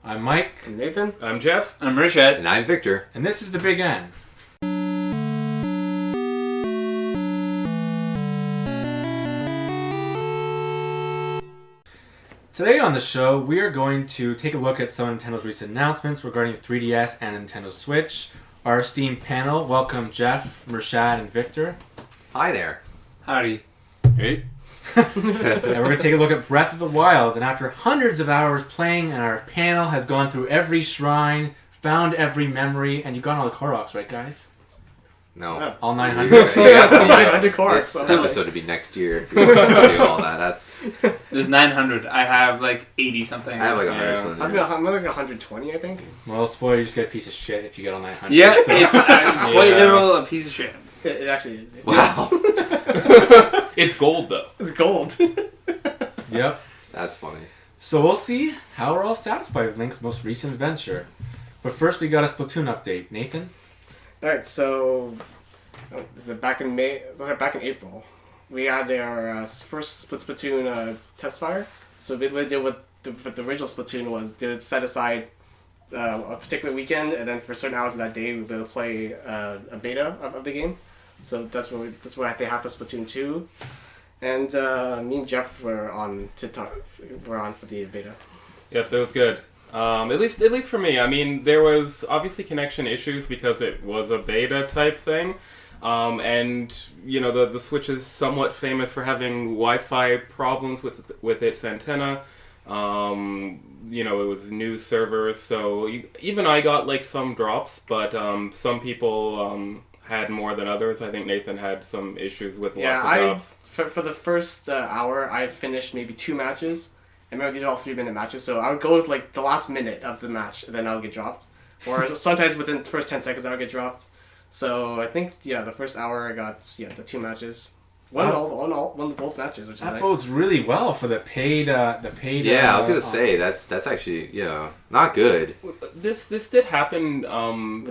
I'm Mike. I'm Nathan. I'm Jeff. I'm Mehrshad. And I'm Victor. And this is The Big N. Today on the show, we are going to take a look at some of Nintendo's recent announcements regarding 3DS and Nintendo Switch. Our esteemed panel, welcome Jeff, Mehrshad, and Victor. Hi there. Howdy. Hey. And we're going to take a look at Breath of the Wild. And after hundreds of hours playing, and our panel has gone through every shrine, found every memory, and you've gotten all the Koroks, right, guys? No. Yeah. All 900? Yeah, 900 Koroks. This episode would be next year. If we were to do all that. There's 900. I have like 80 something. I have like 100 something. I'm like 120, I think. Well, spoiler, you just get a piece of shit if you get all 900. Yeah, so. it's quite literal a piece of shit. It actually is. Wow. It's gold, though. It's gold. Yep. That's funny. So we'll see how we're all satisfied with Link's most recent adventure. But first, we got a Splatoon update. Nathan? Alright, so is it back in April? We had our first Splatoon Testfire. So what they did with the original Splatoon was they would set aside a particular weekend, and then for certain hours of that day, we'd be able to play a beta of the game. So that's what they have for Splatoon 2. And me and Jeff were on for the beta. Yep, it was good. At least for me. I mean, there was obviously connection issues because it was a beta type thing. And, you know, the Switch is somewhat famous for having Wi-Fi problems with its antenna. You know, it was new servers, so even I got, like, some drops, but some people had more than others. I think Nathan had some issues with lots of drops. For the first hour, I finished maybe 2 matches. I remember these are all 3-minute matches, so I would go with, like, the last minute of the match, and then I would get dropped. Or sometimes within the first 10 seconds, I would get dropped. So I think, the first hour I got, the 2 matches. Won both matches, which is nice. That bodes really well for the paid. Yeah, I was gonna say that's actually not good. This did happen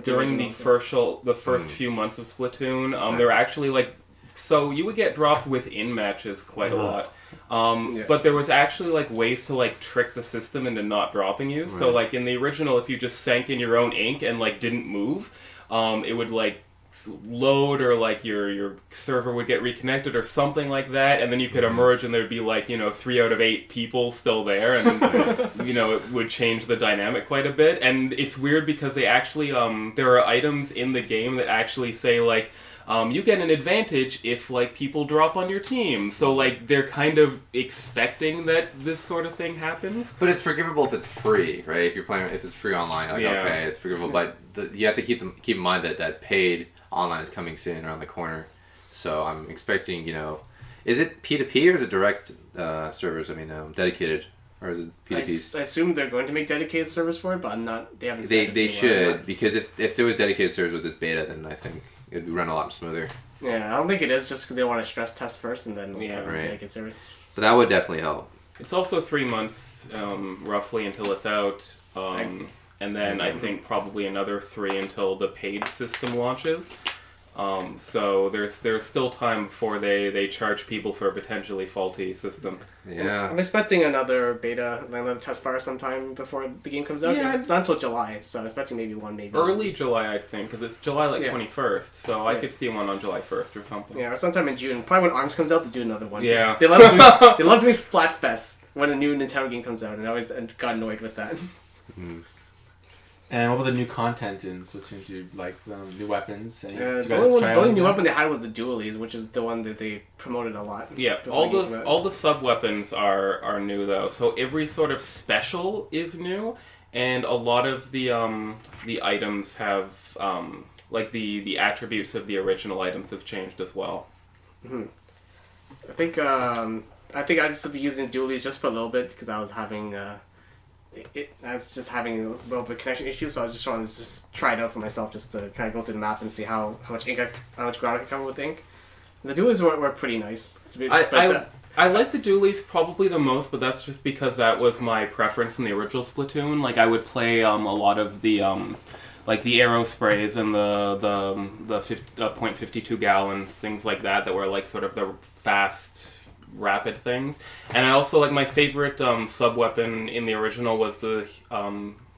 during the first few months of Splatoon. There were actually so you would get dropped within matches quite a lot. But there was actually ways to trick the system into not dropping you. Right. So in the original, if you just sank in your own ink and didn't move, it would load, or your server would get reconnected or something like that, and then you could emerge and there'd be 3 out of 8 people still there, and it would change the dynamic quite a bit. And it's weird because they actually there are items in the game that actually say you get an advantage if people drop on your team. So they're kind of expecting that this sort of thing happens. But it's forgivable if it's free, right? If it's free online, okay, it's forgivable. But you have to keep in mind that paid online is coming soon around the corner. So I'm expecting, is it P2P or is it direct servers? I mean, dedicated, or is it P2P? I assume they're going to make dedicated servers for it, but I'm not. They haven't. They should, because if there was dedicated servers with this beta, then I think it'd run a lot smoother. Yeah, I don't think it is, just because they want to stress test first and then dedicated servers. But that would definitely help. It's also 3 months roughly until it's out. And then I think probably another 3 until the paid system launches. So there's still time before they charge people for a potentially faulty system. Yeah. I'm expecting another beta, another Testfire sometime before the game comes out. Yeah, it's not until July, so I'm expecting maybe one. Early July, I think, because it's July 21st, so I could see one on July 1st or something. Yeah, or sometime in June. Probably when ARMS comes out, they do another one. Yeah. They love doing Splatfest when a new Nintendo game comes out, and I always got annoyed with that. Mm-hmm. And what about the new content in Splatoon 2? New weapons? The only new weapon they had was the dualies, which is the one that they promoted a lot. Yeah, all the sub-weapons are new, though. So every sort of special is new, and a lot of the items have, the attributes of the original items have changed as well. Mm-hmm. I think I just be using dualies just for a little bit, because I was having... I was just having a little bit of connection issues, so I was just trying to try it out for myself, just to kind of go through the map and see how much ground I could cover with ink. And the dualies were pretty nice. I like the dualies probably the most, but that's just because that was my preference in the original Splatoon. I would play a lot of the the arrow sprays and the .52 gallon things like that were sort of the fast, rapid things. And I also my favorite sub weapon in the original was the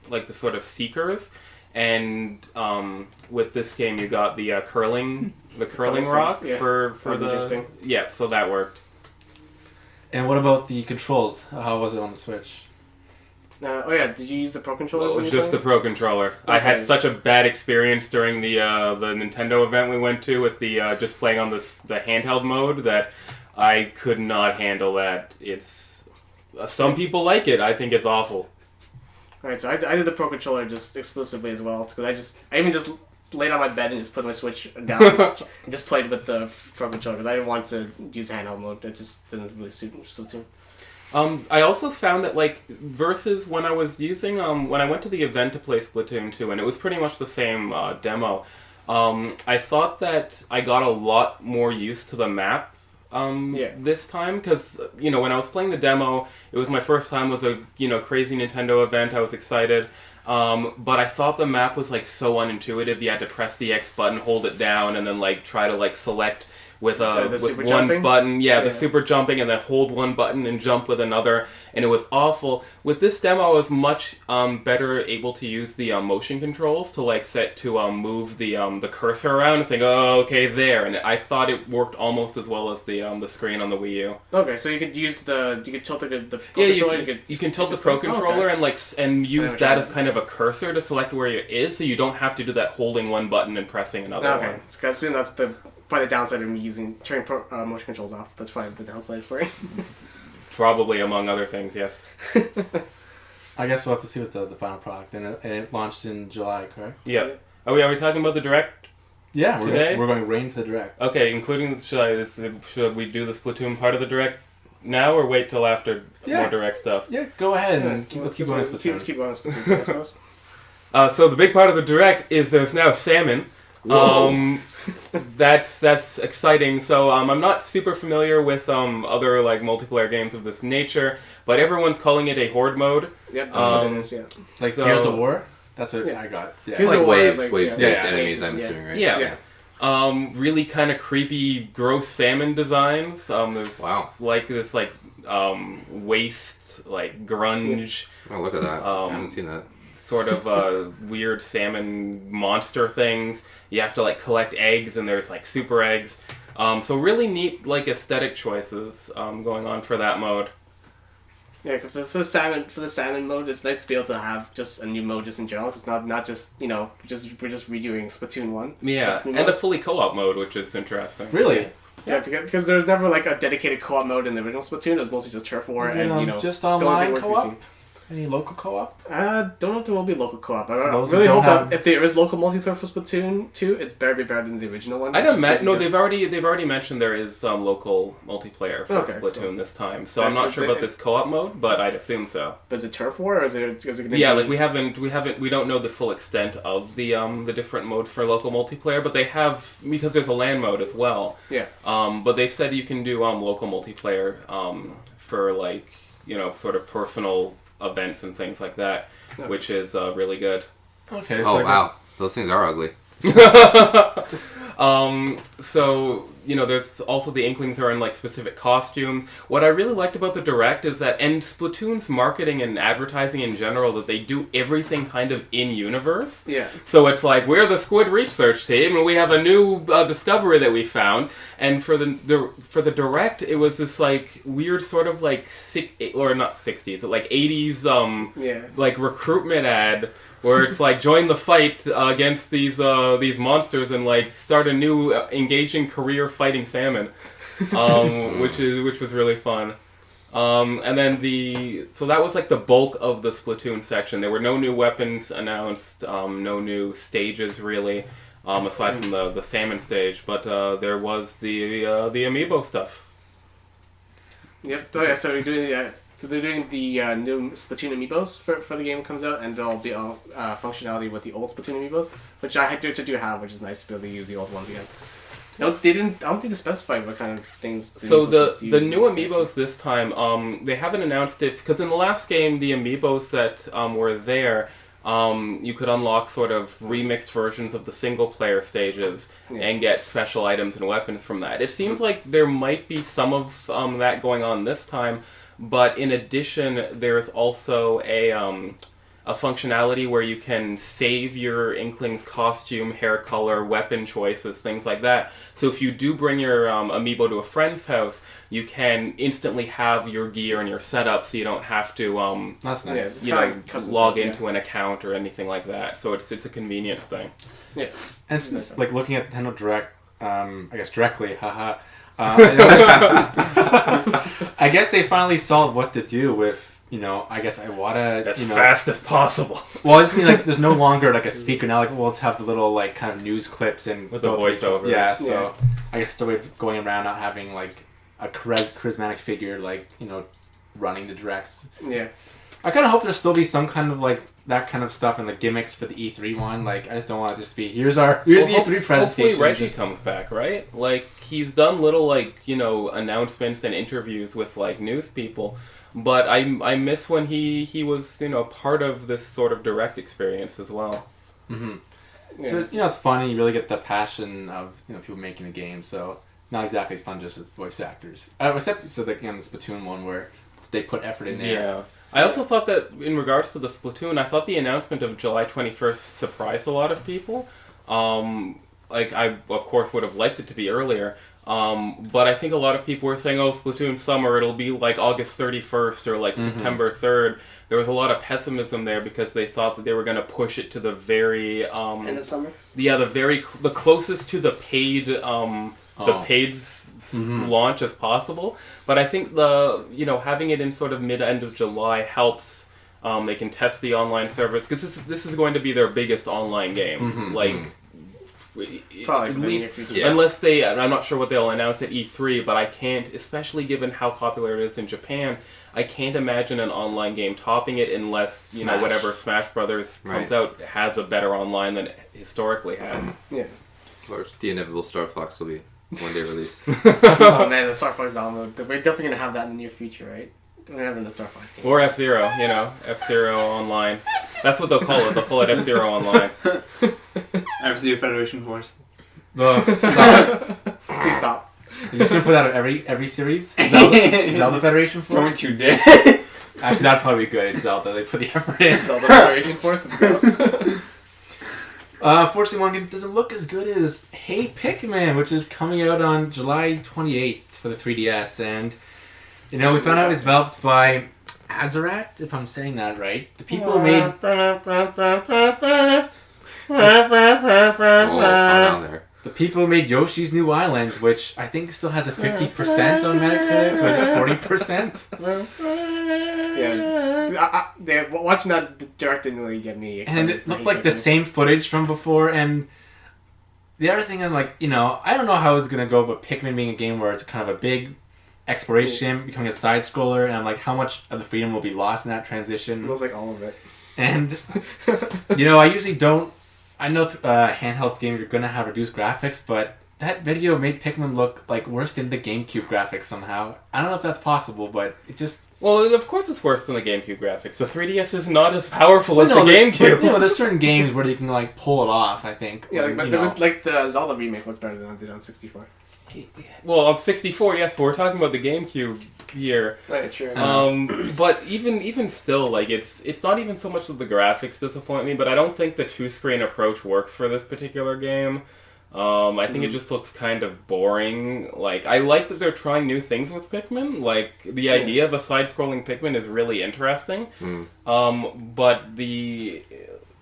like the sort of seekers, and with this game you got the curling rock for the interesting. Yeah, so that worked. And what about the controls? How was it on the Switch? Did you use the Pro Controller? Well, it was just the Pro Controller. Okay. I had such a bad experience during the Nintendo event we went to with the just playing on the handheld mode that I could not handle that. It's some people like it. I think it's awful. Alright, so I did the Pro Controller just exclusively as well, because I even just laid on my bed and just put my Switch down and just played with the Pro Controller, because I didn't want to use handheld mode. It just didn't really suit Splatoon. I also found that, like, versus when I was using, when I went to the event to play Splatoon 2, and it was pretty much the same demo, I thought that I got a lot more used to the map this time, because, when I was playing the demo, it was my first time, it was a, crazy Nintendo event, I was excited, but I thought the map was, like, so unintuitive. You had to press the X button, hold it down, and then, like, try to, like, select with one jumping button, the super jumping, and then hold one button and jump with another, and it was awful. With this demo, I was much better able to use the motion controls to like set to move the cursor around and think, oh, okay, there, and I thought it worked almost as well as the screen on the Wii U. Okay, so you could use you could tilt the Pro Controller. You can tilt the Pro Controller and use that as kind of a cursor to select where it is, so you don't have to do that holding one button and pressing another one. Okay, so I assume that's probably the downside of me turning motion controls off. That's probably the downside for it. Probably, among other things, yes. I guess we'll have to see what the final product. And it launched in July, correct? Yeah. Are we talking about the Direct? Yeah, today? We're going right into the Direct. Okay, including, should we do the Splatoon part of the Direct now, or wait till after more Direct stuff? Yeah, go ahead and let's keep going Splatoon. Let's keep going Splatoon, I suppose. So the big part of the Direct is there's now salmon. That's exciting. So I'm not super familiar with other like multiplayer games of this nature, but everyone's calling it a horde mode. Yep, that's what it is. Yeah, like Gears of War. That's what I got. Yeah, Gears like of War, waves-based enemies. I'm assuming, right? Yeah. Really kind of creepy, gross salmon designs. There's like this waste, like grunge. Oh, look at that! I haven't seen that. Sort of weird salmon monster things. You have to like collect eggs, and there's like super eggs. So really neat like aesthetic choices going on for that mode. Yeah, for the salmon mode, it's nice to be able to have just a new mode just in general. It's not just we're just redoing Splatoon 1. Yeah, and a fully co-op mode, which is interesting. Really? Yeah, because there's never like a dedicated co-op mode in the original Splatoon. It was mostly just turf war and just online co-op. Any local co-op? Don't know if there will be local co-op. I really hope that if there is local multiplayer for Splatoon 2, it's better be better than the original one. I don't imagine. No, they've already mentioned there is local multiplayer for Splatoon this time. So I'm not sure about this co-op mode, but I'd assume so. But is it turf war or is it going to be... Yeah, like we don't know the full extent of the different modes for local multiplayer, but they have, because there's a LAN mode as well. Yeah. But they've said you can do local multiplayer for like sort of personal events and things like that, which is really good. Okay. So wow, those things are ugly. So there's also the Inklings are in like specific costumes. What I really liked about the Direct is that, and Splatoon's marketing and advertising in general, that they do everything kind of in universe. Yeah. So it's like, we're the Squid research team, and we have a new discovery that we found. And for the Direct, it was this like weird sort of like not 60s, but like 80s like recruitment ad. Where it's like, join the fight against these monsters and like start a new engaging career fighting salmon, which was really fun. And then so that was like the bulk of the Splatoon section. There were no new weapons announced, no new stages really, aside from the salmon stage. But there was the amiibo stuff. Yep. Oh yeah. So we're doing So they're doing the new Splatoon amiibos for the game that comes out, and there'll be functionality with the old Splatoon amiibos, which I do have, which is nice to be able to use the old ones again. No, they didn't. I don't think they specified what kind of things. So the new amiibos this time, they haven't announced it, because in the last game, the amiibos that were there, you could unlock sort of remixed versions of the single player stages and get special items and weapons from that. It seems like there might be some of that going on this time. But in addition, there's also a functionality where you can save your Inkling's costume, hair color, weapon choices, things like that. So if you do bring your amiibo to a friend's house, you can instantly have your gear and your setup, so you don't have to That's nice. log into an account or anything like that. So it's a convenience thing. Yeah. And since, like, looking at Nintendo Direct, I guess directly, haha. I guess they finally solved what to do with, I guess Iwata. As fast as possible. Well, I just mean, like, there's no longer, like, a speaker now. Like, well, let's have the little, like, kind of news clips and with the voiceovers. Yeah, so I guess it's a way of going around not having, like, a charismatic figure, like, running the directs. Yeah. I kind of hope there'll still be some kind of, like, that kind of stuff and the gimmicks for the E3 one. Like, I just don't want to just be, here's the E3 presentation. Hopefully Reggie comes back, right? Like, he's done little, like, announcements and interviews with, like, news people. But I miss when he was, part of this sort of direct experience as well. Mm-hmm. Yeah. So, it's fun and you really get the passion of, people making the game. So, not exactly as fun just as voice actors. Except, like, on the Splatoon one where they put effort in there. Yeah. I also thought that in regards to the Splatoon, I thought the announcement of July 21st surprised a lot of people. Like, I, of course, would have liked it to be earlier. But I think a lot of people were saying, Splatoon Summer, it'll be like August 31st or like September 3rd. There was a lot of pessimism there because they thought that they were going to push it to the very... end of summer? Yeah, the closest to the paid... launch as possible, but I think having it in sort of mid-end of July helps. They can test the online servers because this is going to be their biggest online game. Probably at least unless they. I'm not sure what they'll announce at E3, but I can't, especially given how popular it is in Japan. I can't imagine an online game topping it unless whatever Smash Brothers comes out has a better online than it historically has. Yeah. Or the inevitable Star Fox will be one day release. Oh man, the Star Fox download. We're definitely gonna have that in the near future, right? We're gonna have it in the Star Fox game. Or F-Zero, F-Zero Online. That's what they'll call it. They'll call it F-Zero Online. F-Zero Federation Force. Stop. Please stop. You're just gonna put out every series? Zelda Federation Force? Don't you dare. Actually, that'd probably be good. Zelda, they put the effort in. Zelda Federation Force, let's go. Unfortunately, one game doesn't look as good as Hey Pikmin, which is coming out on July 28th for the 3DS. And, we found out it was developed by Azarat, if I'm saying that right. The people who made... The people who made Yoshi's New Island, which I think still has a 50% on Metacritic, or 40%. Yeah, watching that direct didn't really get me excited. And it looked like the same footage from before, and the other thing I'm like, I don't know how it's going to go, but Pikmin being a game where it's kind of a big exploration, becoming a side-scroller, and I'm like, how much of the freedom will be lost in that transition? It was like all of it. And, I usually don't... I know handheld games are going to have reduced graphics, but that video made Pikmin look like worse than the GameCube graphics somehow. I don't know if that's possible, but it just... Well, of course it's worse than the GameCube graphics. The 3DS is not as powerful as the GameCube. But, there's certain games where you can, pull it off, I think. Yeah, the Zelda remakes look better than they did on 64. Well, on 64, yes, but we're talking about the GameCube here. Right, sure. But even still, it's not even so much that the graphics disappoint me, but I don't think the two-screen approach works for this particular game. I think it just looks kind of boring. I like that they're trying new things with Pikmin. The idea of a side-scrolling Pikmin is really interesting. But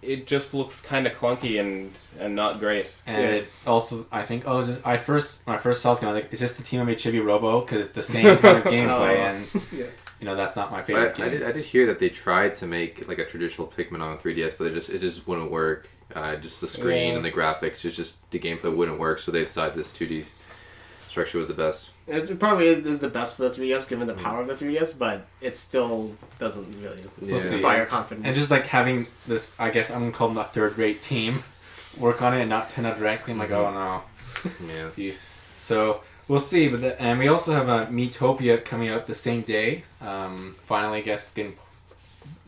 it just looks kind of clunky and not great. And it also, I think, when I first saw it, I was kind of like, is this the team that made Chibi Robo? Because it's the same kind of gameplay, and that's not my favorite game. I did hear that they tried to make a traditional Pikmin on the 3DS, but it just wouldn't work. Just the screen and the graphics, the gameplay wouldn't work, so they decided this 2D structure was the best. It probably is the best for the 3DS given the power of the 3DS, but it still doesn't really inspire confidence. And just having this, I guess I'm going to call them a third-rate team, work on it and not Nintendo directly, I'm like, oh no. Yeah. So, we'll see. And we also have a Miitopia coming out the same day. Finally, I guess, been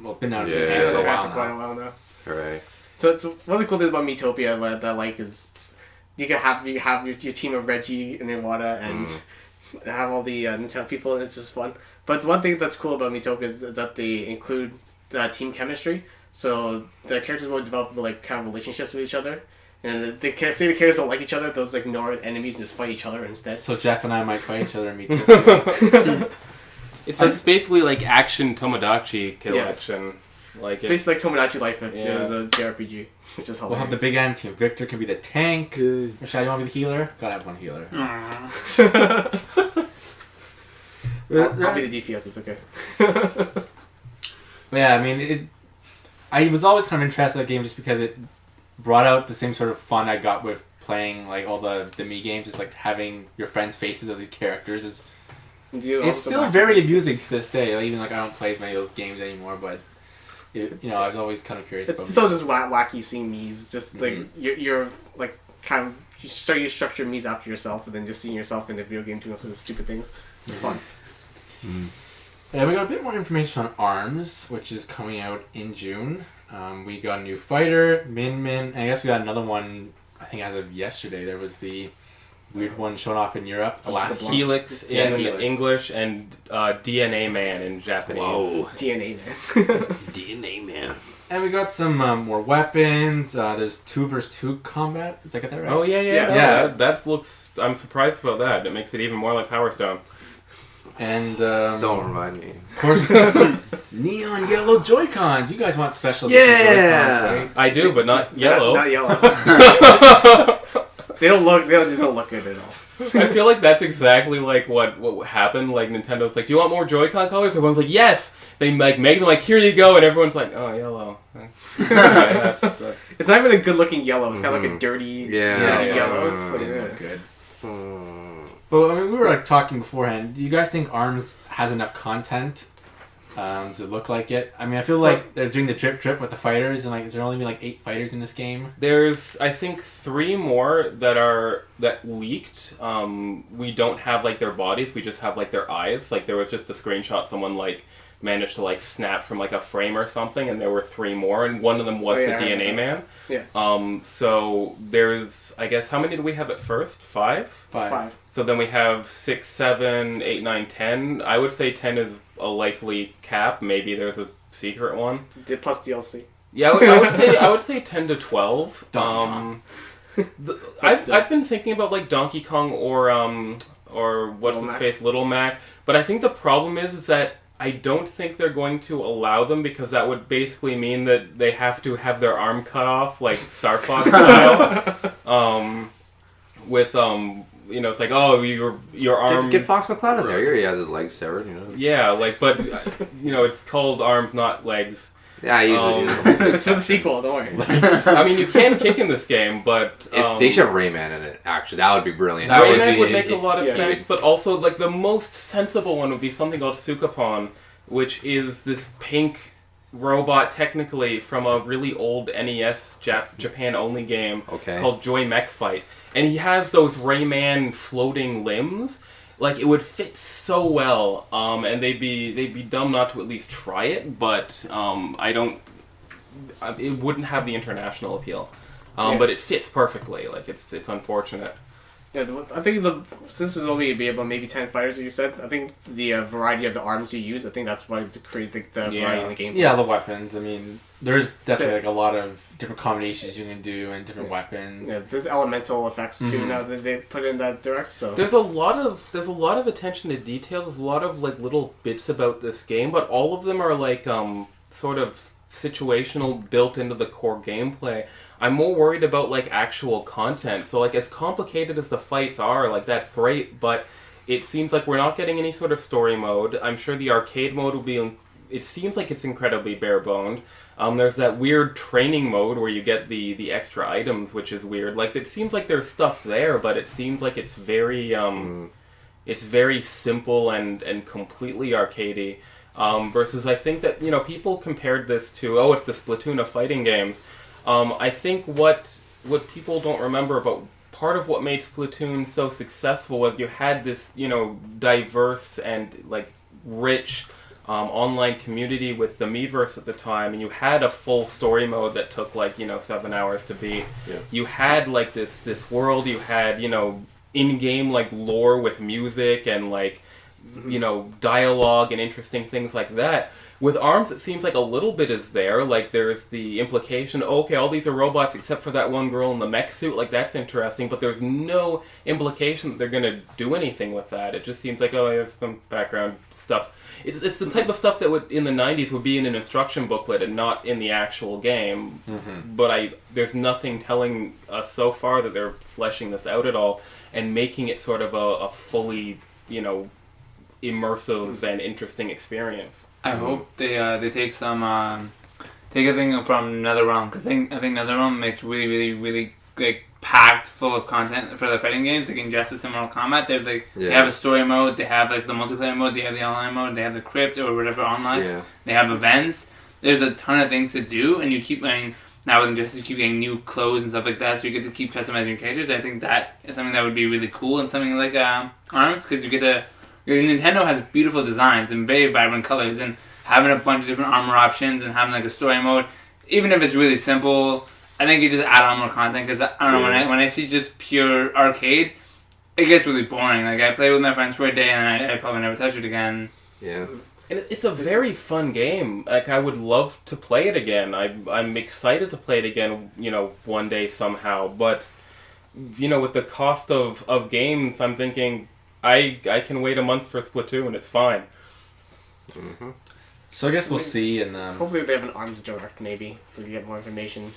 out of the for quite a while now. Alright. So it's one of the cool things about Miitopia that I like is you can have your team of Reggie and Iwata and have all the Nintendo people, and it's just fun. But one thing that's cool about Miitopia is that they include team chemistry. So the characters will develop like kind of relationships with each other. And the characters don't like each other, they'll just ignore enemies and just fight each other instead. So Jeff and I might fight each other and meet too. It's basically like action Tomodachi collection. Like it's basically like Tomodachi Life if it was a JRPG, which is hilarious. We'll have the big N team. Victor can be the tank. Mehrshad, you want to be the healer? Gotta have one healer. I'll be the DPS, it's okay. But yeah, I mean, I was always kind of interested in that game just because it brought out the same sort of fun I got with playing like all the Mii games. Just like having your friends' faces as these characters is. It's still very amusing to this day. Like, even like I don't play as many of those games anymore, but I was always kind of curious. It's still just wacky seeing Mii's. Just like you're like kind of you structure Mii's after yourself, and then just seeing yourself in the video game doing all sorts of stupid things. It's fun. Yeah, we got a bit more information on ARMS, which is coming out in June. We got a new fighter, Min, and I guess we got another one, I think as of yesterday. There was the weird one shown off in Europe. Helix in English and DNA Man in Japanese. Whoa. DNA Man. DNA Man. And we got some more weapons. There's 2 versus 2 combat. Did I get that right? Oh, yeah. That looks... I'm surprised about that. It makes it even more like Power Stone. And don't remind me. Of course, neon yellow Joy-Cons. You guys want special Joy-Cons, right? I do, but not yellow. Not yellow. They just don't look good at all. I feel like that's exactly like what happened. Like Nintendo's like, do you want more Joy-Con colors? Everyone's like, yes. They like make them like, here you go, and everyone's like, oh, yellow. That's... It's not even a good looking yellow. It's kind of like a dirty yellow. It's like, look good. Well, I mean, we were like talking beforehand. Do you guys think ARMS has enough content to look like it? I mean, I feel like they're doing the drip with the fighters, and like, is there only like 8 fighters in this game? There's, I think, 3 more that leaked. We don't have like their bodies. We just have like their eyes. Like there was just a screenshot someone like managed to like snap from like a frame or something, and there were 3 more, and one of them was the DNA Man. Yeah. So there's, I guess, how many do we have at first? 5? 5. So then we have 6, 7, 8, 9, 10. I would say 10 is a likely cap. Maybe there's a secret one. Plus DLC. Yeah, I would say 10 to 12. I've been thinking about like Donkey Kong or what's his face, Little Mac. But I think the problem is that I don't think they're going to allow them, because that would basically mean that they have to have their arm cut off, like Star Fox style. With it's like, oh, your arm. Get Fox McCloud in there. He has his legs severed. Yeah, like, but it's called arms, not legs. Yeah, usually. It's for the sequel. Don't worry. I mean, you can kick in this game, but they should have Rayman in it. Actually, that would be brilliant. Rayman would make a lot of sense, but also like the most sensible one would be something called Sukapon, which is this pink robot, technically from a really old NES Japan only game called Joy Mech Fight, and he has those Rayman floating limbs. Like, it would fit so well, and they'd be dumb not to at least try it, but it wouldn't have the international appeal. But it fits perfectly. Like, it's unfortunate. Yeah, I think since there's only maybe 10 fighters, as you said, I think the variety of the arms you use, I think that's why to create the variety in the game. Yeah, the weapons. I mean, there's definitely like a lot of different combinations you can do and different weapons. Yeah, there's elemental effects too now that they put in that direct. So there's a lot of attention to detail. There's a lot of like little bits about this game, but all of them are like sort of situational, built into the core gameplay. I'm more worried about like actual content. So like, as complicated as the fights are, like that's great, but it seems like we're not getting any sort of story mode. I'm sure the arcade mode will be. It seems like it's incredibly bare-boned. There's that weird training mode where you get the extra items, which is weird. Like, it seems like there's stuff there, but it seems like it's very simple and completely arcadey. Versus, I think that people compared this to it's the Splatoon of fighting games. I think what people don't remember, but part of what made Splatoon so successful was you had this diverse and like rich online community with the Miiverse at the time, and you had a full story mode that took like 7 hours to beat. Yeah. You had like this world. You had in-game like lore with music and like dialogue and interesting things like that. With ARMS, it seems like a little bit is there. Like, there's the implication, okay, all these are robots except for that one girl in the mech suit. Like, that's interesting. But there's no implication that they're going to do anything with that. It just seems like, oh, there's some background stuff. It's the type of stuff that would in the 90s would be in an instruction booklet and not in the actual game. Mm-hmm. But there's nothing telling us so far that they're fleshing this out at all and making it sort of a fully, immersive and interesting experience. I hope they take some take a thing from NetherRealm, because I think NetherRealm makes really, really, really like packed full of content for the fighting games, like Injustice and Mortal Kombat. They have a story mode, they have like the multiplayer mode, they have the online mode, they have the crypt or whatever online. They have events. There's a ton of things to do, and you keep getting now with Injustice, you keep getting new clothes and stuff like that, so you get to keep customizing your characters. I think that is something that would be really cool, and something like ARMS, because you get to. Nintendo has beautiful designs and very vibrant colors, and having a bunch of different armor options and having like a story mode, even if it's really simple, I think you just add on more content, because I don't know, when I see just pure arcade, it gets really boring. Like, I play with my friends for a day and I probably never touch it again. Yeah. And it's a very fun game. Like, I would love to play it again. I'm excited to play it again, one day somehow. But, with the cost of games, I'm thinking I can wait a month for Splatoon. It's fine. Mm-hmm. So I guess we'll see. And hopefully they have an ARMS Direct, maybe, to get more information.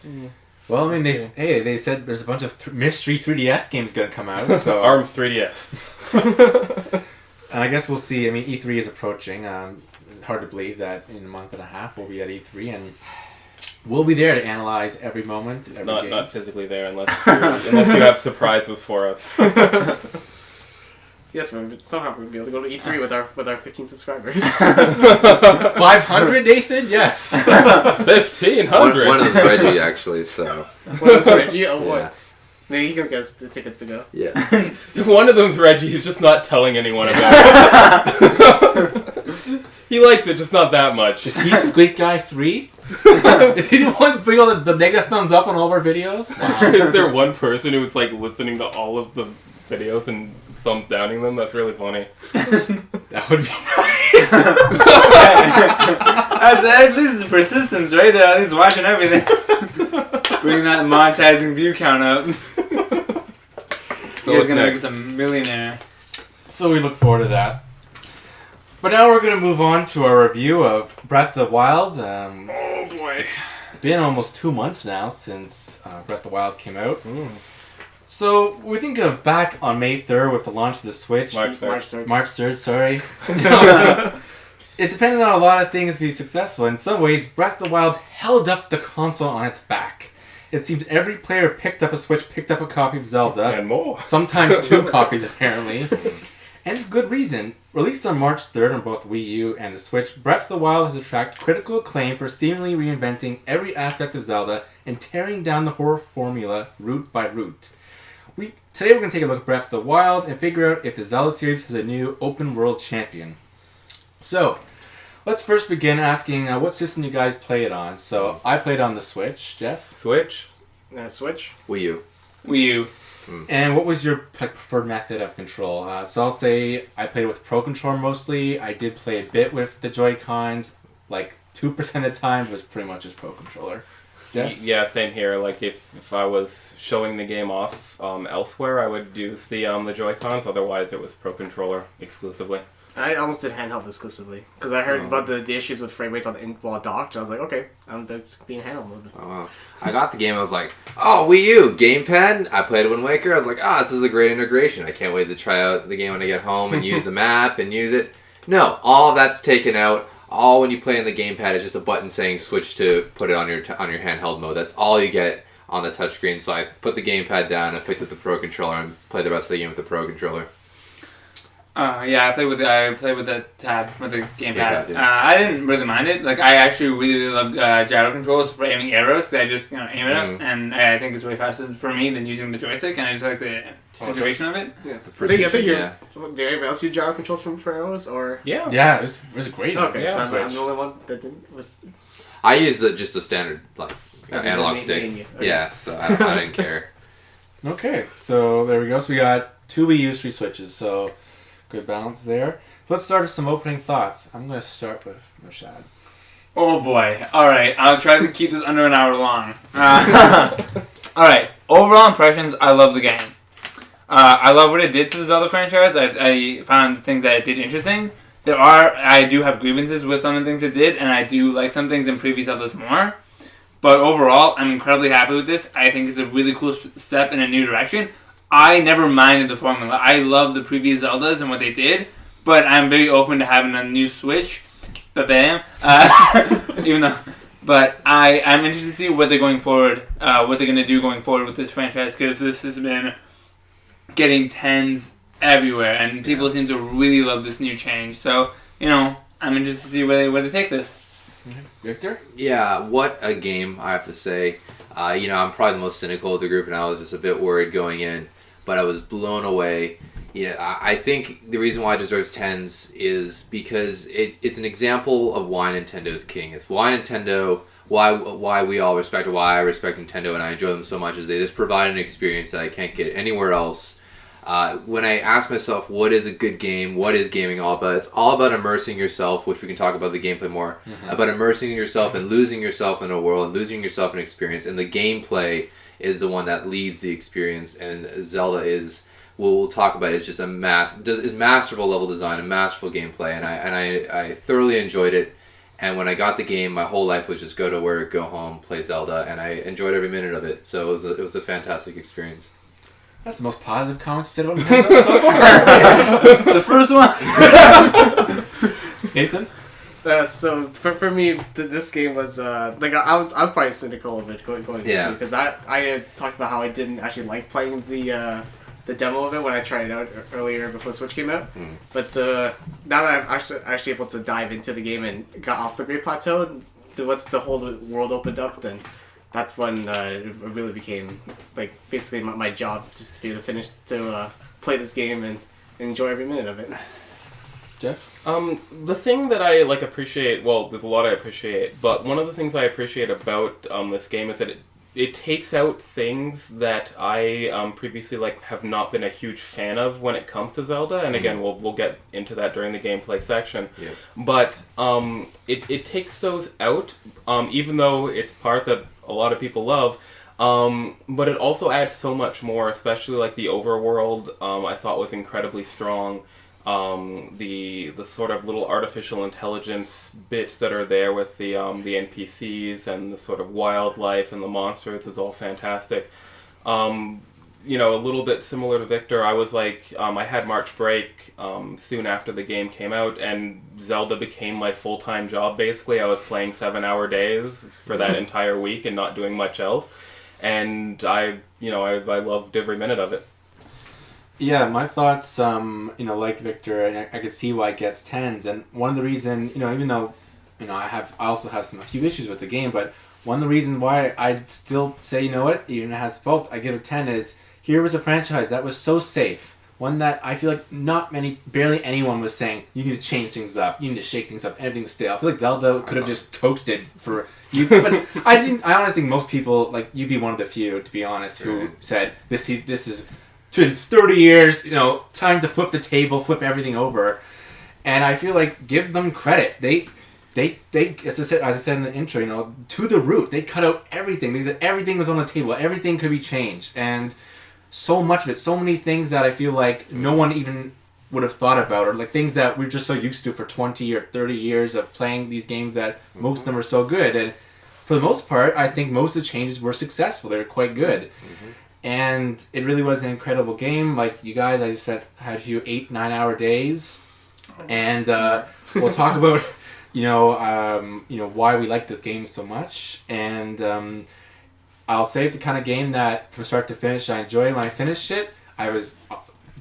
Mm. Well, I mean, they said there's a bunch of mystery 3DS games going to come out. So ARMS 3DS. And I guess we'll see. I mean, E3 is approaching. It's hard to believe that in a month and a half we'll be at E3, and we'll be there to analyze every moment, every game. Not physically there, unless you have surprises for us. Yes, somehow we'll be able to go to E3 with our 15 subscribers. 500, Nathan? Yes. 1,500. One of them's Reggie, actually. So. One of them's Reggie. Oh, what? Yeah. Maybe he can guess the tickets to go. Yeah. One of them's Reggie. He's just not telling anyone about it. He likes it, just not that much. Is he Squid Guy 3? Is he the one bring all the negative thumbs up on all of our videos? Wow. Is there one person who's like listening to all of the videos and thumbs downing them? That's really funny. That would be nice. At least it's persistence, right? They're at least watching everything. Bring that monetizing view count up. So you guys gonna next? make us a millionaire. So we look forward to that. But now we're going to move on to our review of Breath of the Wild. Oh boy. It's been almost 2 months now since Breath of the Wild came out. Mm. So we think of back on May 3rd with the launch of the Switch. March 3rd. March 3rd, sorry. It depended on a lot of things to be successful. In some ways, Breath of the Wild held up the console on its back. It seems every player picked up a Switch, picked up a copy of Zelda. And more. Sometimes 2 copies, apparently. And for good reason. Released on March 3rd on both Wii U and the Switch, Breath of the Wild has attracted critical acclaim for seemingly reinventing every aspect of Zelda and tearing down the horror formula root by root. Today we're going to take a look at Breath of the Wild and figure out if the Zelda series has a new open world champion. So, let's first begin asking what system you guys play it on. So, I played on the Switch. Jeff? Switch? Switch? Wii U. Wii U. And what was your preferred method of control? So I'll say I played with Pro Controller mostly. I did play a bit with the Joy-Cons. Like 2% of the time was pretty much just Pro Controller. Jeff? Yeah, same here. Like if I was showing the game off elsewhere, I would use the Joy-Cons. Otherwise, it was Pro Controller exclusively. I almost did handheld exclusively because I heard about the issues with frame rates while docked. I was like, okay, that's being handheld mode. Oh, wow. I got the game. I was like, oh, Wii U, gamepad. I played Wind Waker. I was like, this is a great integration. I can't wait to try out the game when I get home and use the map and use it. No, all of that's taken out. All when you play in the gamepad is just a button saying switch to put it on your handheld mode. That's all you get on the touchscreen. So I put the gamepad down. I picked up the Pro Controller and played the rest of the game with the Pro Controller. Yeah, I played with the tab, with the gamepad. Yeah. I didn't really mind it. Like, I actually really love gyro controls for aiming arrows, because I just aim it up, and I think it's way faster for me than using the joystick, and I just like the integration of it. Yeah, the precision, Do anybody else use gyro controls for arrows, or? Yeah, it was great. Okay, yeah, so I'm the only one that didn't. I used just a standard analog stick. Okay. Yeah, so I didn't care. Okay, so there we go. So we got 2 Wii U's, 3 Switches. So Good balance there. So let's start with some opening thoughts. I'm going to start with Mehrshad. Oh boy. Alright, I'll try to keep this under an hour long. Alright, overall impressions, I love the game. I love what it did to the Zelda franchise. I found things that it did interesting. I do have grievances with some of the things it did, and I do like some things in previous Zeldas more. But overall, I'm incredibly happy with this. I think it's a really cool step in a new direction. I never minded the formula. I love the previous Zeldas and what they did, but I'm very open to having a new Switch. Ba-bam. I'm interested to see what they're going forward, what they're going to do going forward with this franchise, because this has been getting tens everywhere, and people seem to really love this new change. So, I'm interested to see where they take this. Victor? Yeah, what a game, I have to say. I'm probably the most cynical of the group, and I was just a bit worried going in, but I was blown away. Yeah, I think the reason why it deserves 10s is because it's an example of why Nintendo is king. It's why Nintendo, why we all respect it, why I respect Nintendo and I enjoy them so much, is they just provide an experience that I can't get anywhere else. When I ask myself, what is a good game? What is gaming all about? It's all about immersing yourself, which we can talk about the gameplay more, about immersing yourself and losing yourself in a world and losing yourself in experience. And the gameplay is the one that leads the experience, and Zelda is... We'll talk about it. It's just it's masterful level design, a masterful gameplay, and I thoroughly enjoyed it. And when I got the game, my whole life was just go to work, go home, play Zelda, and I enjoyed every minute of it. So it was a fantastic experience. That's the most positive comments you've said about Nintendo so far. The first one. Nathan? So for me, this game was I was probably cynical of it going into, because I talked about how I didn't actually like playing the demo of it when I tried it out earlier before Switch came out. But now that I'm actually able to dive into the game and got off the Great Plateau, once the whole world opened up, then that's when it really became basically my job, just to be able to play this game and enjoy every minute of it. Jeff? The thing that I appreciate, well, there's a lot I appreciate, but one of the things I appreciate about this game is that it takes out things that I previously have not been a huge fan of when it comes to Zelda, and again we'll get into that during the gameplay section. Yeah. But it takes those out, even though it's part that a lot of people love. But it also adds so much more, especially the overworld. I thought was incredibly strong. The sort of little artificial intelligence bits that are there with the NPCs and the sort of wildlife and the monsters is all fantastic. A little bit similar to Victor, I was I had March break soon after the game came out, and Zelda became my full-time job basically. I was playing 7-hour days for that entire week and not doing much else, and I loved every minute of it. Yeah, my thoughts, like Victor, I could see why it gets 10s, and one of the reasons, even though, I also have a few issues with the game, but one of the reasons why I'd still say, even if it has faults, I give it a 10 is, here was a franchise that was so safe, one that I feel barely anyone was saying, you need to change things up, you need to shake things up, everything was stale. I feel like Zelda could have just coasted for you, but I honestly think most people, you'd be one of the few, to be honest, who said, this is... in 30 years, time to flip the table, flip everything over. And I feel give them credit. They as I said in the intro, to the root, they cut out everything. They said everything was on the table. Everything could be changed. And so much of it, so many things that I feel no one even would have thought about, or things that we're just so used to for 20 or 30 years of playing these games that most of them are so good. And for the most part, I think most of the changes were successful. They were quite good. And it really was an incredible game. You guys, I just had a few 8-9 hour days, and we'll talk about why we like this game so much. And I'll say it's the kind of game that from start to finish I enjoy. When I finished it, I was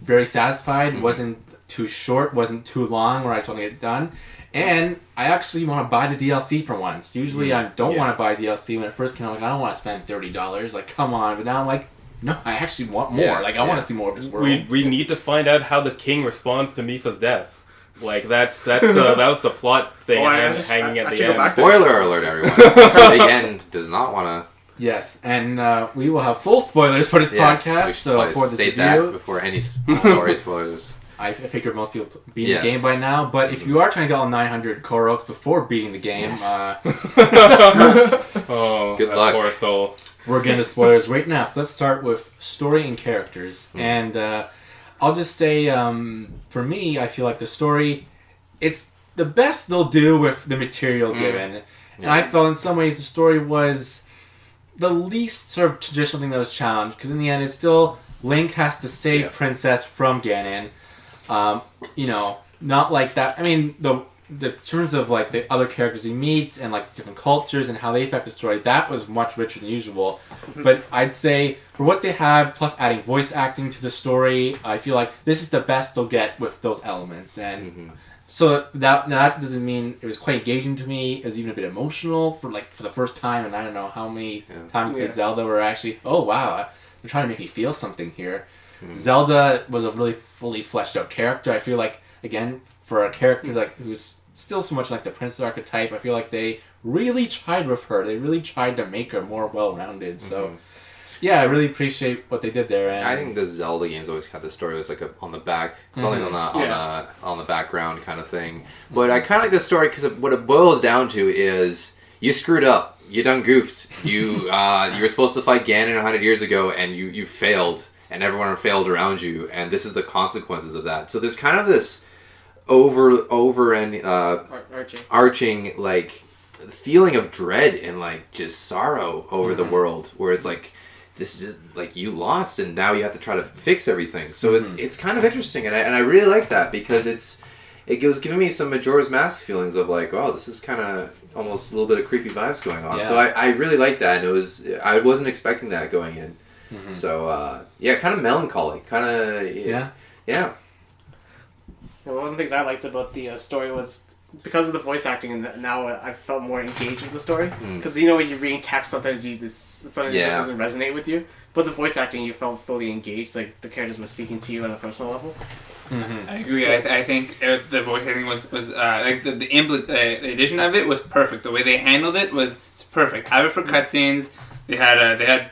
very satisfied. It wasn't too short, wasn't too long, where I just want to get it done. And I actually want to buy the DLC for once. Usually I don't want to buy DLC. When it first came out, I don't want to spend $30. Come on. But now I'm no, I actually want more. I want to see more of this world. We need to find out how the king responds to Mipha's death. That was the plot thing hanging at the end. Spoiler alert, everyone. The end does not want to. Yes, and we will have full spoilers for this podcast. So for this state review, that before any story spoilers. I figured most people beat the game by now. But if you are trying to get all 900 Koroks before beating the game, good luck. Poor soul. We're getting to spoilers right now. So let's start with story and characters. And I'll just say, for me, I feel like the story, it's the best they'll do with the material given. And I felt in some ways the story was the least sort of traditional thing that was challenged. Because in the end, it's still Link has to save Princess from Ganon. Not like that. I mean, the terms of like the other characters he meets and like different cultures and how they affect the story, that was much richer than usual. But I'd say for what they have, plus adding voice acting to the story, I feel like this is the best they'll get with those elements. And so that doesn't mean it was quite engaging to me. It was even a bit emotional for the first time, and I don't know how many times played Zelda were actually, oh wow, they're trying to make me feel something here. Zelda was a really fully fleshed out character. I feel like, again, for a character who's still so much like the princess archetype, I feel like they really tried with her. They really tried to make her more well-rounded. So yeah, I really appreciate what they did there. And I think the Zelda games always had the story was like on the back, something's on the background kind of thing. But I kind of like the story because what it boils down to is you screwed up, you done goofed, you were supposed to fight Ganon 100 years ago, and you failed, and everyone failed around you, and this is the consequences of that. So there's kind of this over and arching like feeling of dread and like just sorrow over the world, where it's like, this is just like you lost and now you have to try to fix everything. So it's kind of interesting, and I really like that because it was giving me some Majora's Mask feelings of like, oh, this is kind of almost a little bit of creepy vibes going on. So I really like that, and I wasn't expecting that going in. So kind of melancholy, kind of yeah. One of the things I liked about the story was because of the voice acting, and now I felt more engaged with the story. Because when you're reading text, sometimes it just doesn't resonate with you. But the voice acting, you felt fully engaged, like the characters were speaking to you on a personal level. I agree. I think the voice acting was like the addition of it was perfect. The way they handled it was perfect. Have it for cutscenes. They had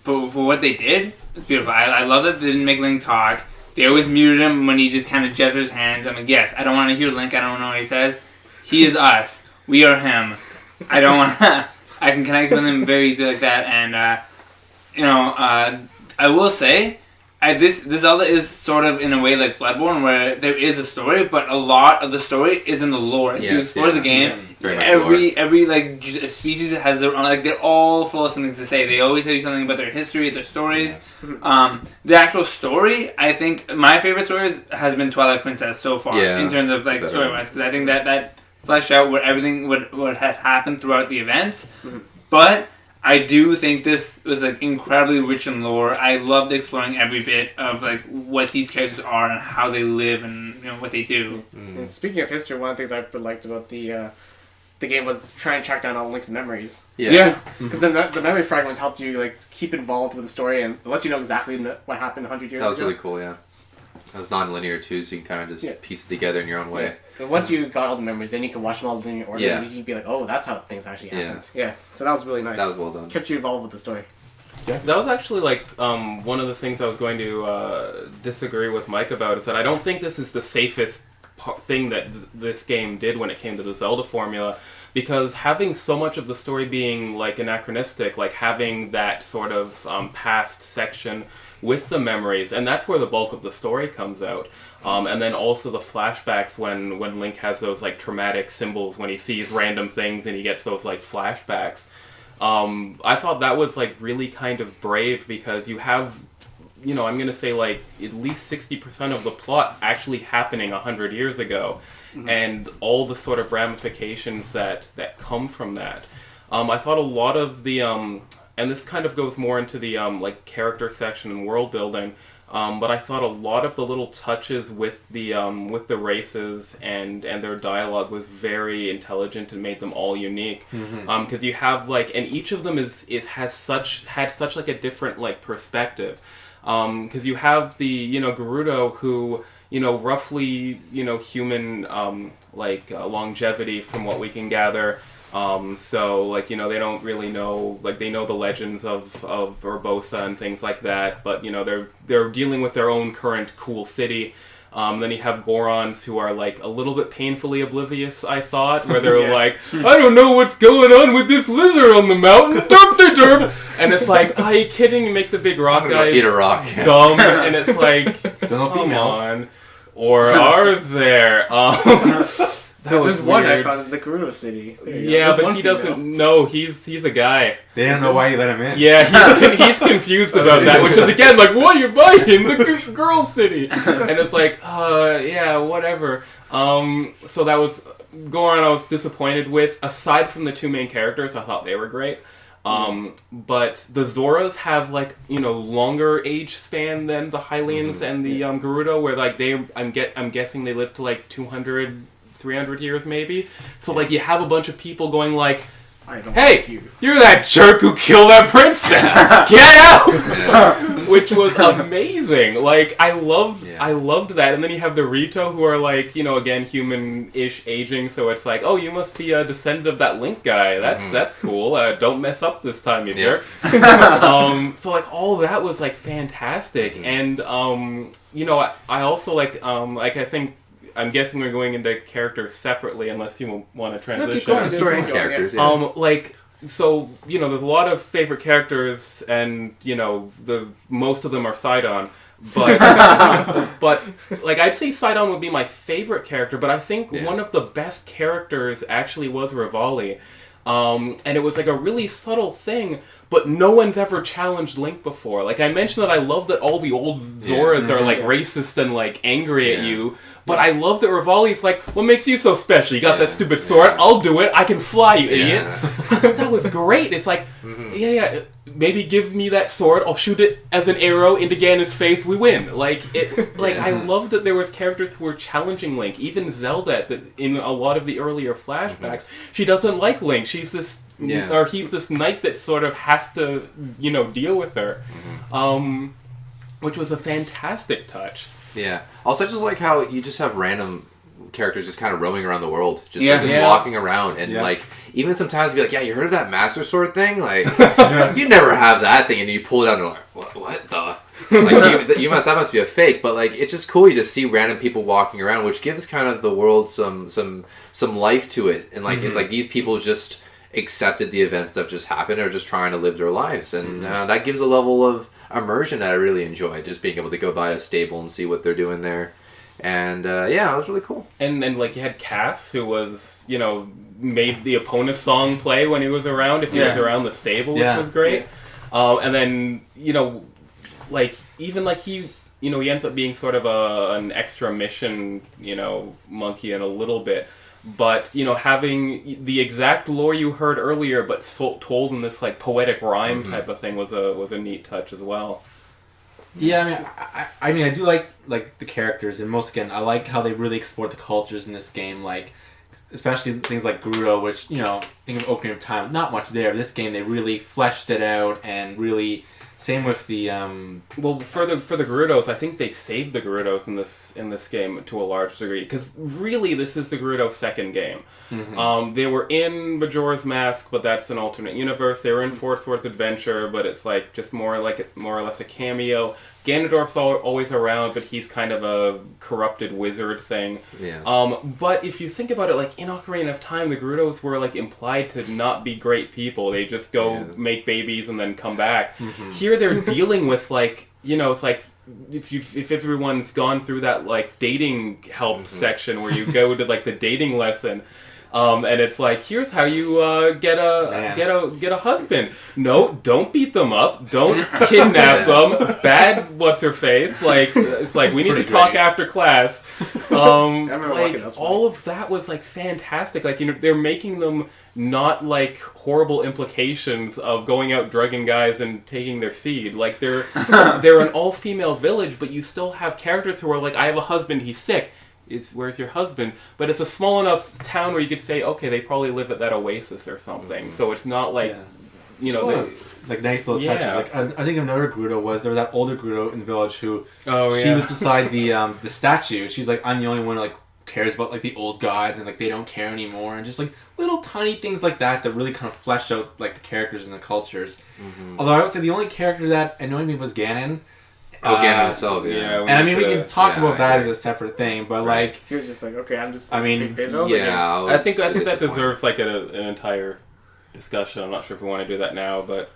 for what they did. It's beautiful. I love that they didn't make Link talk. They always muted him when he just kind of gestures his hands. I'm like, yes, I don't want to hear Link. I don't know what he says. He is us. We are him. I don't want to... I can connect with him very easily like that. And, I will say, this Zelda is sort of in a way like Bloodborne, where there is a story, but a lot of the story is in the lore. If you explore the game, every like species has their own, like they're all full of something to say. They always tell you something about their history, their stories. The actual story, I think my favorite story has been Twilight Princess so far in terms of like story wise, because I think that fleshed out what everything what had happened throughout the events. But I do think this was like incredibly rich in lore. I loved exploring every bit of like what these characters are and how they live and what they do. And speaking of history, one of the things I liked about the game was trying to track down all Link's memories. Because the memory fragments helped you like keep involved with the story and let you know exactly what happened 100 years ago. That was really cool. Yeah, that was non-linear too, so you can kind of just piece it together in your own way. So once you got all the memories, then you can watch them all in order, and you'd be like, oh, that's how things actually happened. So that was really nice. That was well done. Kept you involved with the story. Yeah. That was actually like one of the things I was going to disagree with Mike about, is that I don't think this is the safest thing that this game did when it came to the Zelda formula, because having so much of the story being like anachronistic, like having that sort of past section with the memories, and that's where the bulk of the story comes out. And then also the flashbacks when Link has those like traumatic symbols when he sees random things and he gets those like flashbacks. I thought that was like really kind of brave, because you have, I'm going to say like at least 60% of the plot actually happening 100 years ago, and all the sort of ramifications that come from that. I thought a lot of the, and this kind of goes more into the like character section and world building, but I thought a lot of the little touches with the races and their dialogue was very intelligent and made them all unique. Because you have like, and each of them had such like a different like perspective. Because you have the Gerudo, who roughly human longevity from what we can gather. So like they don't really know, like they know the legends of Urbosa and things like that, but they're dealing with their own current cool city. Then you have Gorons who are like a little bit painfully oblivious, I thought, where they're like, I don't know what's going on with this lizard on the mountain, derp. And it's like, are you kidding? You make the big rock guys eat a rock. dumb, and it's like, Still no come females. on. Or are there? There's one I found in the Gerudo City. Yeah, but he doesn't know. He's a guy. They don't know why you let him in. Yeah, he's confused about that, which is again like, what, you're buying the girl city, and it's like, yeah, whatever. So that was Goron. I was disappointed with. Aside from the two main characters, I thought they were great. But the Zoras have like, you know, longer age span than the Hylians and the Gerudo, where like I'm guessing they live to like 200, 300 years maybe. So like you have a bunch of people going like, hey, you're that jerk who killed that princess. Get out! Yeah. Which was amazing. Like I loved that. And then you have the Rito who are like, you know, again human-ish aging. So it's like, oh, you must be a descendant of that Link guy. That's cool. Don't mess up this time, you jerk. So like all that was like fantastic. And you know, I also like I think. I'm guessing we're going into characters separately, unless you want to transition. Keep going. Story and characters. Yeah. Like, so you know, there's a lot of favorite characters, and you know, most of them are Sidon, but but like I'd say Sidon would be my favorite character, but I think one of the best characters actually was Rivali. And it was like a really subtle thing, but no one's ever challenged Link before. Like I mentioned that I love that all the old Zoras are like racist and like angry at you, but I love that Rivali's like, what makes you so special? You got that stupid sword, I'll do it, I can fly, you idiot. I thought that was great. It's like, maybe give me that sword, I'll shoot it as an arrow into Ganon's face, we win. Like it, like I love that there was characters who were challenging Link. Even Zelda, in a lot of the earlier flashbacks, she doesn't like Link. She's this, or he's this knight that sort of has to, you know, deal with her, which was a fantastic touch. Yeah. Also, I just like how you just have random characters just kind of roaming around the world, just walking around, and like even sometimes be like, yeah, you heard of that Master Sword thing? Like, you never have that thing, and you pull it out and you're like, what the? Like that must be a fake, but like it's just cool. You just see random people walking around, which gives kind of the world some life to it, and like it's like these people just accepted the events that just happened, or just trying to live their lives, and that gives a level of immersion that I really enjoy. Just being able to go by a stable and see what they're doing there. And it was really cool. And like you had Cass, who was, you know, made the opponent's song play when he was around, if he was around the stable, which was great. And then, you know, like even like he ends up being sort of an extra mission, you know, monkey in a little bit. But, you know, having the exact lore you heard earlier, but told in this like poetic rhyme type of thing was a neat touch as well. Yeah, I mean, I do like the characters, and most again, I like how they really explored the cultures in this game, like especially things like Gerudo, which, you know, think of Ocarina of Time, not much there. This game, they really fleshed it out, and really, same with the well, for the Gerudos, I think they saved the Gerudos in this game to a large degree, because really this is the Gerudo second game. They were in Majora's Mask, but that's an alternate universe. They were in Four Swords Adventure, but it's like just more or less a cameo. Ganondorf's always around, but he's kind of a corrupted wizard thing. Yeah. But if you think about it, like in Ocarina of Time, the Gerudos were like implied to not be great people. They just go make babies and then come back. Here they're dealing with like, you know, it's like if everyone's gone through that like dating help section where you go to like the dating lesson. And it's like, here's how you get a husband. No, don't beat them up. Don't kidnap them. Bad what's her face. Like it's like we need to talk after class. Like all of that was like fantastic. Like, you know, they're making them not like horrible implications of going out drugging guys and taking their seed. Like they're an all-female village, but you still have characters who are like, I have a husband, he's sick. Where's your husband? But it's a small enough town where you could say, okay, they probably live at that oasis or something. So it's not like, you know, like nice little touches. Like I think another Gerudo there was that older Gerudo in the village who she was beside the statue. She's like, I'm the only one who like cares about like the old gods, and like they don't care anymore, and just like little tiny things like that really kind of flesh out like the characters and the cultures. Although I would say the only character that annoyed me was Ganon. Ganon himself, And I mean, we can talk about that as a separate thing, but like... He was just like, okay, I'm just... I mean, I think that deserves like an entire discussion. I'm not sure if we want to do that now, but...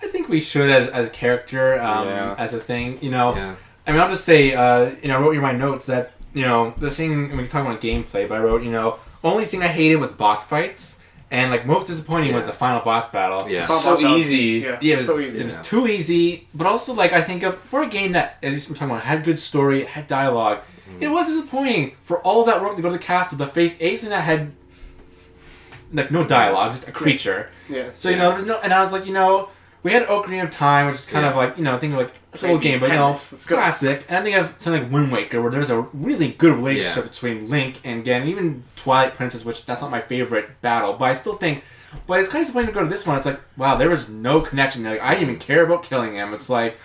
I think we should as character, as a thing, I mean, I'll just say, I wrote in my notes that, the thing, and we can talk about gameplay, but I wrote, only thing I hated was boss fights. And like most disappointing was the final boss battle. Yeah, so easy. It was so easy. It was too easy. But also, like I think for a game that, as we're talking about, had good story, had dialogue, it was disappointing for all that work to go to the castle to face Ace and that had like no dialogue, just a creature. Yeah. So there's no, and I was like, we had Ocarina of Time, which is kind of like think of like it's an old game, but classic. And I think of something like Wind Waker, where there's a really good relationship between Link and Ganon, even Twilight Princess, which that's not my favorite battle, but I still think. But it's kind of disappointing to go to this one. It's like, wow, there was no connection. Like I didn't even care about killing him. It's like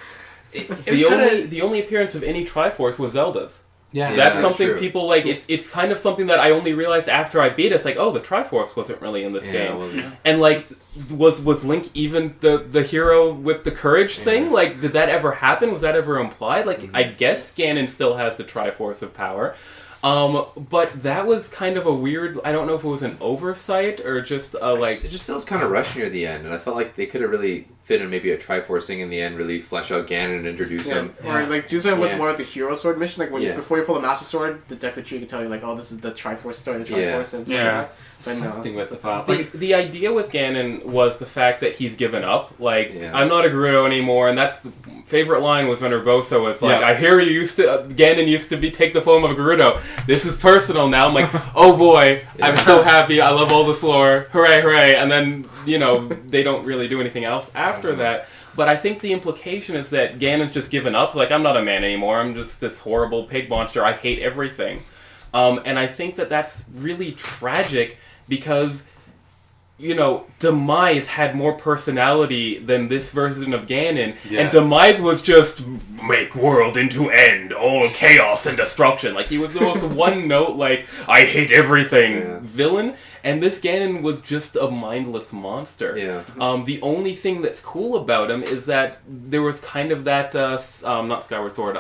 the only appearance of any Triforce was Zelda's. Yeah, that's something true. People like. It's kind of something that I only realized after I beat it. It's like, oh, the Triforce wasn't really in this game, and like, was Link even the hero with the courage thing? Like, did that ever happen? Was that ever implied? Like, I guess Ganon still has the Triforce of power, but that was kind of a weird. I don't know if it was an oversight or just like. It just feels kind of rushed near the end, and I felt like they could have really fit in maybe a Triforce thing in the end, really flesh out Ganon and introduce him. Or like do something with more of the hero sword mission, like when before you pull the Master Sword, the deck tree can tell you like, oh, this is the Triforce story, the Triforce, and something with the final. The idea with Ganon was the fact that he's given up. Like, I'm not a Gerudo anymore, and that's the favorite line was when Urbosa was like, I hear you Ganon used to take the form of a Gerudo. This is personal now. I'm like, oh boy, I'm so happy. I love all this lore. Hooray, hooray. And then, they don't really do anything else after that. But I think the implication is that Ganon's just given up. Like, I'm not a man anymore. I'm just this horrible pig monster. I hate everything. And I think that that's really tragic because, Demise had more personality than this version of Ganon. Yeah. And Demise was just, make world into end, all chaos and destruction. Like, he was the most one-note, like, I hate everything villain. And this Ganon was just a mindless monster. Yeah. The only thing that's cool about him is that there was kind of that, not Skyward Sword,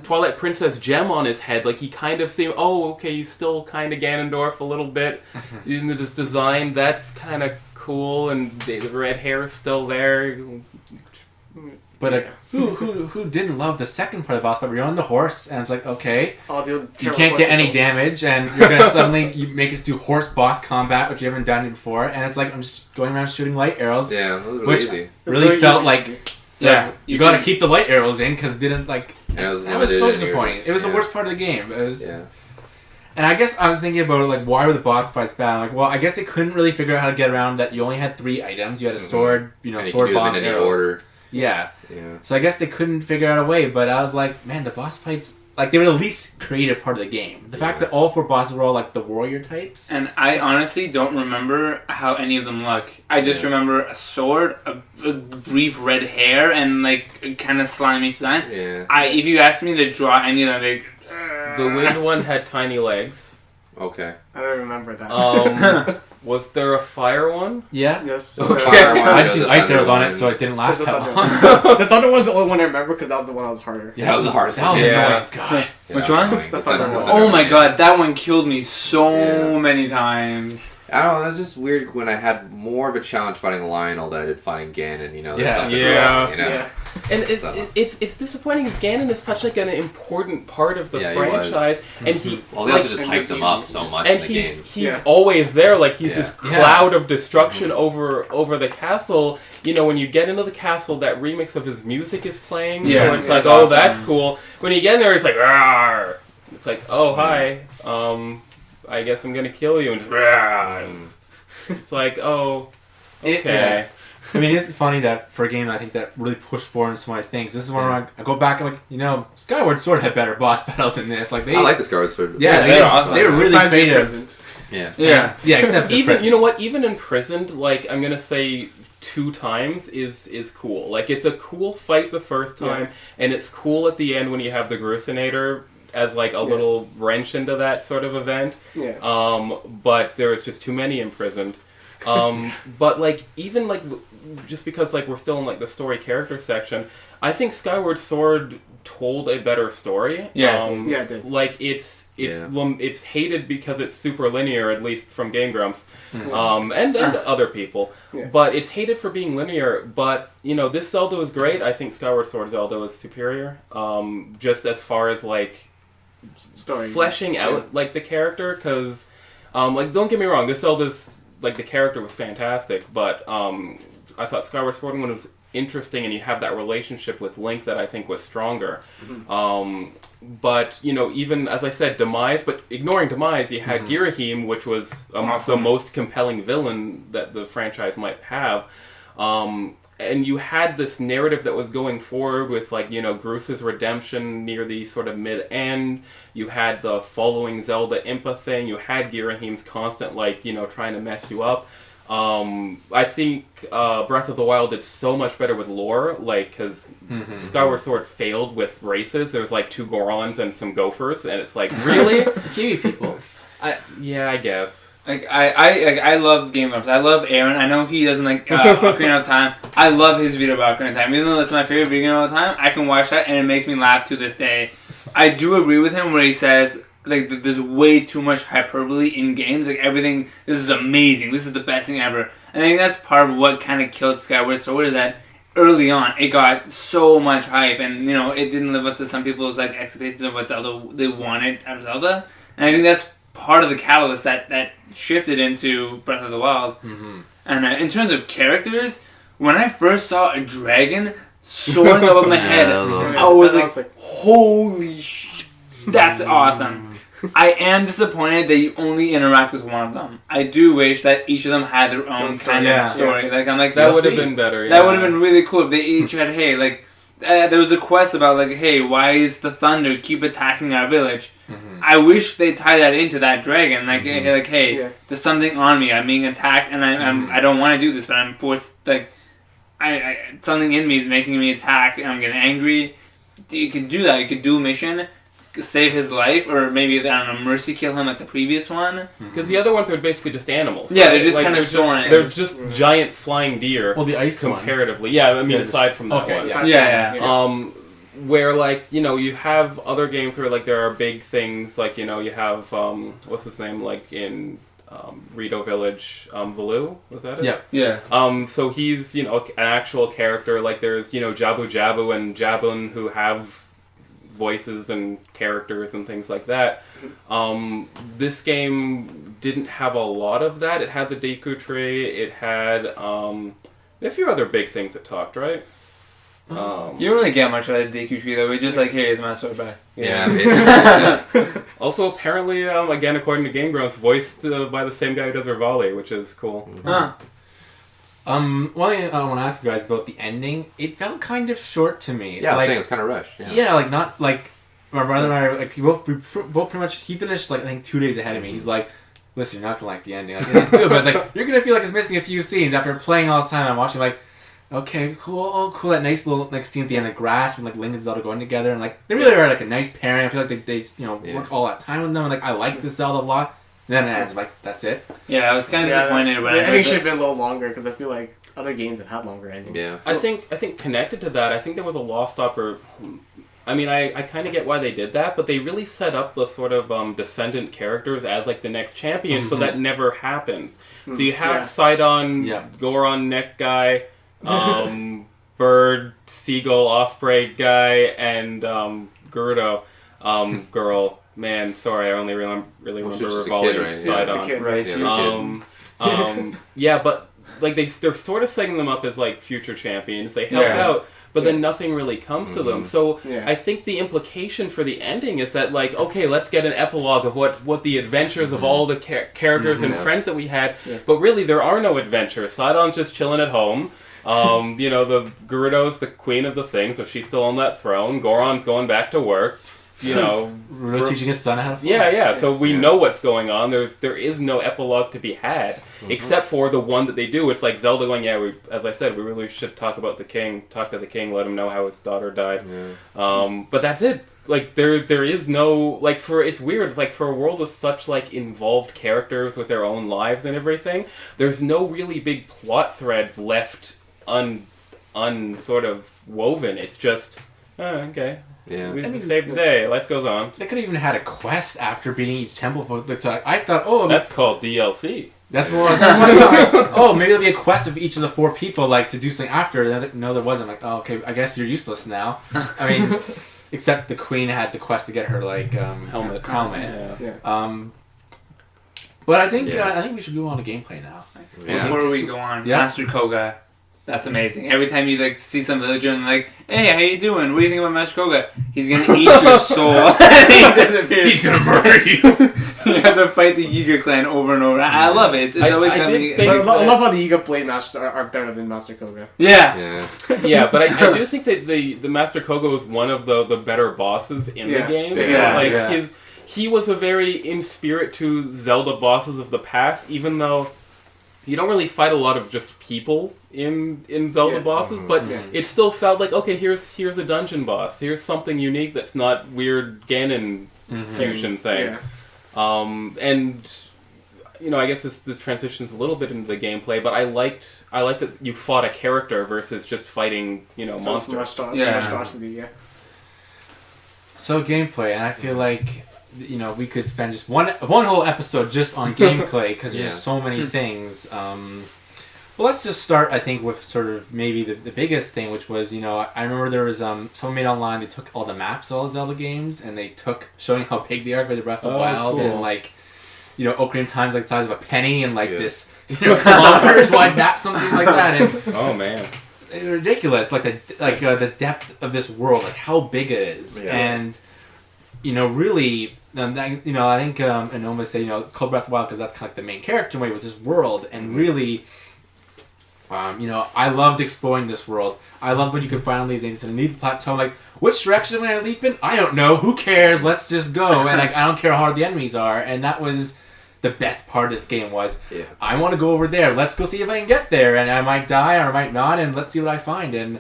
Twilight Princess gem on his head. Like, he kind of seemed, he's still kind of Ganondorf a little bit in this design. That's kind of cool, and the red hair is still there. But who didn't love the second part of the boss fight where you're on the horse and it's like, okay, you can't get any damage and you're going to suddenly make us do horse boss combat, which you haven't done before, and it's like, I'm just going around shooting light arrows. Yeah, that was which easy. Really felt like, you got to keep the light arrows in because didn't like, that was so disappointing. It was the worst part of the game. It was, and I guess I was thinking about like, why were the boss fights bad? I'm like, well, I guess they couldn't really figure out how to get around that you only had 3 items. You had a sword, sword, bomb, and arrows. Order. Yeah. So I guess they couldn't figure out a way, but I was like, man, the boss fights, like, they were the least creative part of the game. The fact that all 4 bosses were all, like, the warrior types. And I honestly don't remember how any of them look. I just remember a sword, a brief red hair, and, like, a kind of slimy slime. Yeah. If you asked me to draw any of them, the wind one had tiny legs. Okay. I don't remember that. Was there a fire one? Yeah. Yes. Okay. I just used ice arrows on it, so it didn't last that long. The thunder one's the only one I remember because that was the one that was harder. Yeah, that was the hardest one. That was annoying. God. Which one? The thunder one. Oh my god, that one killed me so many times. I don't know, that's just weird when I had more of a challenge fighting Lionel than I did fighting Ganon, And it's disappointing because Ganon is such like an important part of the franchise, and he they also just hyped him up so much in the game. He's always there, like he's this cloud of destruction over the castle. When you get into the castle, that remix of his music is playing. So it's like, oh, that's cool. When you get in there, it's like, rawr. It's like, oh, hi. I guess I'm gonna kill you, and it's like, oh, okay. I mean, it's funny that for a game I think that really pushed forward so many things. This is when I go back and like, Skyward Sword had better boss battles than this. Like I like the Skyward Sword. Yeah, they're awesome. They were really creative. Yeah. Except even even Imprisoned, like I'm gonna say 2 times is cool. Like it's a cool fight the first time, and it's cool at the end when you have the Grusinator as like a little wrench into that sort of event. But there was just too many Imprisoned. But like even like just because like we're still in like the story character section, I think Skyward Sword told a better story. it did. Like it's hated because it's super linear, at least from Game Grumps, and other people. Yeah. But it's hated for being linear. But you know, this Zelda is great. I think Skyward Sword Zelda is superior. Just as far as like Story. fleshing out like the character, because like don't get me wrong, this Zelda's like the character was fantastic, but I thought Skyward Sword was interesting, and you have that relationship with Link that I think was stronger. But you know, even as I said, Demise, but ignoring Demise, you had Girahim, which was the most compelling villain that the franchise might have. And you had this narrative that was going forward with, like, you know, Groos's redemption near the sort of mid-end. You had the following Zelda Impa thing. You had Girahim's constant, like, you know, trying to mess you up. I think Breath of the Wild did so much better with lore, like, because Skyward Sword failed with races. There was, like, 2 Gorons and some gophers, and it's like, really? Kiwi people. I guess. Like I love Game Grumps. I love Aaron. I know he doesn't like Ocarina of Time. I love his video about Ocarina of Time. Even though that's my favorite video game of all time, I can watch that and it makes me laugh to this day. I do agree with him where he says like there's way too much hyperbole in games. Like everything, this is amazing. This is the best thing ever. And I think that's part of what kind of killed Skyward Sword is that early on it got so much hype and you know it didn't live up to some people's like expectations of what Zelda they wanted out of Zelda. And I think that's part of the catalyst that shifted into Breath of the Wild. And in terms of characters, when I first saw a dragon soaring above my head, I was like, holy shit, that's awesome. I am disappointed that you only interact with one of them. I do wish that each of them had their own kind of story. Yeah. Like I'm like, that would have been better. That would have been really cool if they each had, hey, like, there was a quest about, like, hey, why is the thunder keep attacking our village? I wish they tie that into that dragon. Like, hey, there's something on me. I'm being attacked, and I don't want to do this, but I'm forced, like, I something in me is making me attack, and I'm getting angry. You could do that. You could do a mission, save his life, or maybe, I don't know, mercy kill him like the previous one. Because the other ones are basically just animals. Yeah, right? they're just like, kind of soaring. They're just giant flying deer. Well, the ice comparatively. Yeah, I mean, aside from that one. Yeah. Where, like, you know, you have other games where, like, there are big things, like, you know, you have, what's his name, like, in Rito Village, Valoo, was that it? Yeah. So he's, you know, an actual character, like, there's, you know, Jabu Jabu and Jabun who have voices and characters and things like that. This game didn't have a lot of that. It had the Deku Tree, it had a few other big things that talked, right? You don't really get much of that Deku Tree though. It's just like, hey, it's my sword back. Yeah, basically. Also, apparently, again, according to Game Grumps, voiced by the same guy who does Rivali, which is cool. Huh. One thing I want to ask you guys about the ending. It felt kind of short to me. Yeah, I was like, saying it was kind of rushed. Yeah, like not like my brother and I. Like we both pretty much. He finished like I think 2 days ahead of me. He's like, "Listen, you're not gonna like the ending. Like, it's good, but like you're gonna feel like it's missing a few scenes after playing all this time. I'm watching like." Okay, cool. Oh, cool. That nice little like scene at the end of grass when like Link and Zelda going together, and like they really are like a nice pairing. I feel like they work all that time with them, and like I like this Zelda a lot. And then it ends. I'm like, that's it. Yeah, I was kind of disappointed when I think it should have been a little longer because I feel like other games have had longer endings. Yeah. I think connected to that, I think there was a lost I mean, I kind of get why they did that, but they really set up the sort of descendant characters as like the next champions, but that never happens. So you have Sidon, Goron, Neck Guy. Bird, Seagull, Osprey guy, and Gerudo girl. Man, sorry, I only really remember Rivali's Sidon. Right? Yeah, but like they're sort of setting them up as like future champions. They help out, but then nothing really comes to them. So I think the implication for the ending is that like, okay, let's get an epilogue of what the adventures of all the characters and friends that we had. But really, there are no adventures. Sidon's just chilling at home. You know, the Gerudo's the queen of the thing, so she's still on that throne. Goron's going back to work. Really teaching his son how to fly. Yeah. So we know what's going on. There is no epilogue to be had, except for the one that they do. It's like Zelda going, as I said, we really should talk about the king, talk to the king, let him know how his daughter died. Yeah. But that's it. Like, there is no, like, it's weird, like, for a world with such, like, involved characters with their own lives and everything, there's no really big plot threads left sort of woven. It's just, okay. Yeah. We saved the day. Life goes on. They could have even had a quest after beating each temple. I thought, that's called DLC. That's more. Maybe there'll be a quest of each of the 4 people, like, to do something after. And I was like, no, there wasn't. Like, okay, I guess you're useless now. I mean, except the queen had the quest to get her, like, helmet. Yeah. But I think we should go on to gameplay now. Yeah. Before we go on, Master Koga. That's amazing. Every time you like see some villager and like, hey, how you doing? What do you think about Master Koga? He's gonna eat your soul. He's gonna murder you. You have to fight the Yiga clan over and over. I love it. It's always I love how the Yiga Blade Masters are better than Master Koga. Yeah. But I do think that the Master Koga was one of the better bosses in the game. He was a very in spirit to Zelda bosses of the past, even though you don't really fight a lot of just people in Zelda bosses, but it still felt like, okay, here's a dungeon boss. Here's something unique that's not weird Ganon fusion thing. Yeah. And I guess this transitions a little bit into the gameplay, but I liked that you fought a character versus just fighting monsters. So gameplay, and I feel like we could spend just one whole episode just on gameplay because there's just so many things. Well, let's just start, I think, with sort of maybe the biggest thing, which was, I remember there was someone made online, they took all the maps of all the Zelda games, and they showing how big they are by the Breath of the Wild, cool. And like, Ocarina of Time's like the size of a penny, and like this, kilometers wide map, something like that. And, oh man. Ridiculous, like the depth of this world, like how big it is, and really, I think Anoma say it's called Breath of the Wild because that's kind of like the main character way with this world, and really, I loved exploring this world. I loved when you could find all these things and need the plateau. Like, which direction am I gonna leap in? I don't know. Who cares? Let's just go. And like, I don't care how hard the enemies are. And that was the best part of this game was, I want to go over there. Let's go see if I can get there. And I might die or I might not. And let's see what I find. And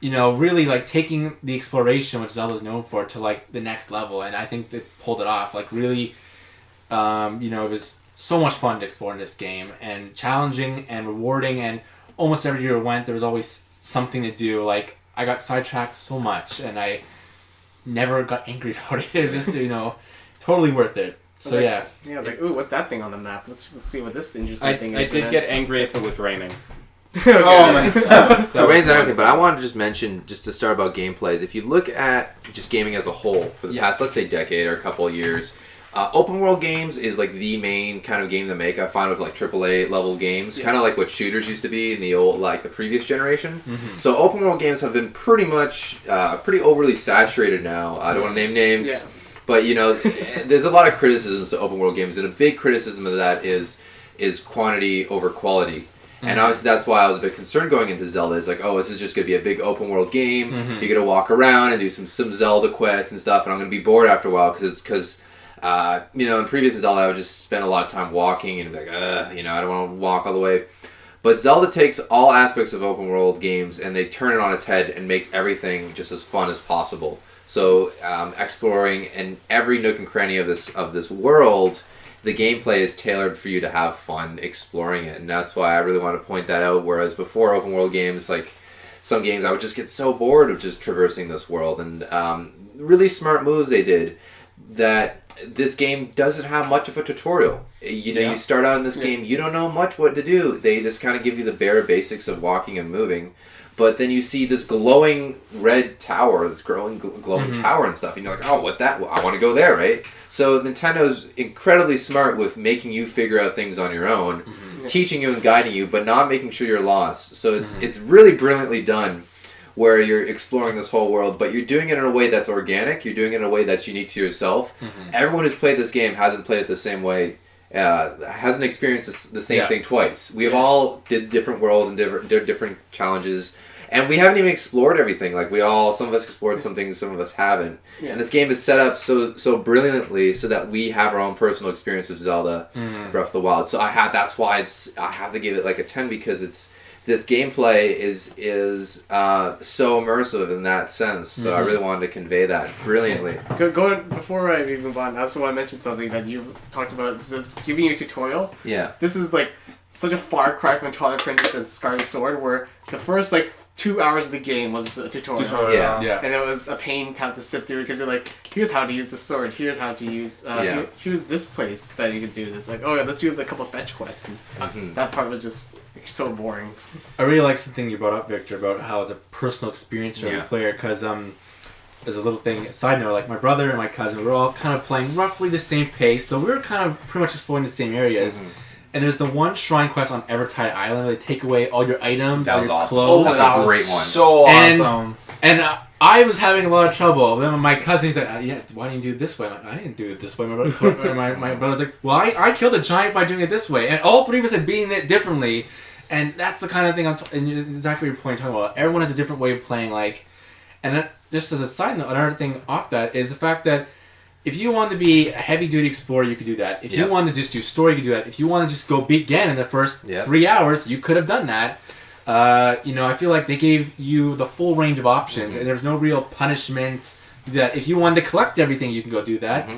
really like taking the exploration, which Zelda's known for, to like the next level. And I think they pulled it off. Like really, it was so much fun to explore in this game, and challenging and rewarding, and almost every year I went, there was always something to do. Like, I got sidetracked so much, and I never got angry about it. It was just, totally worth it. So, I was like, ooh, what's that thing on the map? Let's see what this interesting thing is. I did get angry if it was raining. Oh my god. That rains and everything, but I wanted to just mention, just to start about gameplays, if you look at just gaming as a whole for the past, let's say, decade or a couple of years, open world games is like the main kind of game to make. I find with like AAA level games, kind of like what shooters used to be in the old, like the previous generation. Mm-hmm. So open world games have been pretty much pretty overly saturated now. I don't want to name names, but there's a lot of criticisms to open world games, and a big criticism of that is quantity over quality. And obviously that's why I was a bit concerned going into Zelda. It's like, oh, this is just going to be a big open world game. Mm-hmm. You're going to walk around and do some Zelda quests and stuff, and I'm going to be bored after a while because in previous Zelda I would just spend a lot of time walking and be like, I don't want to walk all the way. But Zelda takes all aspects of open world games and they turn it on its head and make everything just as fun as possible. So exploring in every nook and cranny of this world, the gameplay is tailored for you to have fun exploring it, and that's why I really want to point that out. Whereas before open world games, like some games, I would just get so bored of just traversing this world. And really smart moves they did, that this game doesn't have much of a tutorial. You start out in this game, you don't know much what to do. They just kind of give you the bare basics of walking and moving. But then you see this glowing red tower, this glowing tower and stuff, and you're like, oh, I want to go there, right? So Nintendo's incredibly smart with making you figure out things on your own, teaching you and guiding you, but not making sure you're lost. So it's really brilliantly done, where you're exploring this whole world, but you're doing it in a way that's organic, you're doing it in a way that's unique to yourself. Mm-hmm. Everyone who's played this game hasn't played it the same way hasn't experienced the same thing twice. We have all did different worlds and different challenges, and we haven't even explored everything. Like some of us explored some things, some of us haven't. Yeah. And this game is set up so brilliantly so that we have our own personal experience with Zelda Breath of the Wild. So that's why I have to give it like a 10 because this gameplay is so immersive in that sense. So I really wanted to convey that brilliantly. Before I even move on, I just want to mention something that you talked about. This giving you a tutorial. Yeah. This is like such a far cry from Twilight Princess and Scarlet Sword, where the first 2 hours of the game was a tutorial. Yeah. And it was a pain to have to sit through because you're like, here's how to use the sword, here's how to use, here's this place that you can do. It's like, oh yeah, let's do a couple fetch quests. And that part was just so boring. I really like something you brought up, Victor, about how it's a personal experience for every player. Because there's a little thing, side note, like my brother and my cousin, we were all kind of playing roughly the same pace, so we were kind of pretty much exploring the same areas. And there's the one shrine quest on Evertide Island where they take away all your items, all your clothes. That's a great one. So awesome. And I was having a lot of trouble. Then my cousin's like, why didn't you do it this way? I'm like, I didn't do it this way. My brother's like, well, I killed a giant by doing it this way. And all three of us had beaten it differently. And that's the kind of thing and exactly what you're talking about. Everyone has a different way of playing. And just as a side note, another thing off that is the fact that if you want to be a heavy-duty explorer, you could do that. If you want to just do story, you could do that. If you want to just go begin in the first 3 hours, you could have done that. I feel like they gave you the full range of options, and there's no real punishment to do that. If you wanted to collect everything, you can go do that.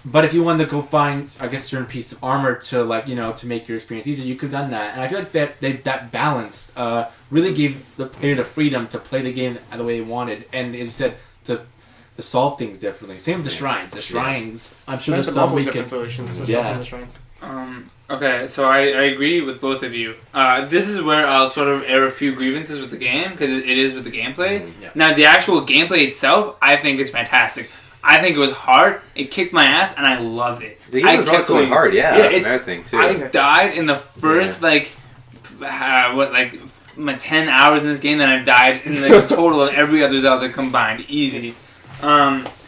But if you wanted to go find, I guess, a certain piece of armor to to make your experience easier, you could have done that. And I feel like that balance really gave the player the freedom to play the game the way they wanted, and as you said, to solve things differently. Same with the shrines. The shrines, I'm sure there's some different solutions to the shrines. Okay, so I agree with both of you. This is where I'll sort of air a few grievances with the game, because it is with the gameplay. Now, the actual gameplay itself, I think is fantastic. I think it was hard, it kicked my ass, and I loved it. The game was relatively hard, that's another thing, too. I died in the first, 10 hours in this game, then I've died in the total of every other Zelda combined. Easy.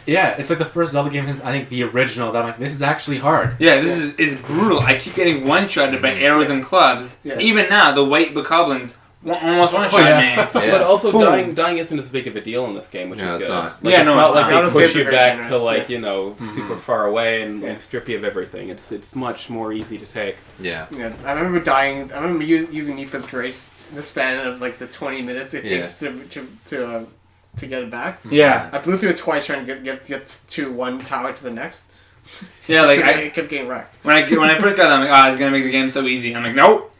It's like the first Zelda game since I think the original that I'm like, this is actually hard. Yeah, this is brutal. I keep getting one-shotted by arrows and clubs. Yeah. Even now, the white bokoblins almost one-shot me. But also dying isn't as big of a deal in this game, which is good. It's not. It's not like they push you back to super far away and strip you of everything. It's much more easy to take. Yeah. I remember dying. I remember using Nifa's Grace in the span of the 20 minutes it takes to get it back. Yeah. I blew through it twice trying to get to one tower to the next. Yeah, I kept getting wrecked. When I first got that, I'm like, it's gonna make the game so easy. I'm like, nope.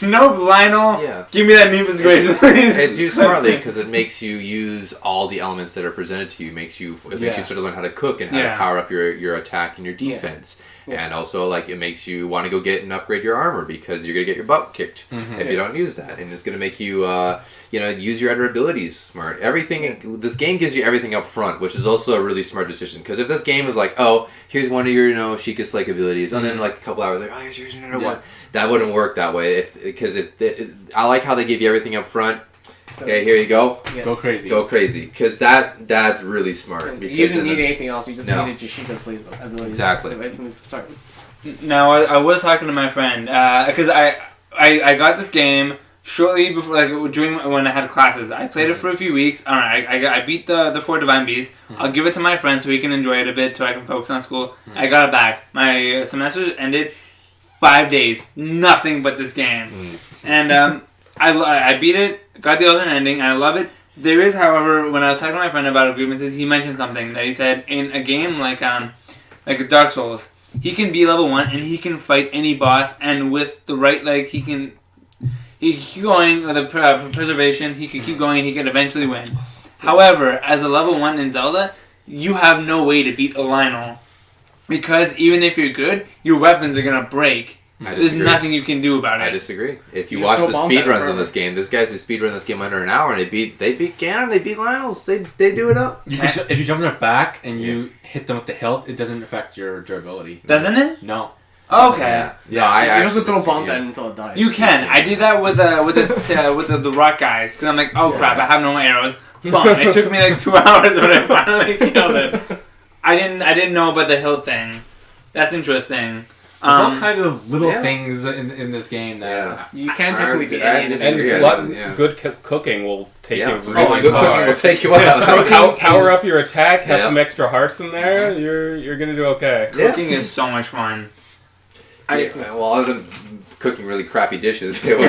Nope, Lionel. Yeah. Give me that Nifa's Grace, please. It's used smartly because it makes you use all the elements that are presented to you. It makes you sort of learn how to cook and how to power up your attack and your defense. Yeah. And also, it makes you want to go get and upgrade your armor because you're gonna get your butt kicked if you don't use that, and it's gonna make you, use your other abilities smart. Everything. This game gives you everything up front, which is also a really smart decision. Because if this game was like, oh, here's one of your, Sheikah Slake abilities, and then a couple hours oh, here's another one, that wouldn't work that way. I like how they give you everything up front. Okay, here you go. Yeah. Go crazy. Go crazy. Because that's really smart. Because you didn't need anything else. You just needed your Sheikah Slake abilities. Exactly. Right from the start. Now, I was talking to my friend, because I got this game shortly before, when I had classes. I played it for a few weeks. Alright, I beat the 4 Divine Beasts. I'll give it to my friend so he can enjoy it a bit so I can focus on school. I got it back. My semester ended 5 days. Nothing but this game. And I beat it, got the alternate ending, and I love it. There is, however, when I was talking to my friend about grievances, he mentioned something that he said, in a game like Dark Souls, he can be level 1 and he can fight any boss, and with the right, he can keep going with the preservation, he can keep going and he can eventually win. However, as a level 1 in Zelda, you have no way to beat a Lionel. Because even if you're good, your weapons are going to break. There's nothing you can do about it. I disagree. If you watch the speedruns on this game, there's guys who speedrun this game under an hour, and they beat Ganon, they beat Lionels, they do it up. If you jump on their back and you hit them with the hilt, it doesn't affect your durability. Doesn't it? No. Okay. Yeah, you also throw bombs at it until it dies. You can. I did that with the rock guys, because I'm like, oh crap, I have no more arrows. Boom. It took me 2 hours, but I finally killed it. I didn't know about the hilt thing. That's interesting. There's all kinds of little things in this game that... Yeah. You can't technically beat And any of this. good cooking will take you good really cooking far. will take you out. Power up your attack, have some extra hearts in there, you're gonna do okay. Cooking is so much fun. Well, other than cooking really crappy dishes, it was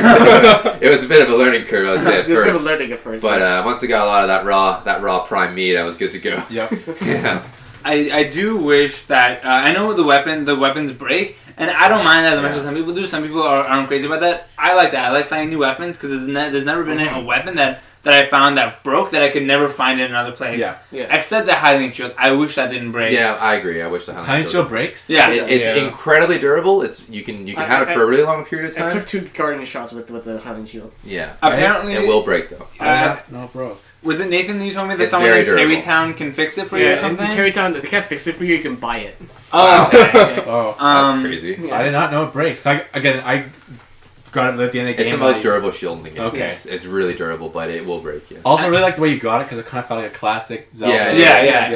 a bit of a learning curve, I'd say, at It was a bit of first. a learning at first. But once I got a lot of that raw prime meat, I was good to go. Yep. Yeah. I do wish that I know the weapons break, and I don't mind that as much as some people do. Some people aren't crazy about that. I like that. I like finding new weapons because there's never been a weapon that I found that broke that I could never find in another place. Yeah. Except the Highland Shield. I wish that didn't break. Yeah, I agree. I wish the Highland Shield breaks? Yeah. It's incredibly durable. You can have it for a really long period of time. I took 2 guardian shots with the Highland Shield. Yeah. Apparently, it will break though. No, bro. Was it Nathan that you told me that It's someone very in durable. Terrytown can fix it for you or something? In Terrytown, they can't fix it for you. You can buy it. Oh, okay. Oh. That's crazy. Yeah. I did not know it breaks. I got it at the end of the game. It's the most durable shield in the game. Okay. It's really durable, but it will break you. Also, I really like the way you got it because it kind of felt like a classic Zelda. Yeah.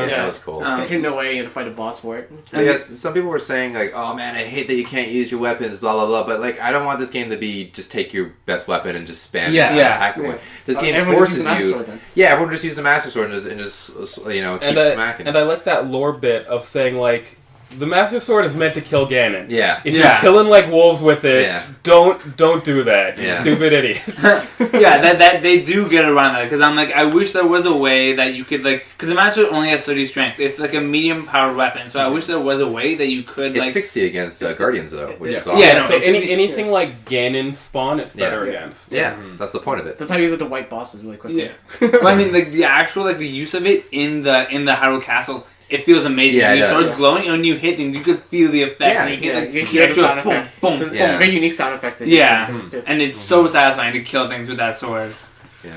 That was cool. Hidden away, you had to fight a boss for it. Yes, some people were saying like, "Oh man, I hate that you can't use your weapons." Blah blah blah. But like, I don't want this game to be just take your best weapon and just spam attack it. Yeah. This game Everyone just forces use the Master you. Sword, then. Yeah, everyone just use the Master Sword and just keep smacking. And I like that lore bit of saying like, the Master Sword is meant to kill Ganon. Yeah. If you're killing like wolves with it, don't do that. You Yeah. stupid idiot. that they do get around that because I'm like, I wish there was a way that you could like, because the Master Sword only has 30 strength. It's like a medium powered weapon, so I wish there was a way that you could It's like 60 against Guardians though, which is awesome. Yeah, no, So it's anything like Ganon spawn, it's better against. Yeah, that's the point of it. That's how you use it to wipe bosses really quickly. Yeah. Well, I mean, like the actual like the use of it in the Hyrule Castle. It feels amazing. Yeah, it Your sword's does. glowing, and when you hit things, you could feel the effect. Yeah, and you hit, like, you hear the extra sound boom, effect. boom. It's a Yeah. very unique sound effect. And it's so satisfying to kill things with that sword. Yeah.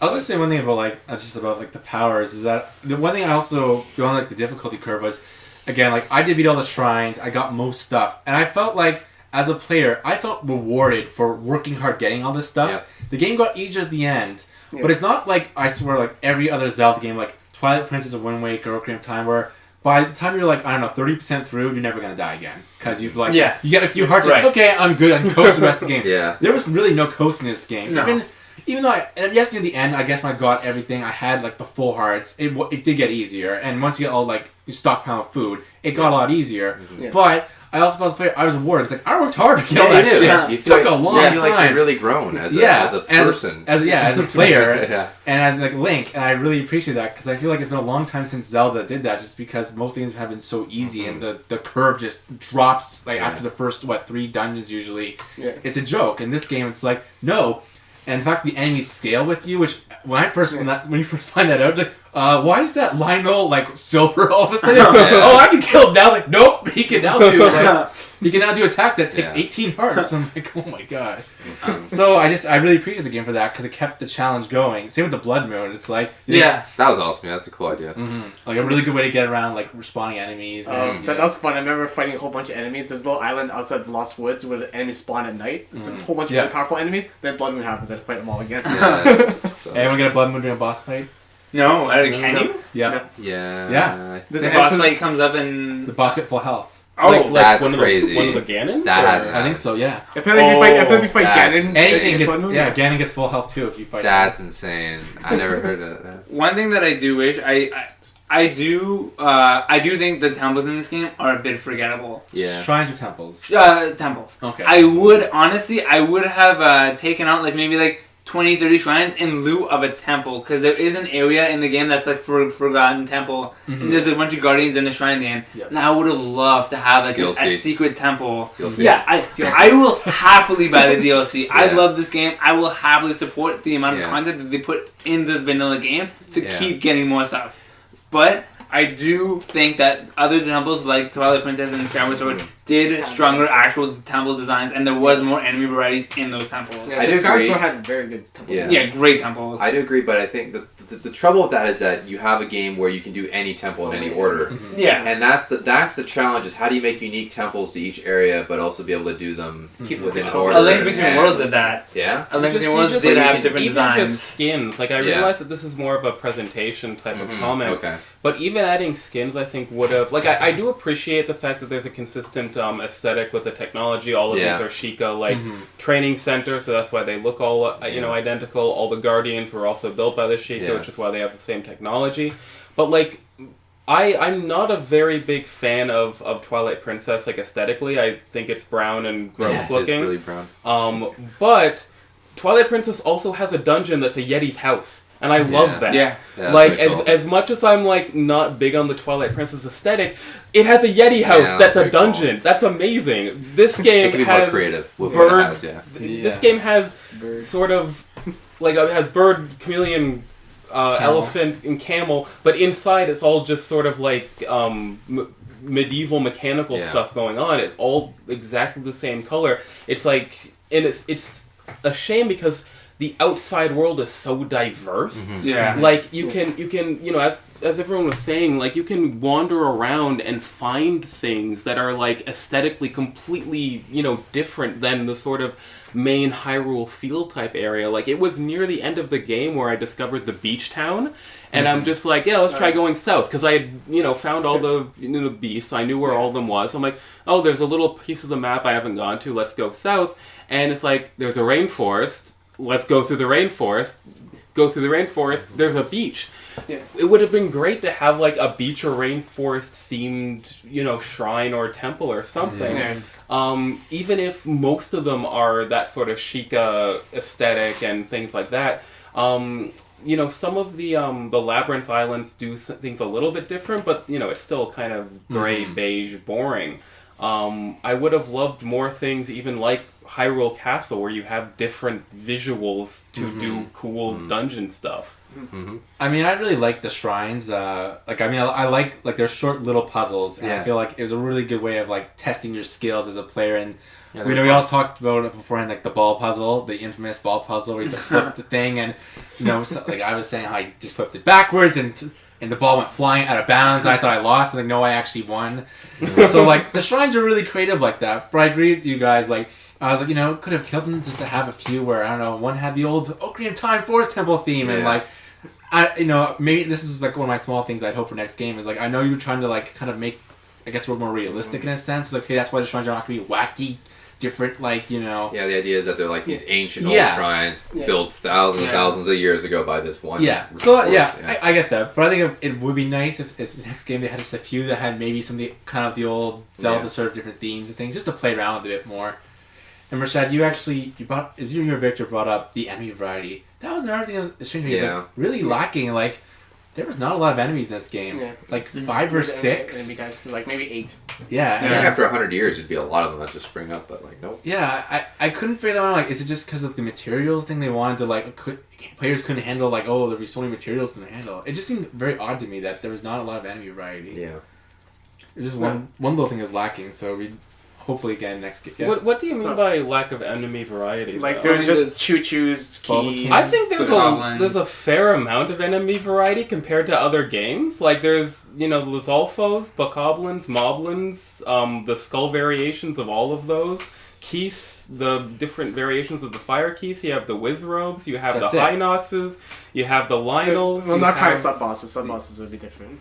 I'll just say one thing about about the powers is that the one thing I also going like the difficulty curve was, again, like I did beat all the shrines, I got most stuff, and I felt like as a player I felt rewarded for working hard getting all this stuff. Yeah. The game got easier at the end, but it's not like I swear like every other Zelda game like Twilight Princess or Wind Waker or Ocarina of Time where by the time you're like, I don't know, 30% through, you're never gonna die again because you've like you get a few hearts. Like, okay, I'm good. I can coast the rest of the game. Yeah. There was really no coast in this game. No. Even though yes, in the end, I guess when I got everything, I had like the full hearts. It did get easier, and once you get all like you stockpile of food, it got a lot easier. Yeah. But I also felt as a player, I was rewarded. It's like I worked hard to kill Yeah, that you do. shit. Yeah. It took a long You feel time. like you've really grown as a person. As a player, Yeah. and as like Link, and I really appreciate that because I feel like it's been a long time since Zelda did that. Just because most games have been so easy, and the curve just drops like after the first 3 dungeons usually. Yeah. It's a joke. In this game, it's like no, and in fact the enemies scale with you. Which when you first find that out, like, why is that Lionel like silver all of a sudden? Oh, I can kill him now. Like nope, he can now do attack that takes 18 hearts. I'm like, oh my god. So I really appreciate the game for that because it kept the challenge going. Same with the Blood Moon. It's like That was awesome. Yeah, that's a cool idea. like a really good way to get around like respawning enemies. And, That was fun. I remember fighting a whole bunch of enemies. There's a little island outside the Lost Woods where the enemies spawn at night. It's a whole bunch of really powerful enemies. Then Blood Moon happens. I have to fight them all again. Yeah. Anyone get a Blood Moon during a boss fight? No, can you? Yeah. Yeah. The boss fight comes up and The boss get full health. Like that's one crazy. One of the Ganons? That or- hasn't I think so. Yeah. Apparently, if you fight that's Ganon, Anything gets Blood Moon, Ganon gets full health too if you fight. That's insane. I never heard of that. one thing that I do wish I do think the temples in this game are a bit forgettable. Yeah. Shrines or temples? Temples. Okay. I would have taken out like maybe like 20, 30 shrines in lieu of a temple because there is an area in the game that's like forgotten temple and there's a bunch of guardians in the shrine there and I would have loved to have like a secret temple. DLC. Yeah, I will happily buy the DLC. I Yeah. love this game. I will happily support the amount of Yeah. content that they put in the vanilla game to Yeah. keep getting more stuff. But I do think that other temples like Twilight Princess and Skyward Sword did stronger actual temple designs, and there was more enemy varieties in those temples. Yeah, I the do Skyward agree. Sword had very good temples. Yeah. Yeah, great temples. I do agree, but I think that the trouble with that is that you have a game where you can do any temple in any order. Mm-hmm. Yeah. And that's the challenge, is how do you make unique temples to each area, but also be able to do them within order. A Link Between Worlds did that. Yeah? A Link Between Worlds did have different even designs. Just skins. Like, I realize that this is more of a presentation type of comment. Okay. But even adding skins, I think, would have... Like, I do appreciate the fact that there's a consistent aesthetic with the technology. All of these are Sheikah, like, training centers, so that's why they look all, identical. All the Guardians were also built by the Sheikah, which is why they have the same technology. But, like... I'm not a very big fan of Twilight Princess, like, aesthetically. I think it's brown and gross looking. It's really brown. But Twilight Princess also has a dungeon that's a Yeti's house. And I love that. Yeah. Like, as much as I'm, like, not big on the Twilight Princess aesthetic, it has a Yeti house that's a dungeon. Cool. That's amazing. This game has more creative with bird... what it has, This game has sort of... Like, it has bird, chameleon... elephant and camel, but inside it's all just sort of like medieval mechanical stuff going on. It's all exactly the same color. It's like, and it's a shame because the outside world is so diverse. Yeah. Like you can as everyone was saying, like you can wander around and find things that are like aesthetically completely, different than the sort of main Hyrule field type area. Like it was near the end of the game where I discovered the beach town, and I'm just like, let's try going south, because I had found all the beasts. I knew where all of them was. So I'm like, oh, there's a little piece of the map I haven't gone to. Let's go south. And it's like there's a rainforest. Let's go through the rainforest. Go through the rainforest. There's a beach. Yeah. It would have been great to have like a beach or rainforest themed, shrine or temple or something. Yeah. Even if most of them are that sort of Sheikah aesthetic and things like that. Some of the Labyrinth Islands do things a little bit different, but it's still kind of gray, beige, boring. I would have loved more things, even like Hyrule Castle, where you have different visuals to do cool dungeon stuff. I mean, I really like the shrines. I like their short little puzzles, and I feel like it was a really good way of like testing your skills as a player. And we all talked about it beforehand, like the ball puzzle, the infamous ball puzzle, where you have to flip the thing, and like I was saying, how I just flipped it backwards, and the ball went flying out of bounds, and I thought I lost, and no, I actually won. So like the shrines are really creative like that. But I agree with you guys, like. I was like, could have killed them just to have a few where, I don't know, one had the old Ocarina of Time Forest Temple theme, and like, maybe this is like one of my small things I'd hope for next game is like, I know you were trying to like kind of make, I guess, a little more realistic in a sense. Like, okay, that's why the shrines are not going to be wacky, different, like, Yeah, the idea is that they're like these ancient old shrines built thousands and thousands of years ago by this one. Yeah. So, I get that. But I think it would be nice if the next game they had just a few that had maybe some of the, kind of the old Zelda sort of different themes and things, just to play around with it a bit more. And Mehrshad, you or Victor brought up the enemy variety. That was another thing that was strange to me. Like, really lacking. Like, there was not a lot of enemies in this game. Yeah. Like 5 or 6. Enemy types, like maybe 8. Yeah. I think after 100 years, it'd be a lot of them that just spring up, but like, nope. Yeah, I couldn't figure that out. Like, is it just because of the materials thing they wanted to, like, players couldn't handle, like, oh, there'd be so many materials to handle. It just seemed very odd to me that there was not a lot of enemy variety. Yeah. It was just one little thing is lacking, so we hopefully again next game. Yeah. What do you mean by lack of enemy variety? Like there's just choo-choos, keys. I think there's a fair amount of enemy variety compared to other games. Like there's the Lizalfos, Bokoblins, Moblins, the skull variations of all of those. Keys, the different variations of the fire keys. You have the Wizrobes, you have the Hinoxes, you have the Lionels. Well, not kind of sub-bosses. Sub-bosses would be different.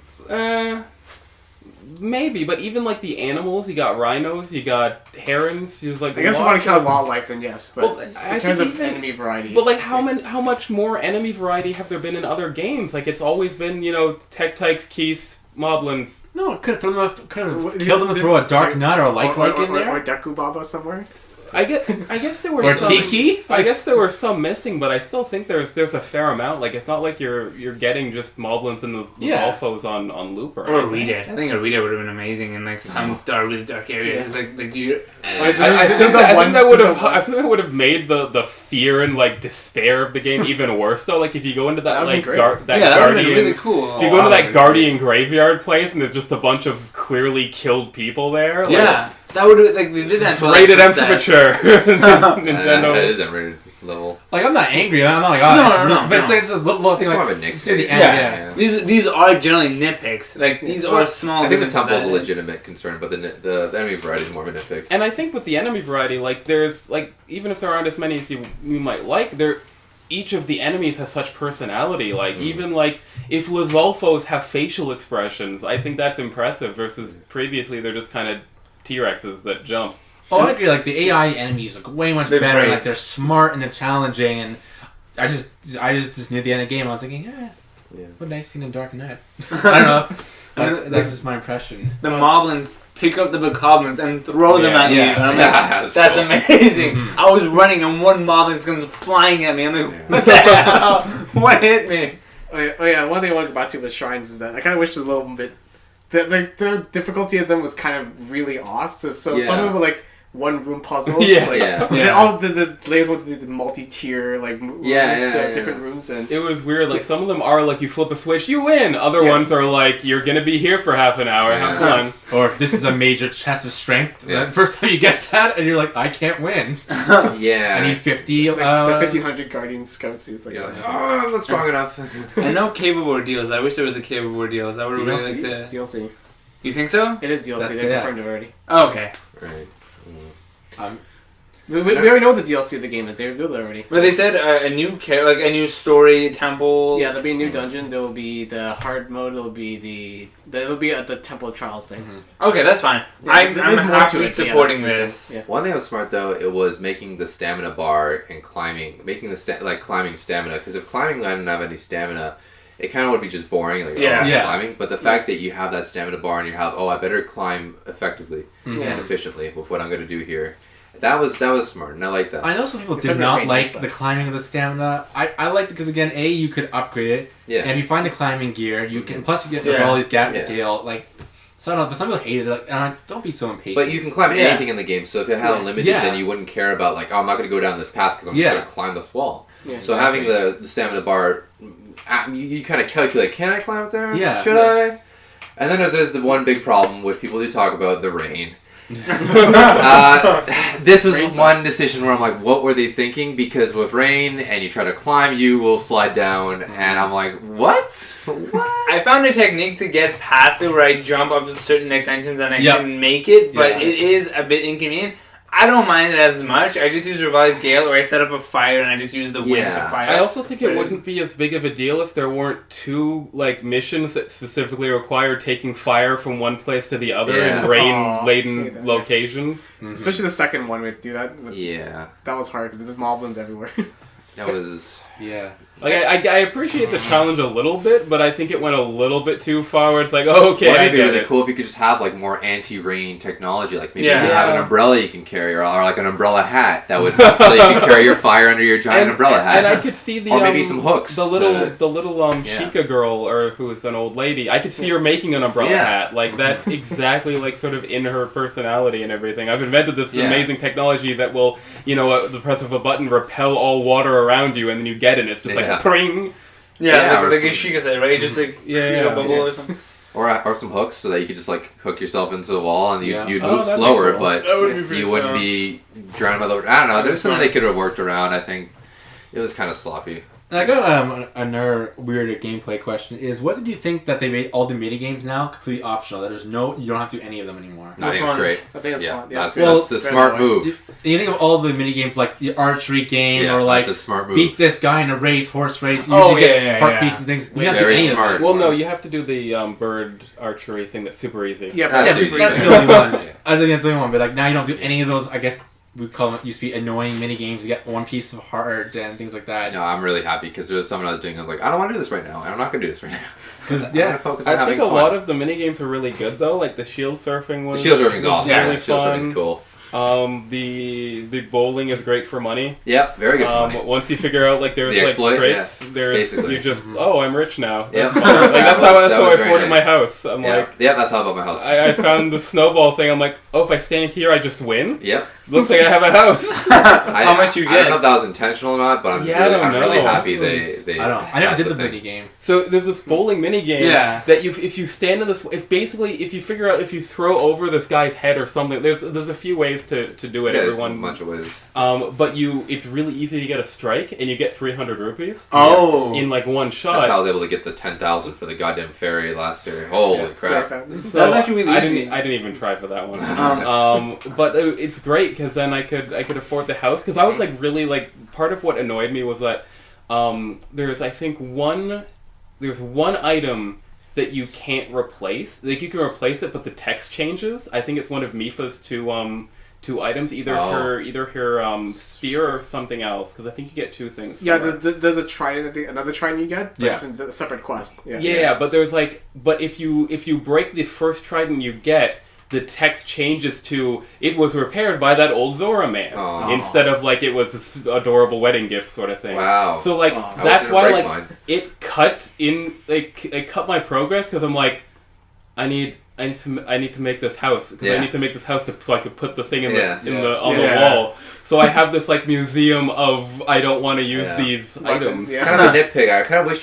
Maybe, but even like the animals, you got rhinos, you got herons. I guess if you want to count wildlife, then yes. But in terms of enemy variety, but like how much more enemy variety have there been in other games? Like it's always been Tektykes, Keys, Moblins. No, it could have killed them to throw a Dark Nut or a like in there, or Deku Baba somewhere. I guess there were or some, Tiki. I guess there were some missing, but I still think there's a fair amount. Like it's not like you're getting just Moblins and the Alphos on loop or a Reader. I think a Reader would have been amazing in like some really dark areas. Like you. I think that would have made the fear and like despair of the game even worse though. Like if you go into that like that Guardian, really cool. If you go into that Guardian graveyard place and there's just a bunch of clearly killed people there. Yeah. That would like they did that. Rated M for mature. Nintendo. That is a rated level. Like, I'm not angry. I'm not like, oh, No. But it's a little thing, It's like, more of a nitpick. see the end, Yeah. These are generally nitpicks. Like, these are small. I think the limits temple's that- a legitimate concern, but the enemy variety is more of a nitpick. And I think with the enemy variety, like, there's, like, even if there aren't as many as you might like, each of the enemies has such personality. Like, even, like, if Lizolfos have facial expressions, I think that's impressive, versus previously they're just kind of T-Rexes that jump. Oh, I agree. Like, the AI enemies look way much They're better. great. Like, they're smart and they're challenging. And I just near the end of the game, I was thinking, what a nice scene in Dark Knight. I don't know. That's just my impression. The moblins pick up the bokoblins and throw them at you. Yeah. And I'm Yeah, like, that's that's cool. amazing. Mhm. I was running and one moblin comes flying at me. I'm like, what the hell? What hit me? Oh yeah, one thing I want to go back to with shrines is that I kind of wish a little bit. The difficulty of them was kind of really off. So some of them were like one room puzzles. Yeah. Like, Yeah. And then all the layers with the multi-tier like rooms, Yeah. different rooms, and It was weird. Like, some of them are like, you flip a switch, you win. Other ones are like, you're gonna be here for half an hour, have fun. Or this is a major chest of strength. Yeah. The first time you get that, and you're like, I can't win. Yeah. I need 50. like, the 1500 Guardian Scouts is like. You're like, oh, I'm not strong enough. I know Cave of Ordeals. I wish there was a Cave of Ordeals. I would really like to. DLC. You think so? It is DLC. That's- They yeah. confirmed it already. Oh, okay. Right. We already know what the DLC of the game is. They revealed it already. But they said a new like a new story temple. Yeah, there'll be a new dungeon. There will be the hard mode. There'll be the Temple of Trials thing. Okay, that's fine. Yeah, I'm there's more to happily it, but yeah, supporting that's- this. yeah. One thing that was smart though, it was making the stamina bar and climbing, making the climbing stamina. Because if climbing didn't have any stamina, it kind of would be just boring. Like Yeah. I'm Yeah. climbing. But the fact that you have that stamina bar and you have, I better climb effectively Mhm. and efficiently with what I'm going to do here. That was smart, and I like that. I know some people Except did for not range like and stuff. the climbing of the stamina. I liked it because, again, you could upgrade it. Yeah. And if you find the climbing gear, you can. Plus, you get Yeah. all these gap Yeah. deal. Like, so I don't know, but some people hated it. Like, don't be so impatient. But you can climb Yeah. anything in the game, so if it had unlimited, Yeah. then you wouldn't care about like, I'm not going to go down this path because I'm Yeah. just going to climb this wall. Yeah. So having the stamina bar, you kind of calculate, can I climb up there? Yeah. Should I? And then there's the one big problem, which people do talk about, the rain. This was Rain one sucks. decision where I'm like, what were they thinking? Because with rain and you try to climb, you will slide down, and I'm like, what? I found a technique to get past it where I jump up to certain extensions and I Yep. can make it, but Yeah. it is a bit inconvenient. I don't mind it as much. I just use Revised Gale, or I set up a fire and I just use the wind Yeah. to fire. I also think it But- wouldn't be as big of a deal if there weren't two like missions that specifically require taking fire from one place to the other Yeah. in rain-laden Aw. locations. Especially the second one we had to do that. Yeah, That was hard because there's moblins everywhere. that was. Yeah. Like I appreciate the challenge a little bit, but I think it went a little bit too far. Where it's like, oh, okay, Well, I I think it'd get be really it. cool if you could just have like more anti-rain technology, like maybe Yeah. you have an Yeah. umbrella you can carry, or like an umbrella hat that would so you can carry your fire under your giant umbrella hat. And I could see the Or maybe some hooks The little to- Yeah. Sheikah girl, or who is an old lady. I could see her making an umbrella Yeah. hat. Like that's exactly like sort of in her personality and everything. I've invented this Yeah. amazing technology that will, at the press of a button, repel all water around you, and then you get it. And it's just Yeah. like pring. Yeah, or like some- Ishika said, right? Just like Yeah. a bubble Yeah. or something. or some hooks so that you could just like hook yourself into the wall and Yeah. you'd Oh, move that'd be slower, cool. but That would be pretty you wouldn't slow. be drowned by the. I don't know. There's something fun. they could have worked around. I think it was kind of sloppy. And I got another weird gameplay question is, what did you think that they made all the mini games now completely optional? That you don't have to do any of them anymore. I think it's ones? great. I think that's Yeah, fun. that's, Well, that's the smart move. You think of all the mini games like the archery game Yeah, or like that's a smart move. beat this guy in a race, horse race. You Oh, usually get yeah, heart yeah. pieces, things. You have to do Very any of smart. them. Well, no, you have to do the bird archery thing that's super easy. Yeah, That's Yeah, easy. that's the only one. I think that's the only one. But like now you don't do any of those. I guess we call them used to be annoying mini games. You get one piece of heart and things like that. No, I'm really happy because there was something I was doing. I was like, I don't want to do this right now. I'm not going to do this right now. Because I'm yeah, gonna focus on I having think a fun. lot of the mini games are really good though. Like the shield surfing The was. shield surfing's awesome. Really Yeah, shield fun. surfing's cool. The bowling is great for money. Yep, very good. Money. Once you figure out like there's The like exploit, traits, yeah, there's basically. you just I'm rich now. Yep. That's fine. Like that's That how was I very afforded my nice. house. I'm Yeah, like yeah, that's how I built my house. I found the snowball thing. I'm like, if I stand here, I just win. Yep. Looks like I have a house. How much you I don't get? know if that was intentional or not, but I'm Yeah, I don't really know. happy It was- they I don't. I never that's did the thing. mini game. So there's this bowling mini game Yeah. that if you stand in this, if you figure out if you throw over this guy's head or something, there's a few ways to do it. Yeah, Everyone, there's a bunch of ways. but it's really easy to get a strike, and you get 300 rupees. Oh. In like one shot. That's how I was able to get the 10,000 for the goddamn fairy last year. Holy crap! So That was actually really easy. I didn't even try for that one. But it's great because then I could afford the house because I was like really like part of what annoyed me was that there's I think one item that you can't replace. Like you can replace it, but the text changes. I think it's one of Mifa's two items, either her spear or something else. Because I think you get two things. Yeah, there's a trident. Another trident you get. But it's a separate quest. Yeah, but there's but if you break the first trident you get, the text changes to it was repaired by that old Zora man instead of like it was this adorable wedding gift sort of thing. Wow. So like that's why like it cut my progress because I'm like I need to make this house because I need to make this house so I could put the thing on the wall. So I have this like museum of I don't want to use these items. Yeah. Kind of a nitpick. I kind of wish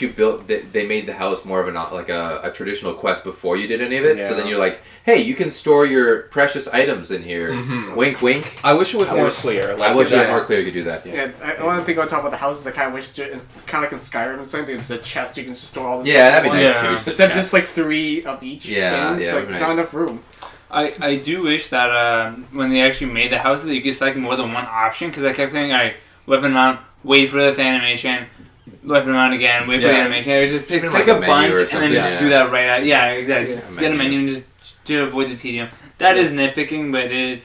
they made the house more of a traditional quest before you did any of it. Yeah. So then you're like, hey, you can store your precious items in here. Mm-hmm. Wink, wink. I wish it was more clear. I wish it was more clear you could do that. Yeah. One thing on top about the houses, I kind of wish it's kind of like in Skyrim or something. There's a chest you can just store all this. Yeah, that'd be nice too. Instead of just like 3 of each. Yeah, thing. It's like, nice. not enough room. I do wish that when they actually made the houses that you could select more than one option because I kept thinking, alright, weapon mount, wait for the animation, weapon mount again, wait for the animation. I would just pick like a bunch and then just do that right out. Yeah, exactly. Get a menu and just to avoid the tedium. That is nitpicking, but it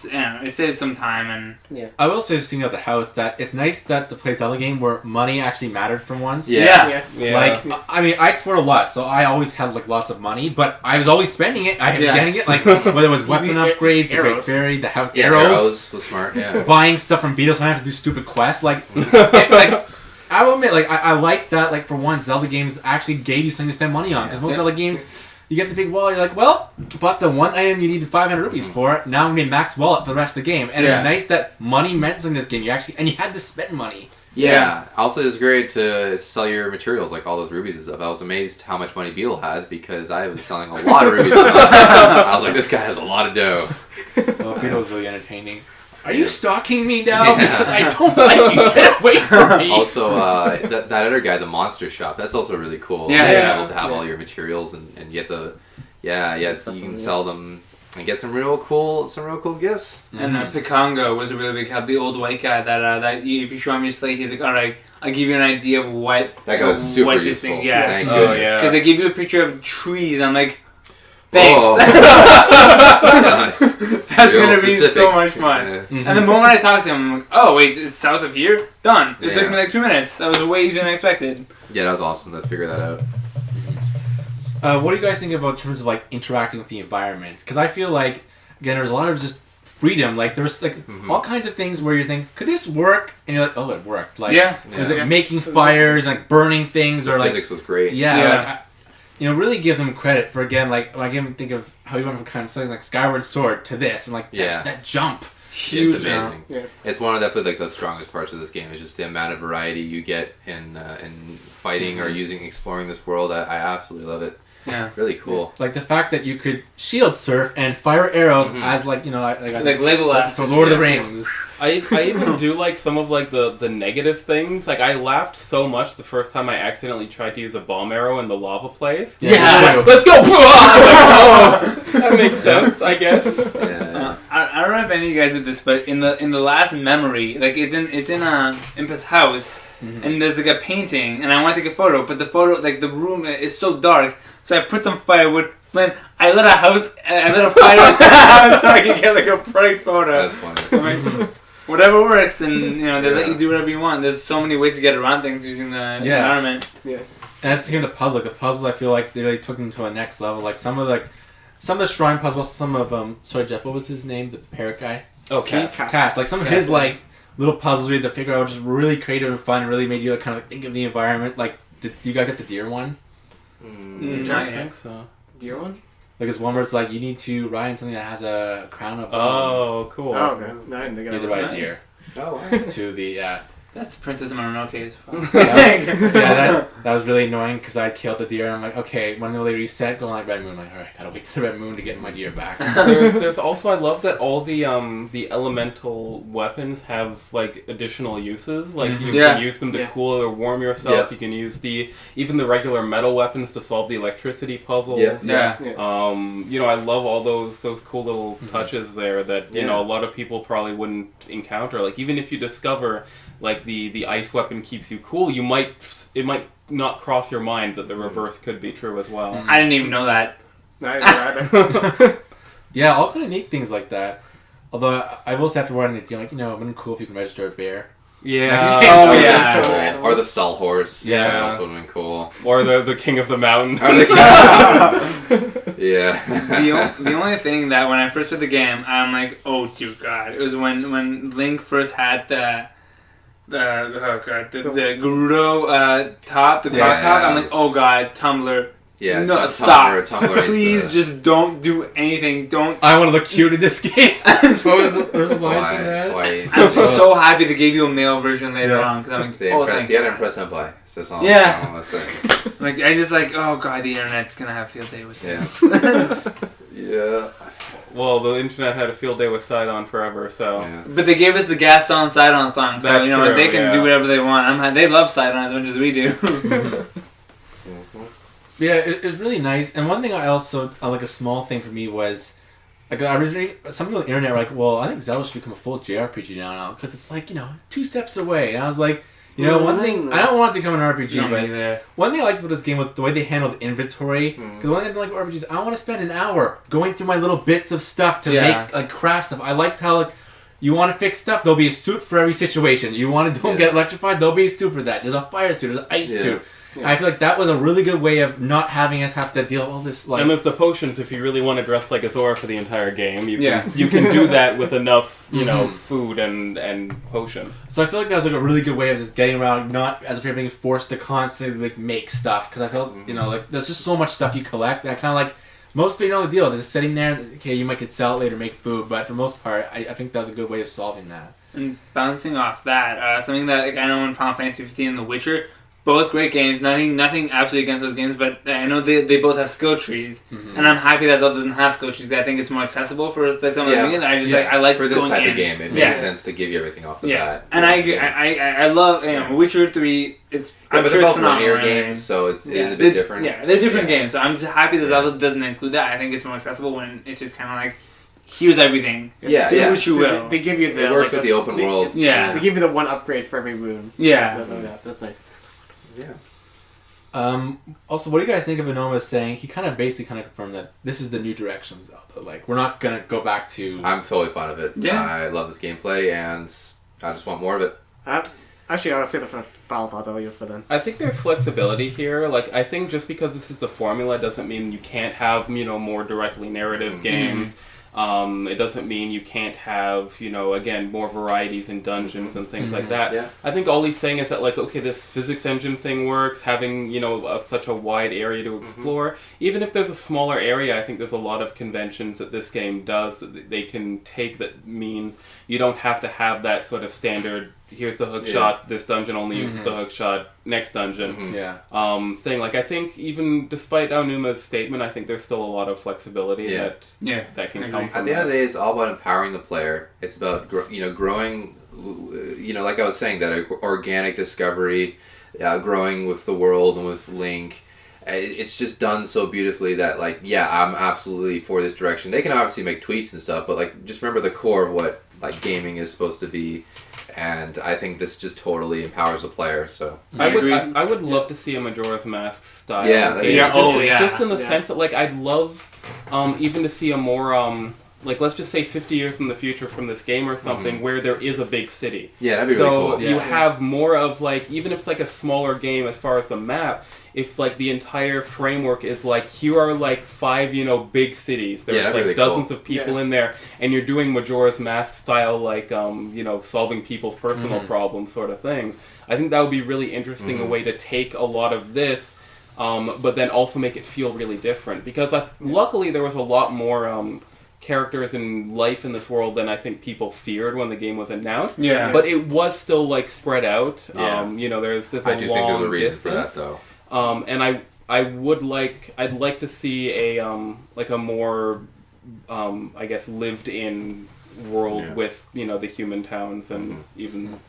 saves some time and I will say, just thinking about the house, that it's nice that the play Zelda game where money actually mattered for once. Yeah. Like, I mean, I explored a lot, so I always had like lots of money, but I was always spending it. I was getting it, like whether it was weapon upgrades, the Great Fairy, the house, arrows was smart. Yeah, buying stuff from Beatles, so I have to do stupid quests. Like, I will admit, like I like that. Like for once, Zelda games actually gave you something to spend money on because most Zelda games. You get the big wallet, you're like, well, bought the one item you needed 500 rupees for, now I'm going to max wallet for the rest of the game. And it's nice that money meant something in this game. You had to spend money. Yeah. Also, it's great to sell your materials, like all those rubies and stuff. I was amazed how much money Beetle has because I was selling a lot of rubies. I was like, this guy has a lot of dough. Well, Beetle was really entertaining. Are you stalking me now? Because I don't like you. Get away from me. Also, that other guy, the Monster Shop, that's also really cool. Yeah, being able to have all your materials and get the you can sell them and get some real cool gifts. And Pikongo was a really big help. The old white guy that if you show him your slate, he's like, all right, I'll give you an idea of what that guy was super what useful. Thing, yeah. Thank goodness. Because they give you a picture of trees. I'm like, thanks. Oh. That's gonna be so much fun. Yeah. Mm-hmm. And the moment I talked to him, I'm like, oh wait, it's south of here? Done. It took me like 2 minutes. That was way easier than I expected. Yeah, that was awesome to figure that out. What do you guys think about in terms of like interacting with the environment? Because I feel like again there's a lot of just freedom. Like there's like all kinds of things where you think, could this work? And you're like, oh, it worked. Like was it making fires, like burning things, the or like physics was great. Like, really give them credit for again like when I give them think of how you went from kind of something like Skyward Sword to this and like that jump. Huge. It's amazing. It's one of definitely like the strongest parts of this game. Is just the amount of variety you get in fighting or exploring this world. I absolutely love it. Yeah, really cool. Like the fact that you could shield surf and fire arrows as like Legolas for Lord of the Rings. I even do like some of like the negative things. Like I laughed so much the first time I accidentally tried to use a bomb arrow in the lava place. Yeah. Let's go! That makes sense, I guess. I don't know if any of you guys did this, but in the last memory, like it's in Impa's house, and there's like a painting, and I want to take a photo, but the photo, like the room is so dark, so I put some firewood, flint. I lit a fire in the house so I can get like a bright photo. That's funny. Whatever works, and they let you do whatever you want. There's so many ways to get around things using the environment. Yeah, and that's again the puzzle. Like the puzzles, I feel like they really took them to a next level. Like some of the shrine puzzles, some of sorry Jeff, what was his name? The parrot guy. Oh, Cass. Like some of his like little puzzles we had to figure out, just really creative and fun. And really made you like, kind of think of the environment. Like, do you guys get the deer one? I think so. Deer one? Like it's one where it's like you need to ride in something that has a crown of. Oh, cool. Oh, okay. No, I you need to ride a deer. Oh, wow. To the That's Princess Mononoke's. that That was really annoying because I killed the deer and I'm like, okay, when will they reset? Going like Red Moon, like, alright, gotta wait till the Red Moon to get my deer back. there's also, I love that all the elemental weapons have like additional uses. Like you can use them to cool or warm yourself. You can use even the regular metal weapons to solve the electricity puzzles. You know, I love all those cool little touches there that you know a lot of people probably wouldn't encounter. Like even if you discover like the ice weapon keeps you cool, it might not cross your mind that the reverse could be true as well. I didn't even know that. Yeah, all kind of neat things like that. Although I will say after watching it, you're like, you know, it would be cool if you can register a bear. Yeah. Oh yeah. Or the stall horse. Yeah. That also would have been cool. Or the king of the mountain. Or the king of the mountain. Yeah. The only thing that when I first played the game, I'm like, oh dear God, it was when Link first had the Gerudo top, the crop top. I'm like, oh God, Tumblr. Yeah, no, stop. Tumblr Please just don't do anything. Don't. I want to look cute in this game. What was the lines in that? I'm so happy they gave you a male version later on. Cause I'm like, you had to impress him by. So that's all I'm saying. Like, I just like, oh God, the internet's gonna have a field day with this. Yeah. Well, the internet had a field day with Sidon forever, so. Yeah. But they gave us the Gaston Sidon song, so That's you know true, they can do whatever they want. They love Sidon as much as we do. Yeah, it was really nice. And one thing I also, like a small thing for me was, like originally, some people on the internet were like, well, I think Zelda should become a full JRPG now, because it's like, you know, 2 steps away. And I was like, you know, one thing, I don't want it to become an RPG, but one thing I liked about this game was the way they handled inventory. Because one thing I didn't like about RPGs, I don't want to spend an hour going through my little bits of stuff to make, like, craft stuff. I liked how, like, you want to fix stuff, there'll be a suit for every situation. You want to don't get electrified, there'll be a suit for that. There's a fire suit, there's an ice suit. Yeah. I feel like that was a really good way of not having us have to deal with all this. Like, and with the potions, if you really want to dress like a Zora for the entire game, you can do that with enough, you know, food and potions. So I feel like that was like a really good way of just getting around, not as if you're being forced to constantly like make stuff. Because I felt, you know, like there's just so much stuff you collect that kind of like most people know the deal. They're just sitting there. Okay, you might could sell it later, make food, but for the most part, I think that was a good way of solving that. And bouncing off that, something that like, I know in Final Fantasy 15 and The Witcher. Both great games. Nothing absolutely against those games, but I know they both have skill trees, and I'm happy that Zelda doesn't have skill trees. I think it's more accessible for like some of the games. I just like I like for this type of game. It makes sense to give you everything off the bat. And I agree. I love Witcher 3. I'm but sure they're it's both linear games, so it is a bit different. Yeah, they're different games. So I'm just happy that Zelda doesn't include that. I think it's more accessible when it's just kind of like, here's everything. Do what you will. They give you the. It works with the open world. Yeah. They give you the one upgrade for every room. Yeah. So, that's nice. Yeah. Also, what do you guys think of Inoma saying he kind of confirmed that this is the new direction of Zelda? Like, we're not gonna go back to. I'm totally fine with it. Yeah. I love this gameplay, and I just want more of it. Actually, I'll say the final thoughts I'll leave for then. I think there's flexibility here. Like, I think just because this is the formula doesn't mean you can't have, you know, more directly narrative games. It doesn't mean you can't have, you know, again, more varieties in dungeons and things like that. Yeah. I think all he's saying is that, like, okay, this physics engine thing works, having, you know, such a wide area to explore. Even if there's a smaller area, I think there's a lot of conventions that this game does that they can take that means you don't have to have that sort of standard, here's the hook shot, this dungeon only uses the hook shot, next dungeon thing. Like, I think even despite Aonuma's statement, I think there's still a lot of flexibility that can come from At the end of the day, it's all about empowering the player. It's about growing, you know, like I was saying, that organic discovery, growing with the world and with Link. It's just done so beautifully that, like, I'm absolutely for this direction. They can obviously make tweaks and stuff, but, like, just remember the core of what, like, gaming is supposed to be. And I think this just totally empowers the player. So I would love to see a Majora's Mask style game. Just in the sense that, like, I'd love even to see a more like, let's just say 50 years in the future from this game or something where there is a big city. Yeah, that'd be really cool. So you have more of, like, even if it's like a smaller game as far as the map, if, like, the entire framework is, like, here are, like, 5, you know, big cities. There's, like, really dozens of people in there, and you're doing Majora's Mask style, like, you know, solving people's personal problems sort of things. I think that would be really interesting, a way to take a lot of this, but then also make it feel really different. Because luckily there was a lot more characters and life in this world than I think people feared when the game was announced. Yeah. But it was still, like, spread out. You know, there's a long think there's a reason distance. for that, though. And I'd like to see a like a more I guess lived in world with the human towns and even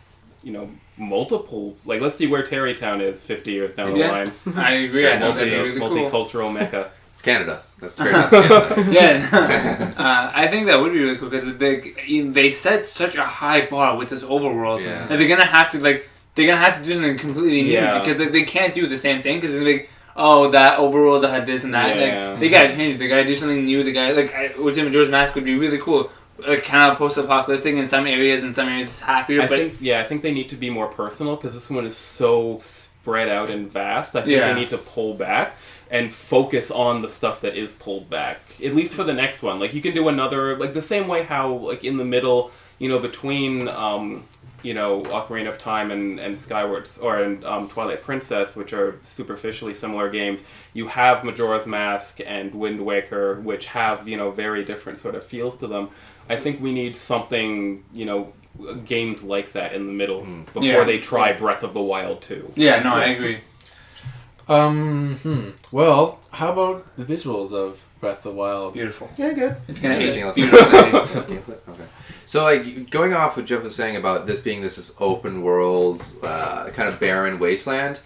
multiple, like, let's see where Terrytown is 50 years down the line. I agree. I think that'd be really multicultural mecca. It's Canada. That's Terrytown's Canada. Yeah, I think that would be really cool because they set such a high bar with this overworld that they're gonna have to do something completely new because they can't do the same thing because it's like, oh, that overworld that had this and that. Like, they gotta change it. They gotta do something new. They gotta with Majora's Mask would be really cool. Like, kind of post-apocalyptic in some areas, and some areas it's happier. I think they need to be more personal because this one is so spread out and vast. I think they need to pull back and focus on the stuff that is pulled back. At least for the next one. Like, you can do another, like, the same way how, like, in the middle, between, Ocarina of Time and Skyward, or Twilight Princess, which are superficially similar games, you have Majora's Mask and Wind Waker, which have, very different sort of feels to them. I think we need something, games like that in the middle before they try Breath of the Wild 2. Yeah, no, I agree. Well, how about the visuals of Breath of the Wild? Beautiful. Yeah, good. It's gonna age Okay. So, like, going off what Jeff was saying about this being this open world, kind of barren wasteland,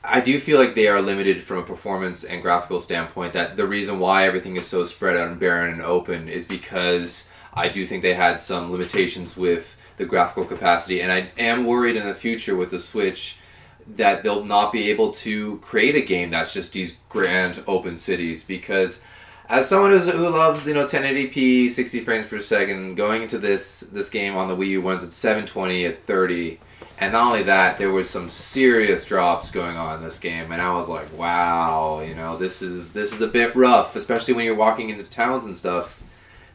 I do feel like they are limited from a performance and graphical standpoint. That the reason why everything is so spread out and barren and open is because I do think they had some limitations with the graphical capacity, and I am worried in the future with the Switch that they'll not be able to create a game that's just these grand open cities, because as someone who loves 1080p 60 frames per second, going into this game on the Wii U runs at 720 at 30, and not only that, there was some serious drops going on in this game, and I was like, wow, this is a bit rough, especially when you're walking into towns and stuff.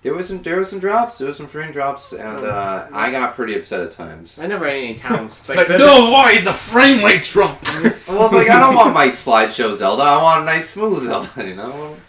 There was some drops. There was some frame drops, and I got pretty upset at times. I never had any towns. It's like, no, why is a frame rate drop? Well, it's like, I don't want my slideshow Zelda. I want a nice smooth Zelda,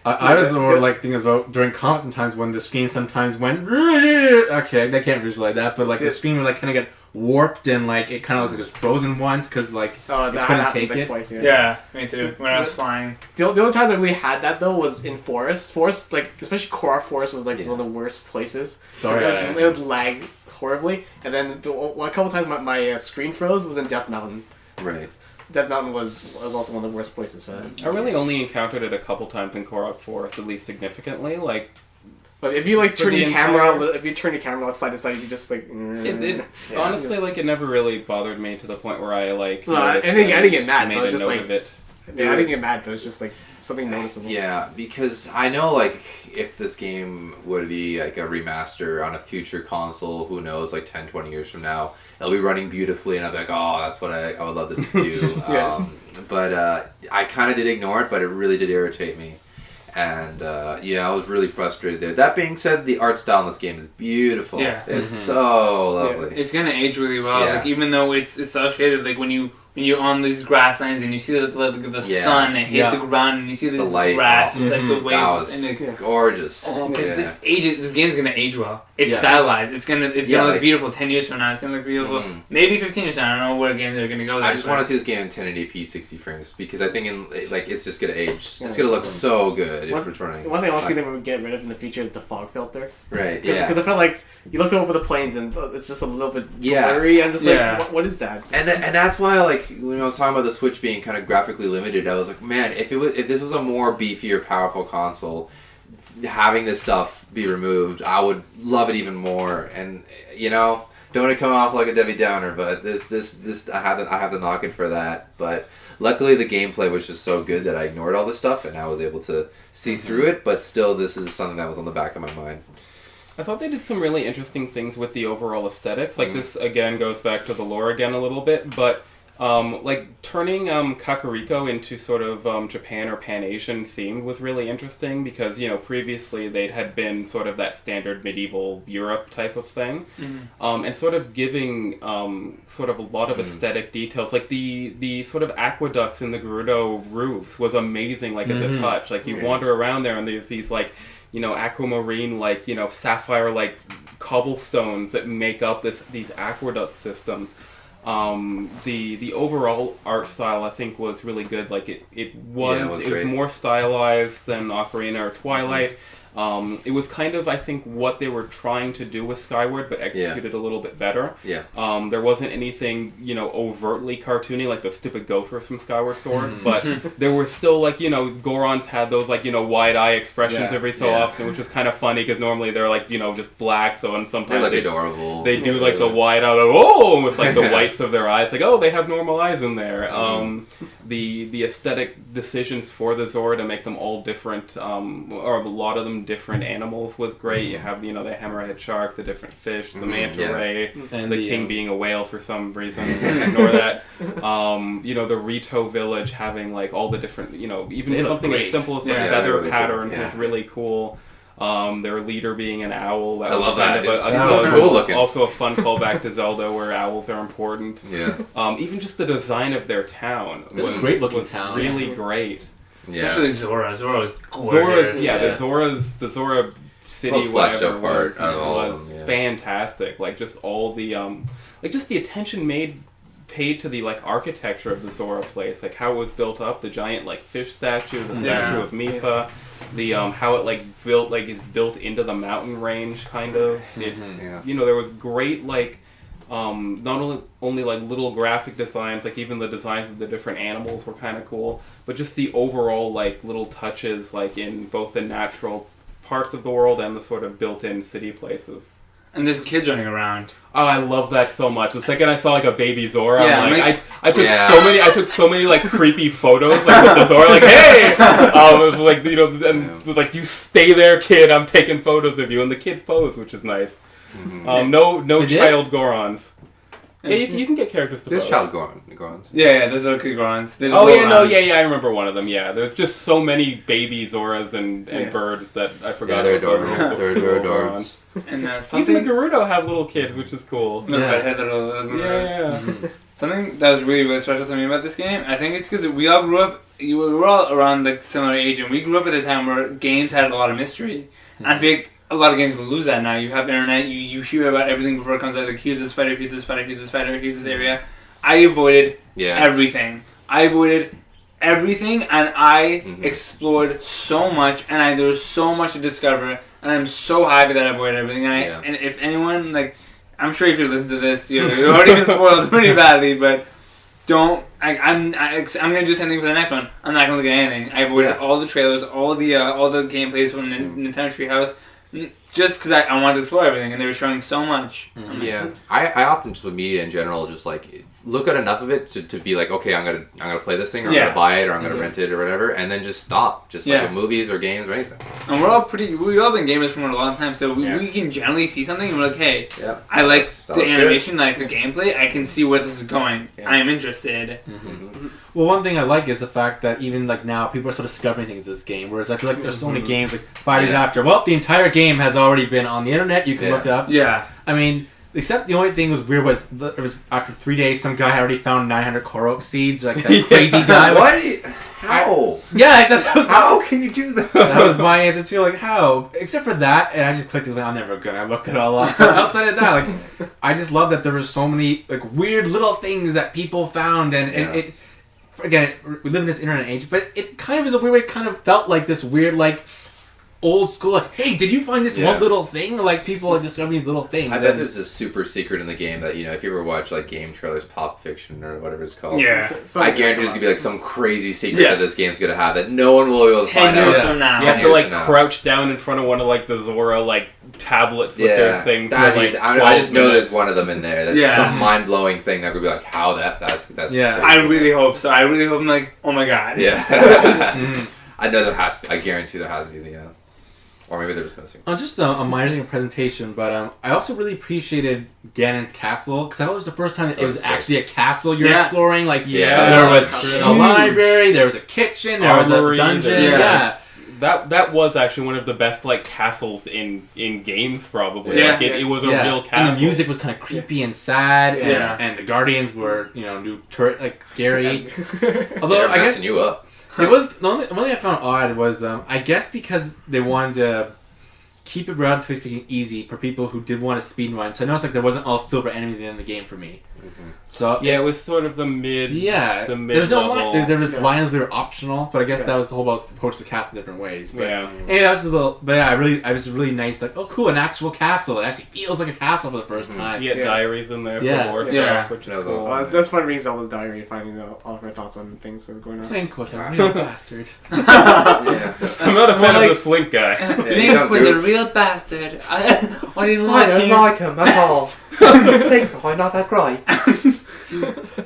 I was more like thinking about during comments sometimes when the screen sometimes went. Okay, they can't visualize that, but like the screen would like kind of get warped and like it kind of looked like it was frozen once because like it couldn't take it. Twice, yeah, me too. When I was flying, the only times I really had that though was in forests. Forest, like especially Korok Forest, was like one of the worst places. It would lag horribly, and then a couple times my screen froze was in Death Mountain. Right. Death Mountain was also one of the worst places for that. I really only encountered it a couple times in Korok Forest, at least significantly. Like, but if you like turn your camera side to side, you can just like. Honestly, like it never really bothered me to the point where I like. I didn't get mad. Made but it was a just note like. Of it. Yeah, I didn't get mad, but it was just like something noticeable. Yeah, because I know like if this game would be like a remaster on a future console, who knows, like 10, 20 years from now, it'll be running beautifully, and I'll be like, oh, that's what I would love to do. But I kind of did ignore it, but it really did irritate me. And I was really frustrated there. That being said, the art style in this game is beautiful. Yeah. It's so lovely. It's gonna age really well. Yeah. Like even though it's associated, like when you're on these grasslands and you see the sun hit the ground and you see the grass, like the waves, and it's gorgeous. This game's gonna age well. It's stylized. It's gonna look beautiful 10 years from now. It's gonna look beautiful. Maybe 15 years from now. I don't know where games are gonna go. I just want to see this game in 1080p 60 frames because I think it's just gonna age. It's gonna look so good if it's running. One thing I was thinking they would get rid of in the future is the fog filter. Right. Yeah. Because I felt like you looked over the plains and it's just a little bit blurry. I'm just like, what is that? And that's why like when I was talking about the Switch being kind of graphically limited, I was like, man, if this was a more beefier, powerful console, having this stuff be removed, I would love it even more. And don't want to come off like a Debbie Downer, but this I have to knock it for that. But luckily the gameplay was just so good that I ignored all this stuff and I was able to see through it. But still, this is something that was on the back of my mind. I thought they did some really interesting things with the overall aesthetics. Like this again goes back to the lore again a little bit, but like turning Kakariko into sort of Japan or Pan-Asian themed was really interesting because previously they had been sort of that standard medieval Europe type of thing, and sort of giving sort of a lot of aesthetic details. Like the sort of aqueducts in the Gerudo roofs was amazing. Like as a touch, like you wander around there and there's these like aquamarine, like, sapphire, like, cobblestones that make up these aqueduct systems. The overall art style I think was really good. Like it was more stylized than Ocarina or Twilight. It was kind of, I think, what they were trying to do with Skyward, but executed a little bit better. Yeah. There wasn't anything, overtly cartoony like those stupid gophers from Skyward Sword, but there were still, like, Gorons had those, like, wide-eye expressions every so often, which was kind of funny because normally they're, like, just black, so and sometimes they're, like, adorable. They do, like, the wide-eye, like, with, like, the whites of their eyes, like, oh, they have normal eyes in there. The aesthetic decisions for the Zora to make them all different, or a lot of them different animals was great. You have, the hammerhead shark, the different fish, the manta ray, and the king being a whale for some reason. Ignore that. The Rito village having, like, all the different, even something as simple as the feather really patterns was really cool. Their leader being an owl. That I love that. Cool looking. Also a fun callback to Zelda where owls are important. Yeah. Even just the design of their town was a great looking town. Really great. Especially Zora. Zora was gorgeous. The Zora city, whatever, was fantastic. Like, just all the just the attention paid to the, like, architecture of the Zora place, like how it was built up, the giant, like, fish statue, the statue of Mipha, the how it, like, is built into the mountain range, kind of. It's there was great, like, not only like little graphic designs, like even the designs of the different animals were kind of cool, but just the overall, like, little touches, like, in both the natural parts of the world and the sort of built-in city places. And there's kids running around. Oh, I love that so much. The second I saw, like, a baby Zora, I'm like, I took so many like creepy photos, like, with the Zora, like, hey, it was like, and it was like, you stay there, kid. I'm taking photos of you, and the kids pose, which is nice. No child Gorons. Yeah, you can get characters to pose. There's child Gorons. Yeah, there's little kid Gorons. I remember one of them. Yeah, there's just so many baby Zoras and birds that I forgot. Yeah, they're adorable. They're adorable. And even the Gerudo have little kids, which is cool. Something that was really, really special to me about this game, I think it's because we all grew up. We were all around the similar age, and we grew up at a time where games had a lot of mystery. And I think a lot of games lose that now. You have internet, you hear about everything before it comes out. Like, here's this fighter, here's this fighter, here's this fighter, here's this area. I avoided everything. And I explored so much, and there was so much to discover, and I'm so happy that I avoided everything. And if anyone, like, I'm sure if you listen to this, you've already been spoiled pretty badly, but don't. I'm gonna do something for the next one. I'm not gonna look at anything. I avoided all the trailers, all the gameplays from Nintendo Treehouse. Just because I wanted to explore everything, and they were showing so much. Yeah, I often just with media in general, just like look at enough of it to be like, okay, I'm gonna play this thing, or I'm gonna buy it, or I'm gonna rent it, or whatever, and then just stop, just like with movies or games or anything. And we've all been gamers for a long time, so we can generally see something and we're like, hey, I like the animation, like the gameplay, I can see where this is going. I am interested. Well, one thing I like is the fact that even, like, now people are still discovering things in this game, whereas I feel like there's so many games, like 5 years after, well, the entire game has already been on the internet, you can look it up. I mean, except the only thing was weird was it was after 3 days, some guy had already found 900 Korok seeds, like that crazy guy. What? How? How can you do that? That was my answer too, like, how? Except for that, and I just clicked it, like, I'm never gonna look it all up. But outside of that, like, I just love that there was so many, like, weird little things that people found, and it again, we live in this internet age, but it kind of is a weird way. It kind of felt like this weird, like, old school, like, hey, did you find this one little thing? Like, people like discovering these little things. I bet there's a super secret in the game that, if you ever watch, like, game trailers, Pop Fiction, or whatever it's called. I guarantee there's gonna be, like, some crazy secret that this game's gonna have that no one will be able to find 10 years from now. You have to, like, crouch down in front of one of, like, the Zora, like, tablets with their things. I just know there's one of them in there. That's some mind-blowing thing that would be like, how that's I really hope so. I really hope I'm like, oh my god. I know there has to be. I guarantee there has to be or maybe they're just missing. Just a minor thing of presentation, but I also really appreciated Ganon's castle, because that was the first time that it was actually a castle you're exploring. Like, there was a library, there was a kitchen, there was a dungeon. That was actually one of the best, like, castles in games, probably. Like, it was a real castle. And the music was kind of creepy and sad, and the guardians were, like, scary. Although, I guess messing you up. It was the only thing I found odd was I guess because they wanted to keep it relatively speaking easy for people who did want to speedrun. So I noticed, like, there wasn't all silver enemies at the end of the game for me. So it was sort of the mid. Yeah, the mid. There's no line. There was Yeah. lines that were optional, but I guess that was the whole about approach the castle in different ways. But Yeah. anyway, that was a little. But yeah, I was really nice. Like, oh, cool, an actual castle. It actually feels like a castle for the first time. You get diaries in there Yeah. for more Yeah. stuff, which is That was cool. awesome. Well, it's just fun reading Zelda's diary and finding out all of her thoughts on things that's going on. Link was a real bastard. Yeah. I'm not a fan Well, of like- this Link guy. Link was a real bastard. I didn't like him. like him at all. Link, I'm not that great.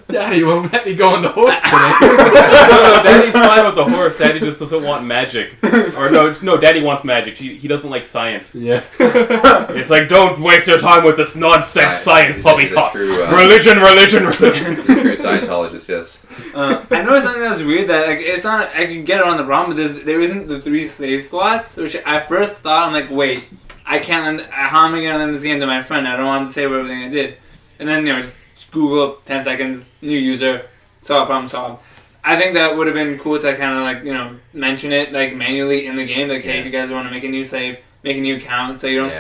Daddy won't let me go on the horse today. No, Daddy's fine with the horse. Daddy just doesn't want magic. Or no, Daddy wants magic. He doesn't like science. Yeah. It's like, don't waste your time with this nonsense science He's poppycock. a true, Religion. true Scientologist, yes. I noticed something that was weird that like it's not I can get it on the ROM, but there isn't the 3 slave slots, which I first thought I'm like, wait, I can't. How am I gonna lend this game to my friend? I don't want to save everything I did, and then just Google 10 seconds, new user, solve problem solved. I think that would have been cool to kind of like mention it like manually in the game, like hey, if you guys want to make a new save, make a new account, so you don't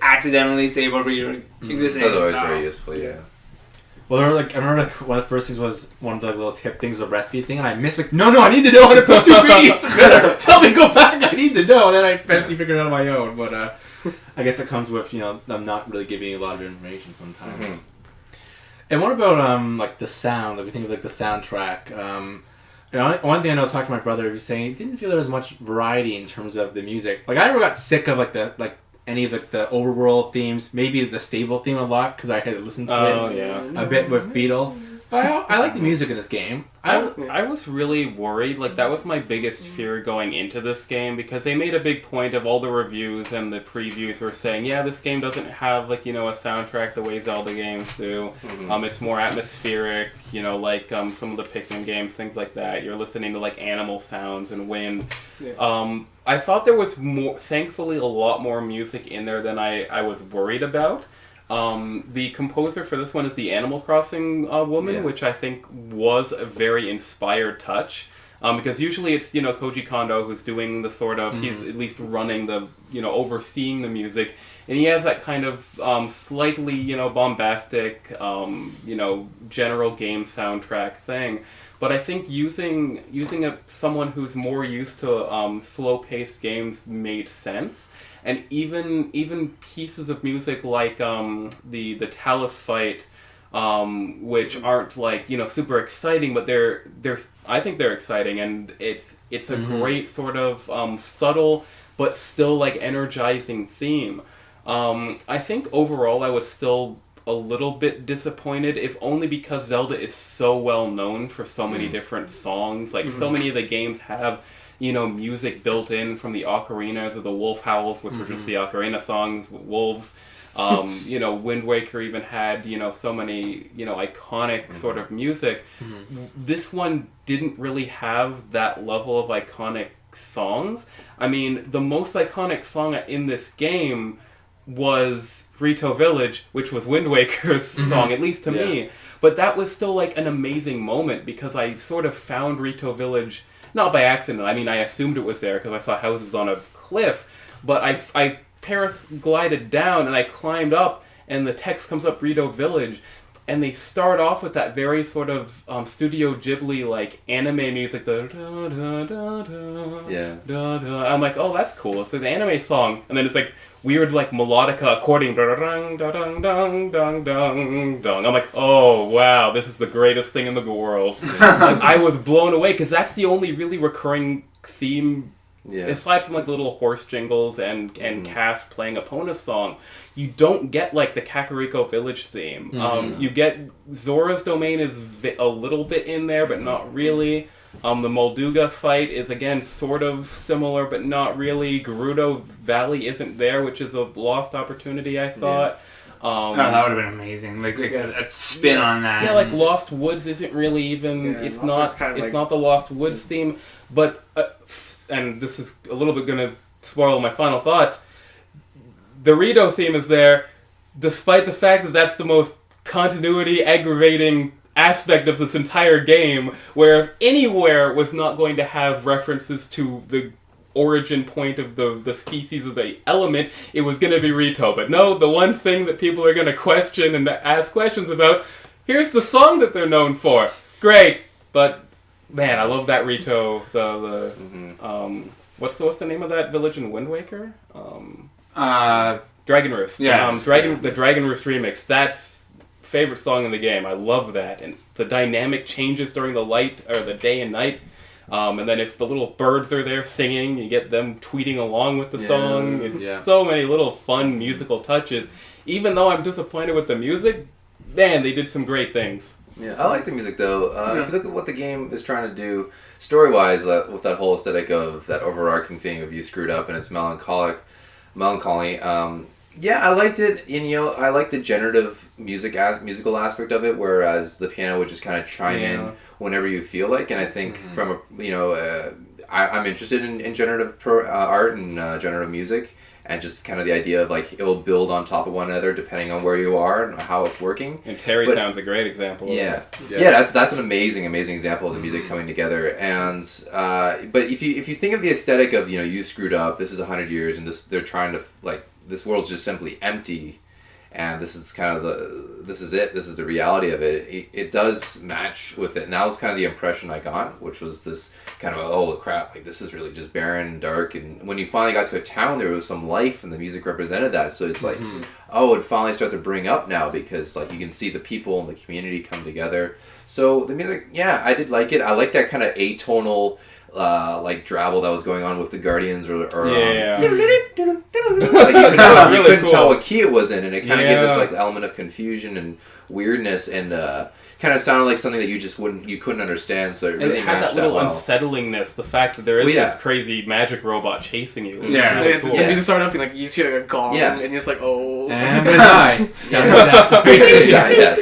accidentally save over your existing. That's always very useful, yeah. Well, I remember one of the first things was one of the little tip things, the recipe thing, and I missed like, no, I need to know how to put 2 ingredients together. Tell me, go back, I need to know. And then I eventually figured it out on my own. But I guess that comes with, them not really giving you a lot of information sometimes. Mm-hmm. And what about like the sound? Like we think of like the soundtrack. One thing I know, talking to my brother, he was saying he didn't feel there was much variety in terms of the music. Like I never got sick of any of the overworld themes. Maybe the stable theme a lot because I had to listen to it a bit with Beetle. But I like the music in this game. I was really worried. Like, that was my biggest fear going into this game, because they made a big point of all the reviews and the previews were saying, yeah, this game doesn't have, like, a soundtrack the way Zelda games do. Mm-hmm. It's more atmospheric, like some of the Pikmin games, things like that. You're listening to, like, animal sounds and wind. Yeah. I thought there was thankfully, a lot more music in there than I was worried about. The composer for this one is the Animal Crossing woman, which I think was a very inspired touch. Because usually it's, Koji Kondo who's doing the sort of, he's at least running the, overseeing the music. And he has that kind of slightly, bombastic, general game soundtrack thing. But I think using someone who's more used to slow-paced games made sense. And even pieces of music like the Talus fight, which aren't like super exciting, but I think they're exciting, and it's a great sort of subtle but still like energizing theme. I think overall I was still a little bit disappointed, if only because Zelda is so well known for so many different songs. Like so many of the games have music built in from the ocarinas or the wolf howls, which were just the ocarina songs, wolves. Wind Waker even had, so many, iconic sort of music. This one didn't really have that level of iconic songs. I mean, the most iconic song in this game was Rito Village, which was Wind Waker's song, at least to me. But that was still like an amazing moment, because I sort of found Rito Village not by accident. I mean, I assumed it was there because I saw houses on a cliff, but I paraglided down and I climbed up, and the text comes up, Rito Village, and they start off with that very sort of Studio Ghibli like anime music, the da da da da da da. I'm like, oh, that's cool. It's an anime song, and then it's like weird like melodica accordion, da da dang dang dang dang dang. I'm like, oh wow, this is the greatest thing in the world. Like, I was blown away, because that's the only really recurring theme. Yeah. Aside from like the little horse jingles and Cass playing Epona's song, you don't get like the Kakariko Village theme. You get Zora's Domain is a little bit in there, but not really. The Molduga fight is again sort of similar, but not really. Gerudo Valley isn't there, which is a lost opportunity, I thought. That would have been amazing. Like a spin on that. Yeah, like Lost Woods isn't really even. It's not the Lost Woods theme, but. And this is a little bit going to spoil my final thoughts, the Rito theme is there, despite the fact that that's the most continuity aggravating aspect of this entire game, where if anywhere was not going to have references to the origin point of the species of the element, it was going to be Rito. But no, the one thing that people are going to question and ask questions about, here's the song that they're known for. Great, but man, I love that Rito. What's the name of that village in Wind Waker? Dragon Roost. Yeah. The Dragon Roost remix. That's favorite song in the game. I love that, and the dynamic changes during the light or the day and night. And then if the little birds are there singing, you get them tweeting along with the song. It's so many little fun musical touches. Even though I'm disappointed with the music, man, they did some great things. Yeah, I like the music though. If you look at what the game is trying to do, story-wise, with that whole aesthetic of that overarching theme of you screwed up and it's melancholy. Yeah, I liked it. And I like the generative musical aspect of it, whereas the piano would just kind of chime in whenever you feel like. And I think from I'm interested in generative art and generative music. And just kind of the idea of like it will build on top of one another depending on where you are and how it's working. And Terrytown's a great example. Yeah, that's an amazing example of the music coming together. And but if you think of the aesthetic of you screwed up, this is 100 years, and they're trying to this world's just simply empty, and this is kind of this is the reality of it. It does match with it, and that was kind of the impression I got, which was this kind of holy crap, this is really just barren and dark. And when you finally got to a town, there was some life, and the music represented that. So it's like, it finally started to bring up now because you can see the people and the community come together. So the music, I did like it. I like that kind of atonal drabble that was going on with the Guardians you couldn't tell what key it was in, and it kind of gave this element of confusion and weirdness, and kind of sounded like something that you couldn't understand. So it really had that little unsettlingness. The fact that there is this crazy magic robot chasing you. Yeah, really cool. And you just start up and you hear a gong, and you're just like, oh. And I'm gonna die.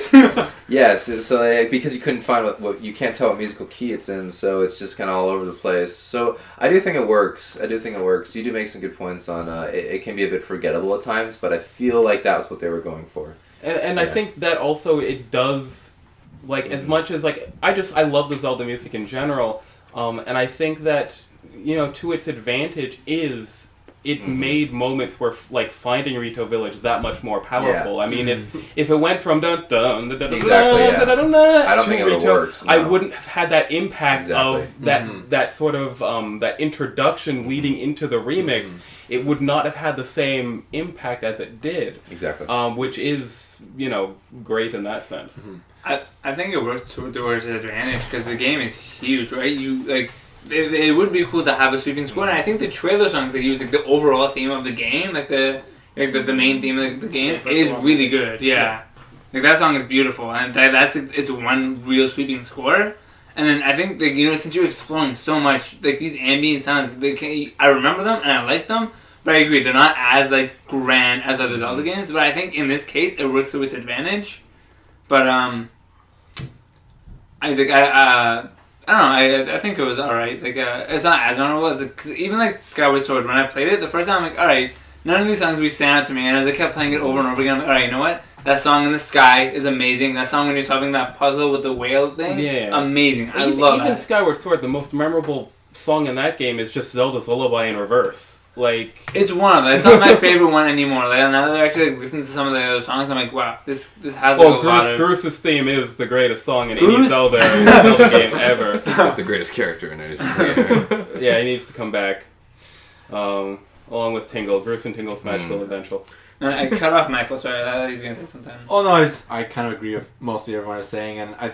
Yes. So because you couldn't find what you can't tell what musical key it's in, so it's just kind of all over the place. So I do think it works. You do make some good points on it can be a bit forgettable at times, but I feel like that was what they were going for. And I think that also it does. As much as I love the Zelda music in general, and I think that to its advantage is it made moments where finding Rito Village that much more powerful. I mean, if it went from dun dun dun dun dun dun I don't think it would have worked. I wouldn't have had that impact of that sort of that introduction leading into the remix. It would not have had the same impact as it did. Exactly. Which is great in that sense. I think it works towards its advantage because the game is huge, right? It would be cool to have a sweeping score, and I think the trailer songs they use, the overall theme of the game, the main theme of the game, is really good. Yeah, that song is beautiful, and it's one real sweeping score. And then I think since you're exploring so much, these ambient sounds, I remember them and I like them. But I agree, they're not as grand as other Zelda games. But I think in this case, it works to its advantage. But I think I don't know. I think it was alright. It's not as memorable as even Skyward Sword. When I played it the first time, I'm like, alright, none of these songs really stand out to me. And as I kept playing it over and over again, I'm like, alright, you know what? That song in the sky is amazing. That song when you're solving that puzzle with the whale thing, amazing. I love that. Even Skyward Sword, the most memorable song in that game is just Zelda's Lullaby in reverse. It's one of them. It's not my favorite one anymore. Now that I actually listen to some of the other songs, I'm like, wow, this has a lot of... Groos's theme is the greatest song in any Zelda game ever. The greatest character in it. Yeah, he needs to come back. Along with Tingle. Groos and Tingle's Magical Adventure. I cut off Michael, sorry, I thought he was going to say something. Oh no, I kind of agree with mostly everyone is saying, and I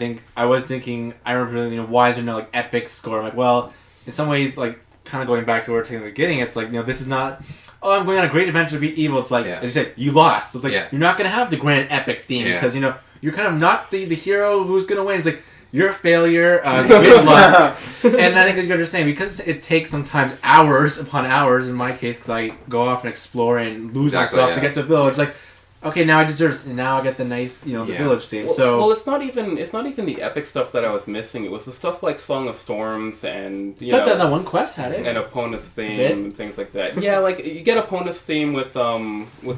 remember, why is there no epic score? I'm like, well, in some ways, kind of going back to what we were talking at the beginning, it's this is not, I'm going on a great adventure to beat evil. It's as you said, you lost. So it's you're not going to have the grand epic theme because, you're kind of not the hero who's going to win. It's you're a failure, good luck. And I think as you guys are saying, because it takes sometimes hours upon hours, in my case, because I go off and explore and lose myself to get to the village, okay, now I deserve this, and now I get the nice, the village theme. Well, it's not even the epic stuff that I was missing. It was the stuff like Song of Storms and that one quest had it, and Epona's theme and things like that. Yeah, you get Epona's theme with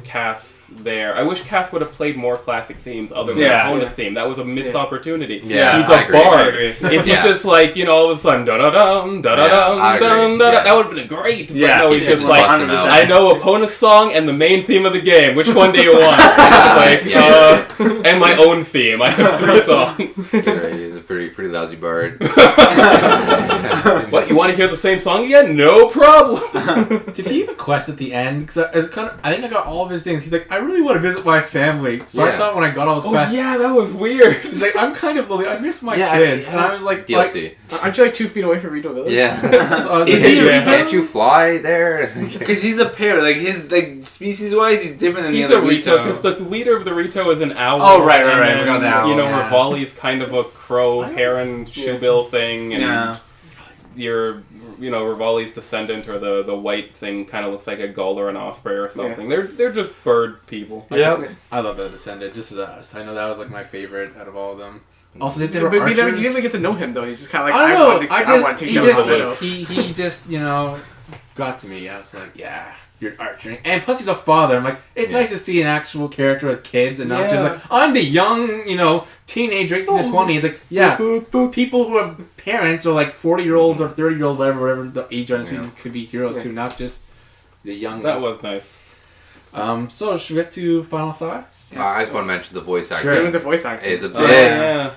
Cass there. I wish Cass would have played more classic themes other than Epona's theme. That was a missed opportunity. Yeah, he's a bard. If you just all of a sudden da da dum da da dum dum da da, that would have been great. But no, he's just I know Epona's song and the main theme of the game. Which one do you want? And my own theme. I have 3 songs. You're right, he's a pretty lousy bard. What, you want to hear the same song again? No problem. Did he have a quest at the end? Because I think I got all of his things. He's like, I really want to visit my family. So I thought when I got all his quests... yeah, that was weird. He's like, I'm kind of lonely. I miss my kids. And I was like... DLC. Aren't you like 2 feet away from Rito Village? Yeah. So I was Is like, he hey, Can't you fly there? Because he's a pair, like his species wise, he's different than He's the a other Rito, because the leader of the Rito is an owl. Oh, right. And I forgot the owl, you know, yeah. Rivali's kind of a crow, heron, shoebill thing, and Yeah. Rivali's descendant or the white thing kind of looks like a gull or an osprey or something. They're just bird people. Yep. I love the Descendant, just as us. I know that was like my favorite out of all of them. Also, they But were you archers. didn't get to know him though. He's just kind of like I don't know. I want to take down the widow. He just got to me. I was like, yeah, you're an archer, and plus he's a father. I'm like, it's nice to see an actual character as kids and not just like I'm the young, teenager, 18 to 20. It's like, yeah, people who have parents or like 40-year-old or 30-year-old, whatever the age on species could be heroes too, not just the young. That was nice. So should we get to final thoughts? I just want to mention the voice acting. Sure. Even the voice acting. Is a bit. Yeah.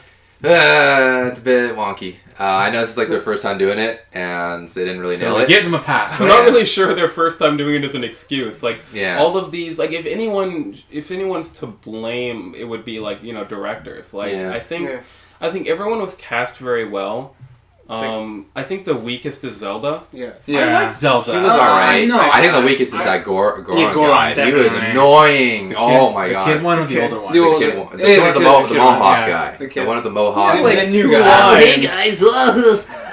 It's a bit wonky. I know this is like their first time doing it, and they didn't really nail So it. give them a pass. I'm not really sure their first time doing it is an excuse. Like Yeah. all of these, like if anyone's to blame, it would be like directors. Like I think everyone was cast very well. I think the weakest is Zelda. Yeah. I like Zelda. He was alright. no, I think the weakest is that Goron Goron, guy. He was definitely. annoying. Oh my god. The kid one or the older one? The The older- kid one. Yeah, The one with the mohawk yeah. guy. The The kid. one with the mohawk. Yeah, like the new Two guy. lines. Hey guys,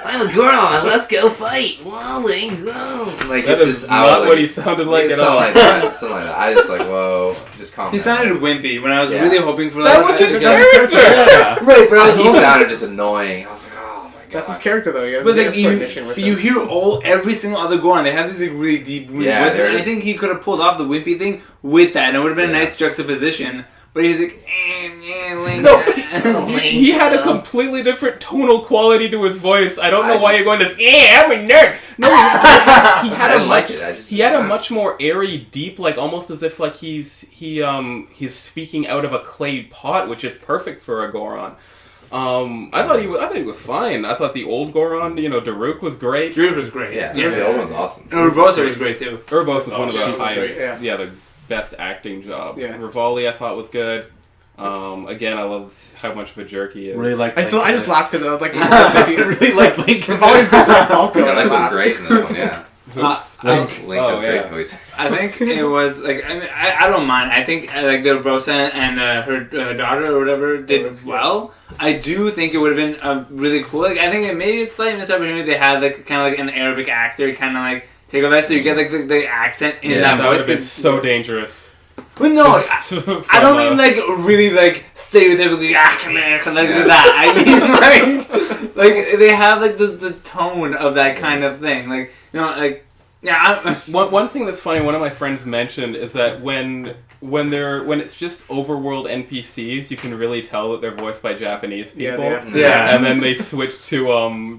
I'm a Goron. Let's go fight. Whoa, let's go. Like That it's is just I was not like, what he sounded like at all. Something like that. Something like that. I just like whoa. Just calm He down. sounded wimpy when I was Yeah. really hoping for That was his character. Yeah. Right, but he sounded just annoying. I was like, oh my god. That's his character though. You But like with you him. hear every single other Goron. They have these like really deep voices. they're And I just- think he could have pulled off the wimpy thing with that, and it would have been a nice juxtaposition. But he's like, Link. No, he had a completely different tonal quality to his voice. I don't know why you're going to. I'm a nerd. No, he I had didn't a like much. it. I just He had a much more airy, deep, like almost as if like he's speaking out of a clay pot, which is perfect for a Goron. I thought he was fine. I thought the old Goron, Daruk was great. Drew was great. Yeah, the old one's awesome. And Urbosa was great too. Urbos was one of she the was highest, great, yeah. the best acting jobs. Yeah. Rivali I thought was good. Again, I love how much of a jerk he is. Really like. I just laughed because I was like, really like Lincoln. I've always been so Falco. Yeah, Link was laughed. great in this one. Yeah, Link. Link Oh, has great yeah. voice. I think it was like I don't mind. I think like the Urbosa and her daughter or whatever did well. I do think it would have been really cool. Like I think it maybe it's slight missed opportunity. They had like kind of like an Arabic actor kind of like take over that, so you get like the accent in that that would voice. have been so dangerous. But no, From, I don't mean like really like stereotypically like that. I mean like they have like the tone of that kind of thing. Like like yeah. One thing that's funny. One of my friends mentioned is that when it's just overworld NPCs, you can really tell that they're voiced by Japanese people. Yeah. And then they switch to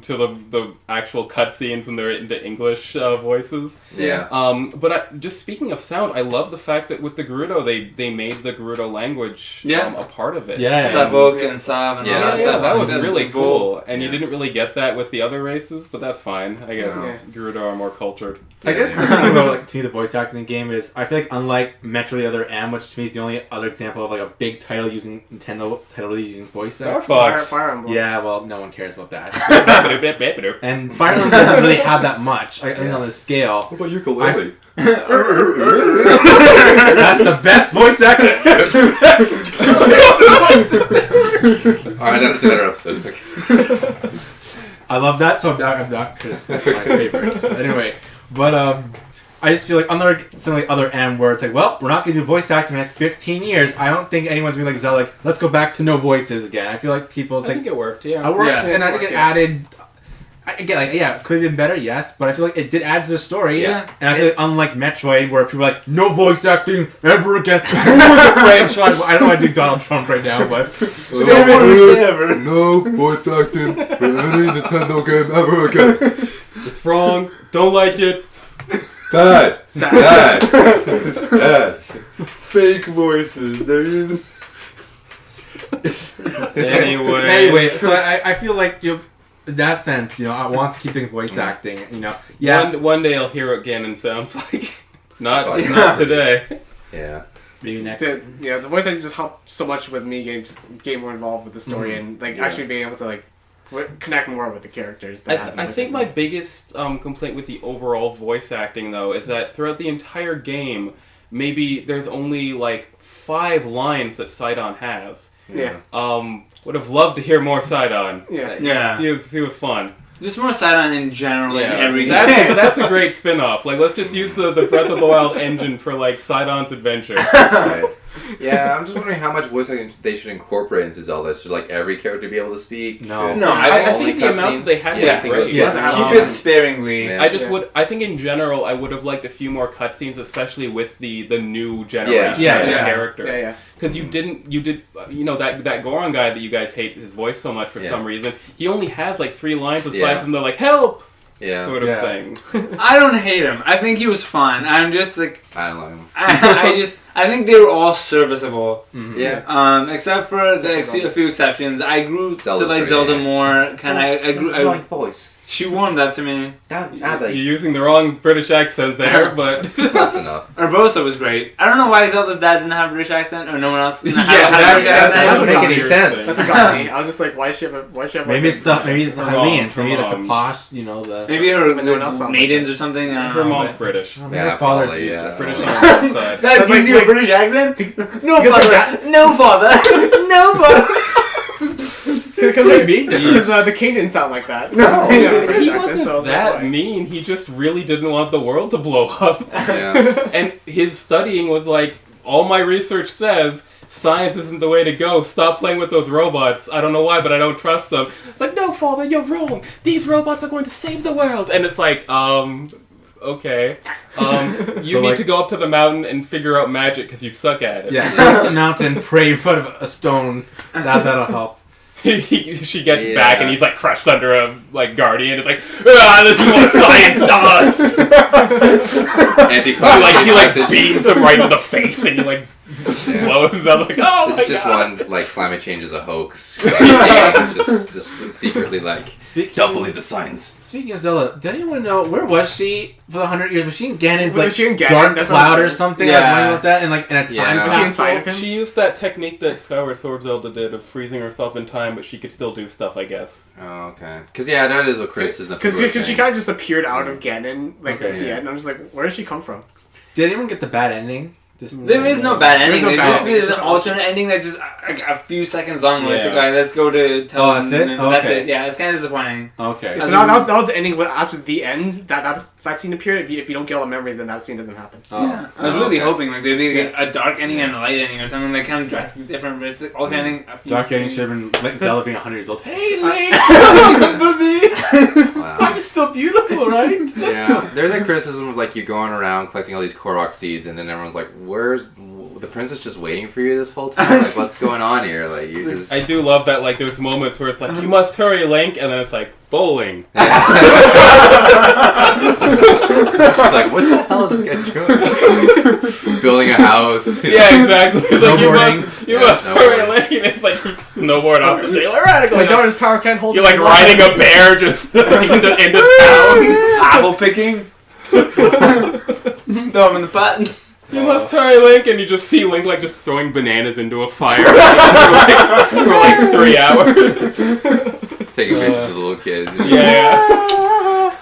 the actual cutscenes and they're into English voices. Yeah. But just speaking of sound, I love the fact that with the Gerudo, they made the Gerudo language a part of it. Yeah. Savok and Sav and all that Yeah, stuff. that was That's really cool. And Yeah. you didn't really get that with the other races, but that's fine. I guess Yeah. Gerudo are more cultured. I guess the thing about like to me the voice acting in the game is I feel like unlike Metro the Other M, which to me is the only other example of like a big title using Nintendo title really using voice Star acting. Fox. Fire Emblem. Yeah, well, no one cares about that. That's And Fire Emblem doesn't really have that much. I mean, on the scale. What about ukulele? That's the best voice acting. That's the best. Alright, that's another episode. I love that, so I'm not because that's my favorite. So anyway, but I just feel like something like other M where it's like, well, we're not going to do voice acting in the next 15 years. I don't think anyone's going to be like Zelda, like, let's go back to no voices again. I feel like people, it's I like, think it worked, yeah. I worked, Yeah, and I think it added. Again, like, yeah, it could have been better, yes, but I feel like it did add to the story. Yeah. And I feel like, unlike Metroid, where people are like, no voice acting ever again. Ruin the franchise. Well, I know I do Donald Trump right now, but. No voice acting for any Nintendo game ever again. It's wrong. Don't like it. Bad. Sad. Sad. Fake voices. They're using. Anyway, so I feel like in that sense, I want to keep doing voice acting. Yeah. One day I'll hear it again and sounds like not today. Yeah. Maybe next. The voice acting just helped so much with me getting more involved with the story and actually being able to connect more with the characters. I think my biggest complaint with the overall voice acting though is that throughout the entire game, maybe there's only 5 lines that Sidon has. Yeah. Would have loved to hear more Sidon. Yeah. He was fun. Just more Sidon in general in every game. That's a great spin-off. Let's just use the Breath of the Wild engine for Sidon's adventure. Right. Yeah, I'm just wondering how much voice acting they should incorporate into Zelda. Should every character be able to speak? No. I think the amount that they had was great. Keep it sparingly. Yeah. I think in general I would have liked a few more cutscenes, especially with the new generation of characters. Yeah. Because that Goron guy that you guys hate his voice so much for some reason, he only has 3 lines aside from the help sort of things. I don't hate him. I think he was fun. I'm just I don't like him. I think they were all serviceable. Mm-hmm. Yeah. Except for a few exceptions. I grew to like Zelda more. I grew. Like voice. She warmed up to me. You're using the wrong British accent there, but close enough. Urbosa was great. I don't know why Zelda's dad didn't have a British accent, or no one else. That doesn't make any sense. That's what got me. I was just like, why she have? Maybe it's the Hylians. Maybe the posh. Maybe her maidens or something. Her mom's British. Her father. British on her side. That gives you a British accent? No father. No father. No father. Because the king didn't sound like that. No, he wasn't that mean. He just really didn't want the world to blow up. Yeah. And his studying was all my research says science isn't the way to go. Stop playing with those robots. I don't know why, but I don't trust them. It's no, father, you're wrong. These robots are going to save the world. And it's okay. You need to go up to the mountain and figure out magic because you suck at it. Yeah, cross the mountain, pray in front of a stone. That'll help. She gets back and he's crushed under a guardian. It's this is what science does. He beams him right in the face and he blows up. Oh this my is just god! One climate change is a hoax. It's just secretly don't believe the science. Speaking of Zelda, did anyone know where was she for the 100 years? Was she in Ganon's Ganon? dark cloud or something? Yeah. I was wondering about that. And in a time Was she capsule. inside of him? She used that technique that Skyward Sword Zelda did of freezing herself in time, but she could still do stuff, I guess. Oh, okay. Because that is what Chris is. Because she kind of just appeared out of Ganon at the end. And I'm just where did she come from? Did anyone get the bad ending? There is no bad ending. There's just an alternate ending that's just a few seconds long. Where it's let's go to tell that's it? them. Oh, That's okay. it. Yeah, it's kind of disappointing. Okay. So that was the ending. After the end, that scene appeared. If you don't get all the memories, then that scene doesn't happen. Yeah. I was really hoping there'd be a dark ending and a light ending or something kind of drastically different. But it's alternate ending. Dark ending should have been Zelda being 100 years old. Hey, Link! Wow. I'm still beautiful, right? Yeah. There's a criticism of you're going around collecting all these Korok seeds, and then everyone's like, "Where's the princess just waiting for you this whole time? What's going on here?" You just... I do love that. There's moments where it's you must hurry, Link, and then it's bowling. It's what the hell is this guy doing? Building a house. Yeah, exactly. Snowboarding. You must hurry, Link, and it's snowboard off the thing. My daughter's power can't hold. You're riding a bear just into town. Apple picking. Throw him in the button. You must hurry, Link, and you just see Link just throwing bananas into a fire for 3 hours. Taking pictures of the little kids. Yeah.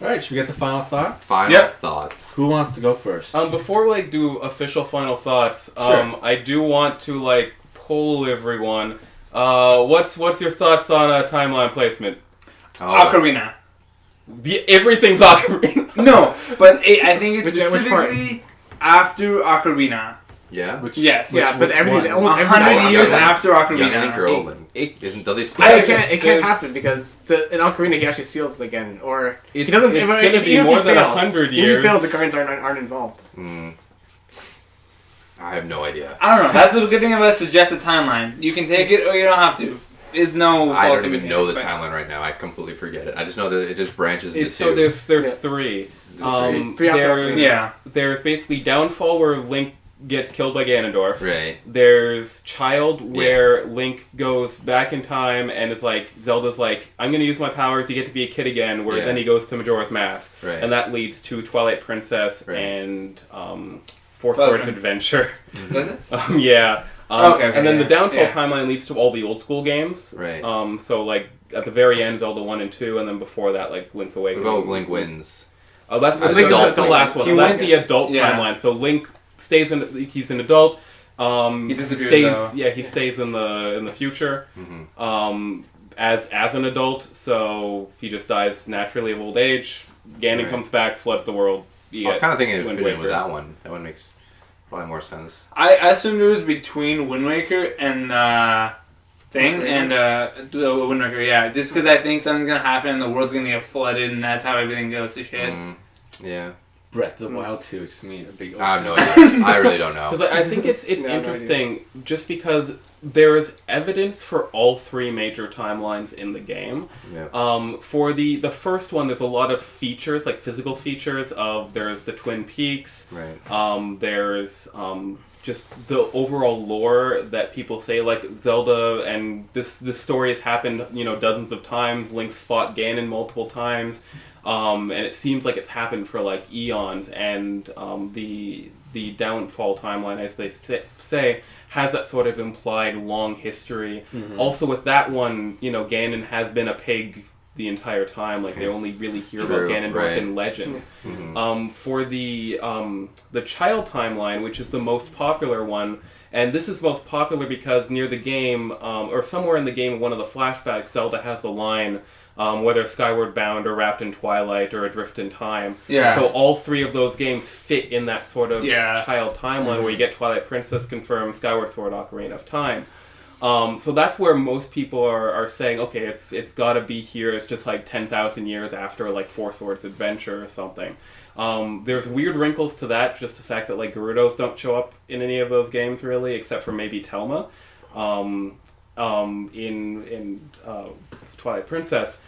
Alright, should we get the final thoughts? Final thoughts. Who wants to go first? Before we do official final thoughts, Sure. I do want to poll everyone. What's your thoughts on timeline placement? Ocarina. Everything's Ocarina. No, but I think it's Which specifically after Ocarina. Yeah? Yes. Yeah, but everything, almost 100 years Young after Young Link Ocarina. or Old Link? Don't they split? It can't happen because in Ocarina he actually seals the Ganon, or he It's doesn't. going to Even be if more he than fails, 100 Even years. if he fails, the Guardians aren't involved. I have no idea. I don't know. That's the good thing about a suggested timeline. You can take it or you don't have to. is no. I don't even know the timeline right now. I completely forget it. I just know that it just branches into so two. there's three. There's there's basically Downfall where Link gets killed by Ganondorf. Right. There's Child where Link goes back in time and is like, Zelda's like, I'm gonna use my powers to get to be a kid again, where then he goes to Majora's Mask. Right. And that leads to Twilight Princess and Four Swords Adventure. Was it? Yeah. And then the Downfall timeline leads to all the old school games. Right. So like at the very end, Zelda 1 and 2, and then before that, like Link's Awakening. What about Link wins? Oh, that's the last one. So that's the adult timeline. So Link stays he's an adult. He disappears. He stays in the future. As an adult, so he just dies naturally of old age. Ganon comes back, floods the world. I was kind of thinking it fit in with that one. That one makes probably more sense. I assumed it was between Wind Waker and Wind Waker, yeah. Just because I think something's gonna happen and the world's gonna get flooded, and that's how everything goes to shit. Yeah. Breath of the Wild 2 to me a big. I have no idea. I really don't know. Because I think it's interesting just because there is evidence for all three major timelines in the game. Yeah. For the first one, there's a lot of features, like physical features of there's the Twin Peaks. Right. There's just the overall lore that people say, like Zelda, and this story has happened, dozens of times. Link's fought Ganon multiple times. And it seems like it's happened for like eons, and the Downfall timeline, as they say, has that sort of implied long history. Also with that one, Ganon has been a pig the entire time. Like they only really hear about Ganondorf in legends. For the Child timeline, which is the most popular one, and this is most popular because near the game, or somewhere in the game, one of the flashbacks, Zelda has the line, whether Skyward Bound or Wrapped in Twilight or Adrift in Time. Yeah. So all three of those games fit in that sort of Child timeline where you get Twilight Princess confirmed, Skyward Sword, Ocarina of Time. So that's where most people are saying, okay, it's got to be here. It's just like 10,000 years after like Four Swords Adventure or something. There's weird wrinkles to that, just the fact that like Gerudos don't show up in any of those games really, except for maybe Telma in Twilight Princess.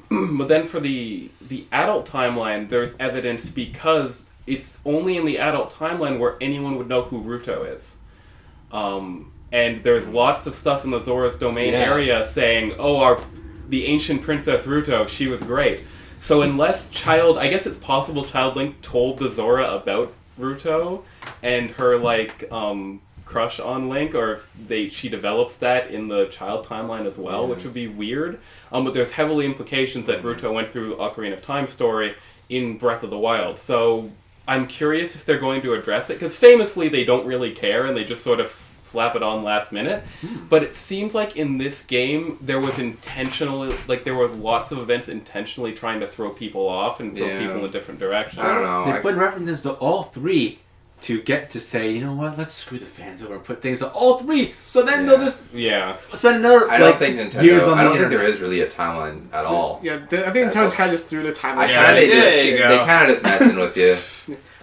But then for the adult timeline, there's evidence because it's only in the adult timeline where anyone would know who Ruto is. And there's lots of stuff in the Zora's Domain area saying, the ancient Princess Ruto, she was great. So unless I guess it's possible Child Link told the Zora about Ruto and her crush on Link, or if she develops that in the Child timeline as well, which would be weird. But there's heavily implications that Ruto went through Ocarina of Time story in Breath of the Wild. So I'm curious if they're going to address it, because famously they don't really care and they just sort of slap it on last minute. But it seems like in this game there was lots of events intentionally trying to throw people off and throw people in a different direction. I don't know. They put references to all three to get to say, you know what, let's screw the fans over and put things to all three, so then they'll just spend another I don't think Nintendo, years on I don't the think there internet. is really a timeline at all. Yeah, I think Nintendo's kind of just threw the timeline. They kind of just messing with you.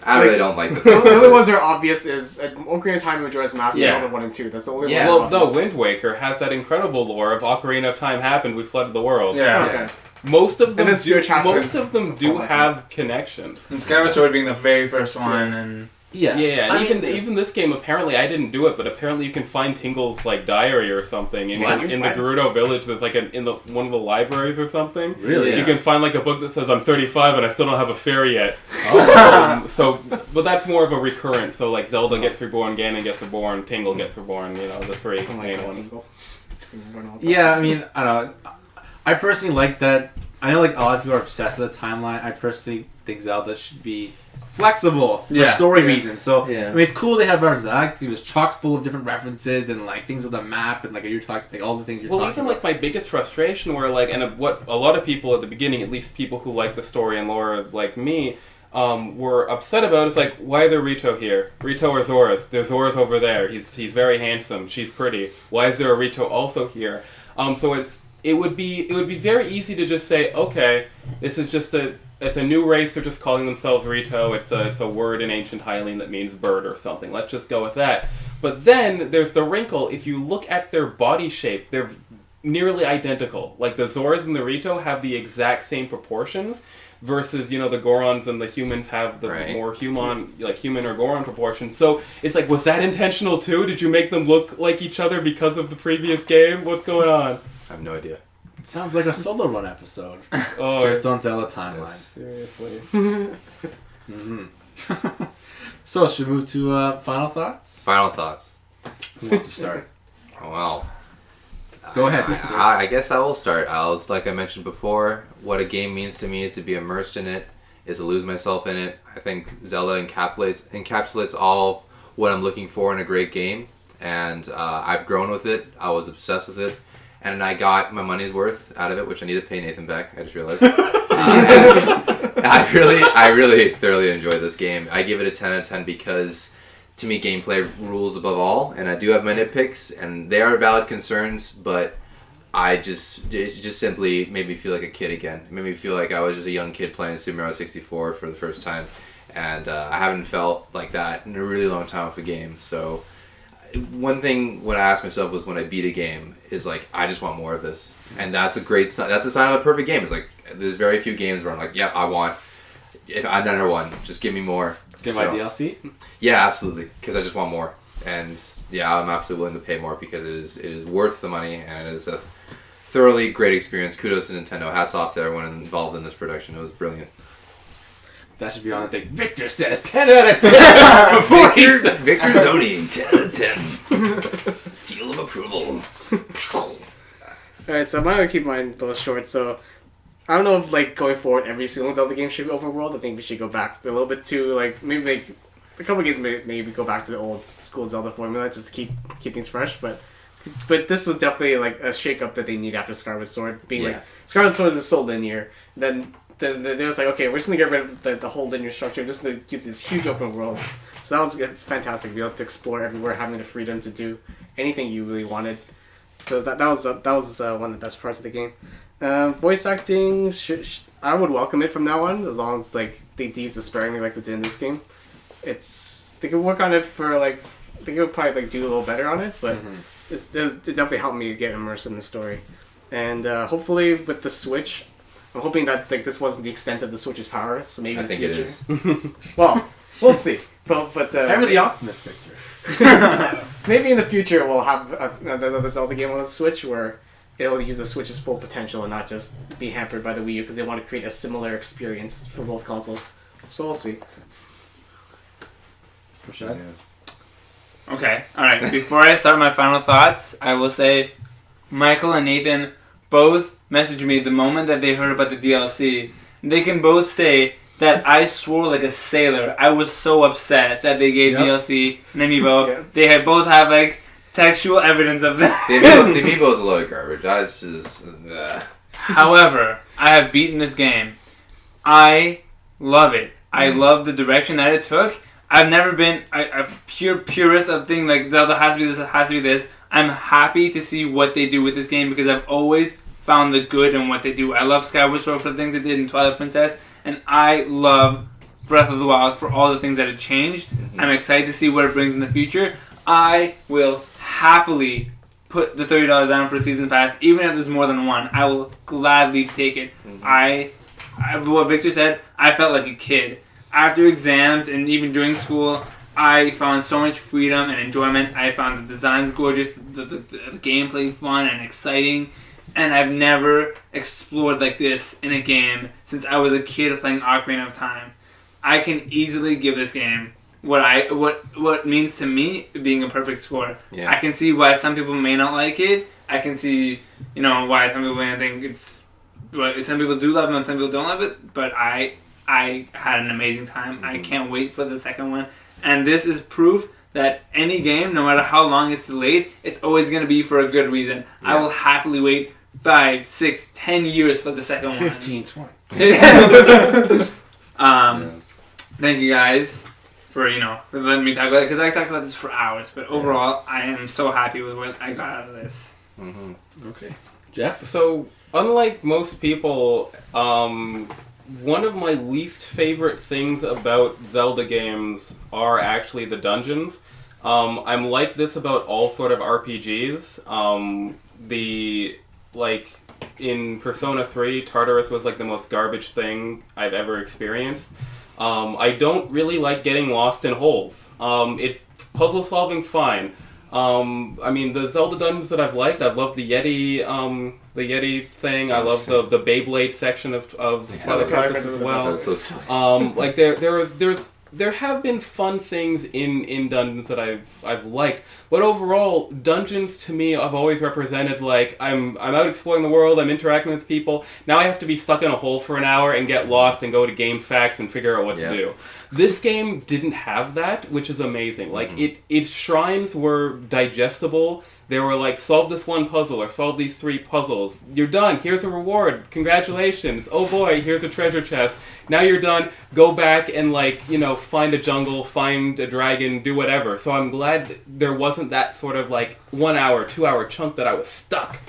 I really don't like the only ones that are obvious is Ocarina of Time and Majora's Mask, Zelda 1 and 2. That's the only ones. Well, no, Wind Waker has that incredible lore of Ocarina of Time happened, we flooded the world. Okay. Most of them do like have connections. And Skyward Sword being the very first one, and and even this game, apparently I didn't do it, but apparently you can find Tingle's diary or something in the Gerudo village. There's in one of the libraries or something. Really, you can find a book that says I'm 35 and I still don't have a fairy yet. But that's more of a recurrence. So Zelda gets reborn, Ganon gets reborn, Tingle gets reborn. The three main ones. Yeah, I mean, I don't know. I personally like that. I know a lot of people are obsessed with the timeline. I personally think Zelda should be flexible for story reasons. So I mean, it's cool they have Act. It was chock full of different references and things on the map and you're talking all the things you're talking about. Well, even my biggest frustration were and what a lot of people at the beginning, at least people who like the story and lore like me, were upset about is why are there Rito here? Rito or Zora's? There's Zora's over there. He's very handsome. She's pretty. Why is there a Rito also here? So it would be very easy to just say, okay, this is just it's a new race. They're just calling themselves Rito. It's a word in ancient Hylian that means bird or something. Let's just go with that. But then there's the wrinkle. If you look at their body shape, they're nearly identical. Like the Zoras and the Rito have the exact same proportions, versus the Gorons and the humans have the more human or Goron proportions. So it's like, was that intentional too? Did you make them look like each other because of the previous game? What's going on? I have no idea. Sounds like a solo run episode. Just on Zelda timeline. Seriously. So, should we move to final thoughts? Final thoughts. Who wants to start? Well, Go ahead. I guess I will start. Like I mentioned before, what a game means to me is to be immersed in it, is to lose myself in it. I think Zelda encapsulates all what I'm looking for in a great game, and I've grown with it. I was obsessed with it, and I got my money's worth out of it, which I need to pay Nathan back. I just realized. I really thoroughly enjoyed this game. I give it a 10 out of 10 because, to me, gameplay rules above all, and I do have my nitpicks, and they are valid concerns, but it just simply made me feel like a kid again. It made me feel like I was just a young kid playing Super Mario 64 for the first time, and I haven't felt like that in a really long time with a game. So one thing when I asked myself was, when I beat a game, is like, I just want more of this, and that's a great sign. That's a sign of a perfect game. It's like, there's very few games where I'm like, yep, if I've done one, just give me more. Get my DLC? Yeah, absolutely, because I just want more, and yeah, I'm absolutely willing to pay more because it is worth the money, and it is a thoroughly great experience. Kudos to Nintendo. Hats off to everyone involved in this production. It was brilliant. That should be on the thing. Victor says 10 out of 10 before Victor zoning 10 out of 10. Seal of approval. Alright, so I'm going to keep mine a little short, so I don't know if, like, going forward, every single Zelda game should be open world. I think we should go back a little bit to, like, maybe make a couple of games, maybe go back to the old school Zelda formula just to keep things fresh. But this was definitely, like, a shake-up that they need after Skyward Sword. Like, Skyward Sword was so linear. Then they was like, okay, we're just going to get rid of the whole linear structure, just to give this huge open world. So that was fantastic to be able to explore everywhere, having the freedom to do anything you really wanted. So that was one of the best parts of the game. Voice acting, I would welcome it from now on, as long as like they use it sparingly like they did in this game. They could work on it for like, they could probably like do a little better on it, but it definitely helped me get immersed in the story. And hopefully with the Switch, I'm hoping that like this wasn't the extent of the Switch's power, so maybe I think it is. Well, we'll see. But I'm the optimist, Victor. Maybe in the future we'll have another Zelda game on the Switch where it'll use the Switch's full potential and not just be hampered by the Wii U, because they want to create a similar experience for both consoles. So we'll see. Mehrshad? Yeah. Okay, alright. Before I start my final thoughts, I will say Michael and Nathan both messaged me the moment that they heard about the DLC. They can both say that I swore like a sailor. I was so upset that they gave DLC an amiibo. Yep. They had both have like textual evidence of that. The amiibo is a load of garbage. That's just... However, I have beaten this game. I love it. I love the direction that it took. I've never been a purist of thing like Zelda has to be this, it has to be this. I'm happy to see what they do with this game because I've always found the good in what they do. I love Skyward Sword for the things it did in Twilight Princess, and I love Breath of the Wild for all the things that it changed. I'm excited to see what it brings in the future. I will happily put the $30 down for a season pass, even if there's more than one. I will gladly take it. What Victor said, I felt like a kid. After exams and even during school, I found so much freedom and enjoyment. I found the designs gorgeous, the gameplay fun and exciting, and I've never explored like this in a game since I was a kid playing Ocarina of Time. I can easily give this game what means to me being a perfect score. Yeah. I can see why some people may not like it. I can see, why some people may think it's... Well, some people do love it and some people don't love it, but I had an amazing time. I can't wait for the second one. And this is proof that any game, no matter how long it's delayed, it's always going to be for a good reason. Yeah. I will happily wait 5, 6, 10 years for the second 15, 20. Thank you guys for letting me talk about it, because I talk about this for hours. But overall, I am so happy with what I got out of this. Okay. Jeff? So, unlike most people, one of my least favorite things about Zelda games are actually the dungeons. I'm like this about all sort of RPGs. like in Persona 3, Tartarus was like the most garbage thing I've ever experienced. I don't really like getting lost in holes. It's puzzle solving fine. I mean, the Zelda dungeons that I've loved the Yeti thing. I love the Beyblade section of Twilight Princess as well. That's so silly. Like there have been fun things in dungeons that I've liked, but overall, dungeons to me have always represented like I'm out exploring the world, I'm interacting with people. Now I have to be stuck in a hole for an hour and get lost and go to Game Facts and figure out what to do. This game didn't have that, which is amazing. Like its shrines were digestible. They were like, solve this one puzzle or solve these 3 puzzles. You're done. Here's a reward. Congratulations. Oh boy, here's a treasure chest. Now you're done. Go back and find a jungle, find a dragon, do whatever. So I'm glad there wasn't that sort of 1 hour, 2 hour chunk that I was stuck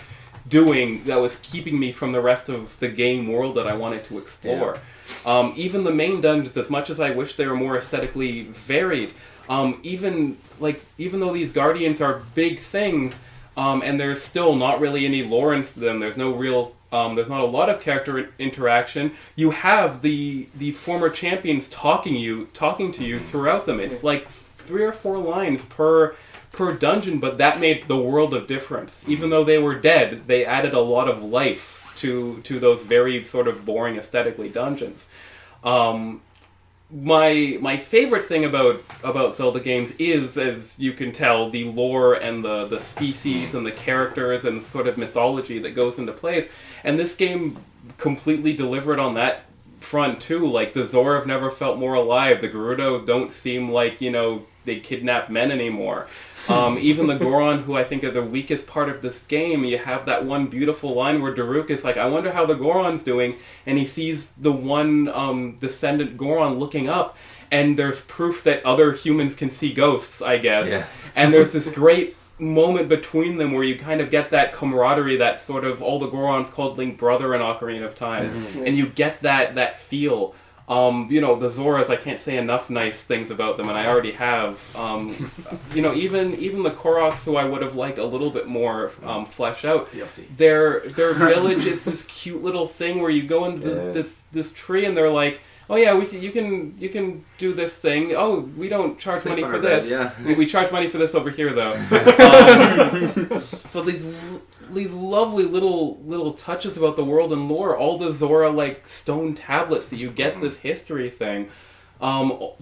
doing that was keeping me from the rest of the game world that I wanted to explore. Yeah. Even the main dungeons, as much as I wish they were more aesthetically varied, even though these guardians are big things, and there's still not really any lore into them, there's no real, there's not a lot of character interaction. You have the former champions talking to you throughout them. It's like 3 or 4 lines per dungeon, but that made the world of difference. Even though they were dead, they added a lot of life to those very sort of boring aesthetically dungeons. My favorite thing about Zelda games is, as you can tell, the lore and the species and the characters and sort of mythology that goes into place. And this game completely delivered on that front too. Like, the Zora have never felt more alive. The Gerudo don't seem like, they kidnap men anymore. Even the Goron, who I think are the weakest part of this game, you have that one beautiful line where Daruk is like, I wonder how the Goron's doing, and he sees the one descendant Goron looking up, and there's proof that other humans can see ghosts, I guess. Yeah. And there's this great moment between them where you kind of get that camaraderie, that sort of all the Gorons called Link brother in Ocarina of Time, and you get that feel. The Zoras, I can't say enough nice things about them, and I already have. Even the Koroks, who I would have liked a little bit more fleshed out. DLC. Their village is this cute little thing where you go into this tree, and they're like, oh yeah, you can do this thing. Oh, we don't charge money for this. We charge money for this over here though. So these lovely little touches about the world and lore, all the Zora stone tablets that you get this history thing.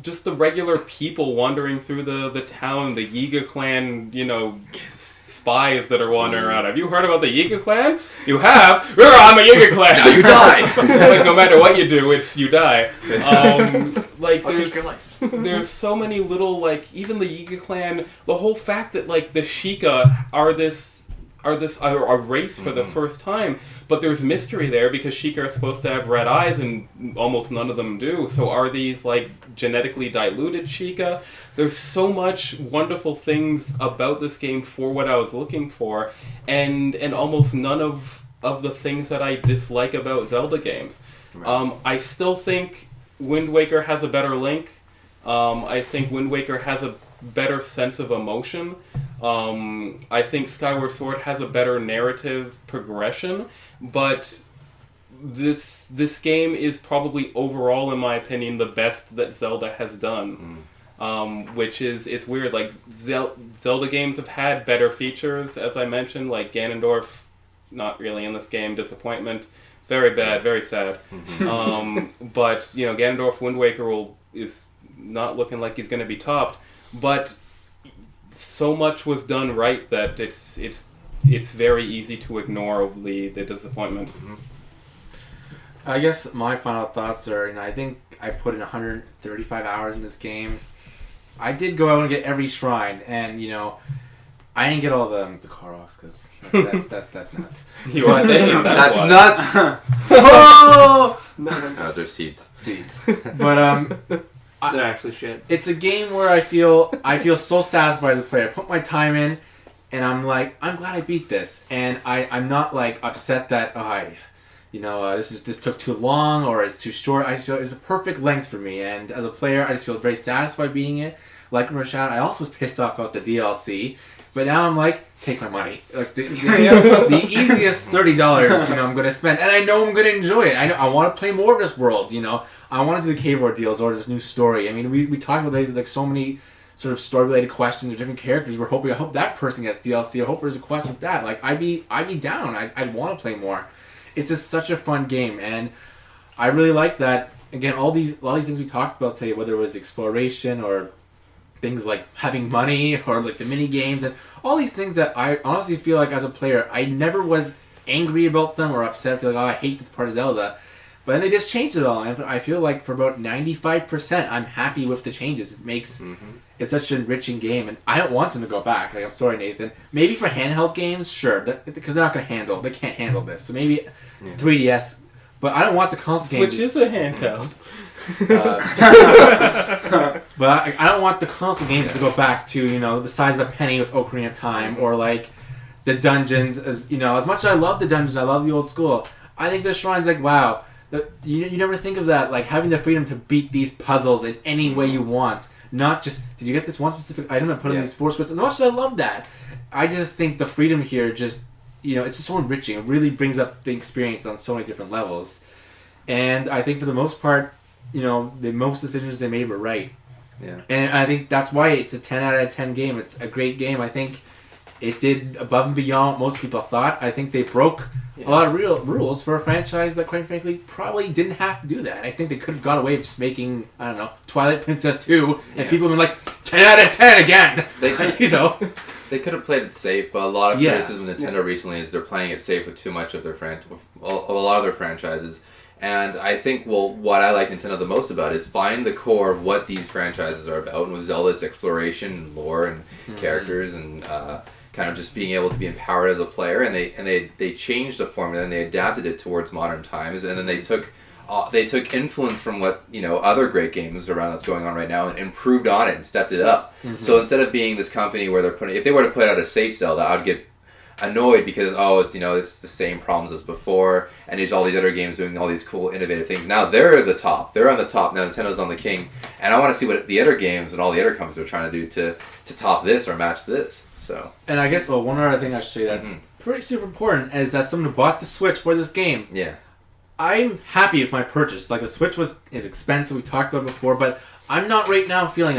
Just the regular people wandering through the town, the Yiga clan, spies that are wandering around. Have you heard about the Yiga clan? You have? I'm a Yiga clan! Now you die! No matter what you do, you die. I'll take your life. There's so many little, even the Yiga clan, the whole fact that, the Sheikah are a race for the first time, but there's mystery there because Sheikah are supposed to have red eyes and almost none of them do. So are these genetically diluted Sheikah? There's so much wonderful things about this game for what I was looking for, and almost none of the things that I dislike about Zelda games. Right. I still think Wind Waker has a better Link. I think Wind Waker has a better sense of emotion. I think Skyward Sword has a better narrative progression, but this game is probably overall, in my opinion, the best that Zelda has done. Which is, it's weird. Zelda games have had better features, as I mentioned, like Ganondorf, not really in this game, disappointment, very bad, very sad. But Ganondorf Wind Waker is not looking like he's going to be topped, but so much was done right that it's very easy to ignore the disappointments. I guess my final thoughts are, I think I put in 135 hours in this game. I did go out and get every shrine, and I didn't get all the Koroks because that's nuts. You are saying that's nuts. Oh! No, they're seeds. But they're actually shit. It's a game where I feel so satisfied as a player. I put my time in, and I'm glad I beat this, and I'm not upset that this took too long or it's too short. I just feel it's a perfect length for me, and as a player, I just feel very satisfied beating it. Like Mehrshad, I also was pissed off about the DLC. But now I'm like, take my money. Like the easiest $30, I'm going to spend, and I know I'm going to enjoy it. I want to play more of this world. I want to do the cave ordeals or this new story. I mean, we talk about like so many sort of story related questions or different characters. I hope that person gets DLC. I hope there's a quest with that. Like I'd be down. I'd want to play more. It's just such a fun game, and I really like that. Again, all these things we talked about today, whether it was exploration or things like having money or like the mini games and all these things that I honestly feel like as a player I never was angry about them or upset. I feel like, I hate this part of Zelda. But then they just changed it all, and I feel like for about 95% I'm happy with the changes. It makes it's such an enriching game, and I don't want them to go back. Like, I'm sorry, Nathan. Maybe for handheld games, sure, because they're not going to they can't handle this. So maybe 3DS, but I don't want the console games. Switch is a handheld. But I don't want the console games to go back to the size of a penny with Ocarina of Time, or like the dungeons. As much as I love the dungeons, I love the old school. I think the shrines, like, wow, you never think of that, like having the freedom to beat these puzzles in any way you want, not just did you get this one specific item and put in these 4 squares. As much as I love that, I just think the freedom here just it's just so enriching. It really brings up the experience on so many different levels, and I think for the most part, the most decisions they made were right. Yeah. And I think that's why it's a 10 out of 10 game. It's a great game. I think it did above and beyond what most people thought. I think they broke a lot of real rules for a franchise that, quite frankly, probably didn't have to do that. I think they could have got away with just making, I don't know, Twilight Princess 2, and people have been like, 10 out of 10 again! They could have played it safe, but a lot of criticism of Nintendo recently is they're playing it safe with too much of a lot of their franchises. And I think, what I like Nintendo the most about is find the core of what these franchises are about. And with Zelda, it's exploration and lore and characters and kind of just being able to be empowered as a player. And they changed the formula and they adapted it towards modern times. And then they took influence from what other great games around that's going on right now and improved on it and stepped it up. So instead of being this company where if they were to put out a safe Zelda, I would get annoyed because it's the same problems as before, and there's all these other games doing all these cool innovative things. Now they're on the top now. Nintendo's on the king, and I want to see what the other games and all the other companies are trying to do to top this or match this. So, and I guess one other thing I should say that's pretty super important is that someone who bought the Switch for this game. Yeah, I'm happy with my purchase. Like, the Switch was expensive, we talked about it before, but I'm not right now feeling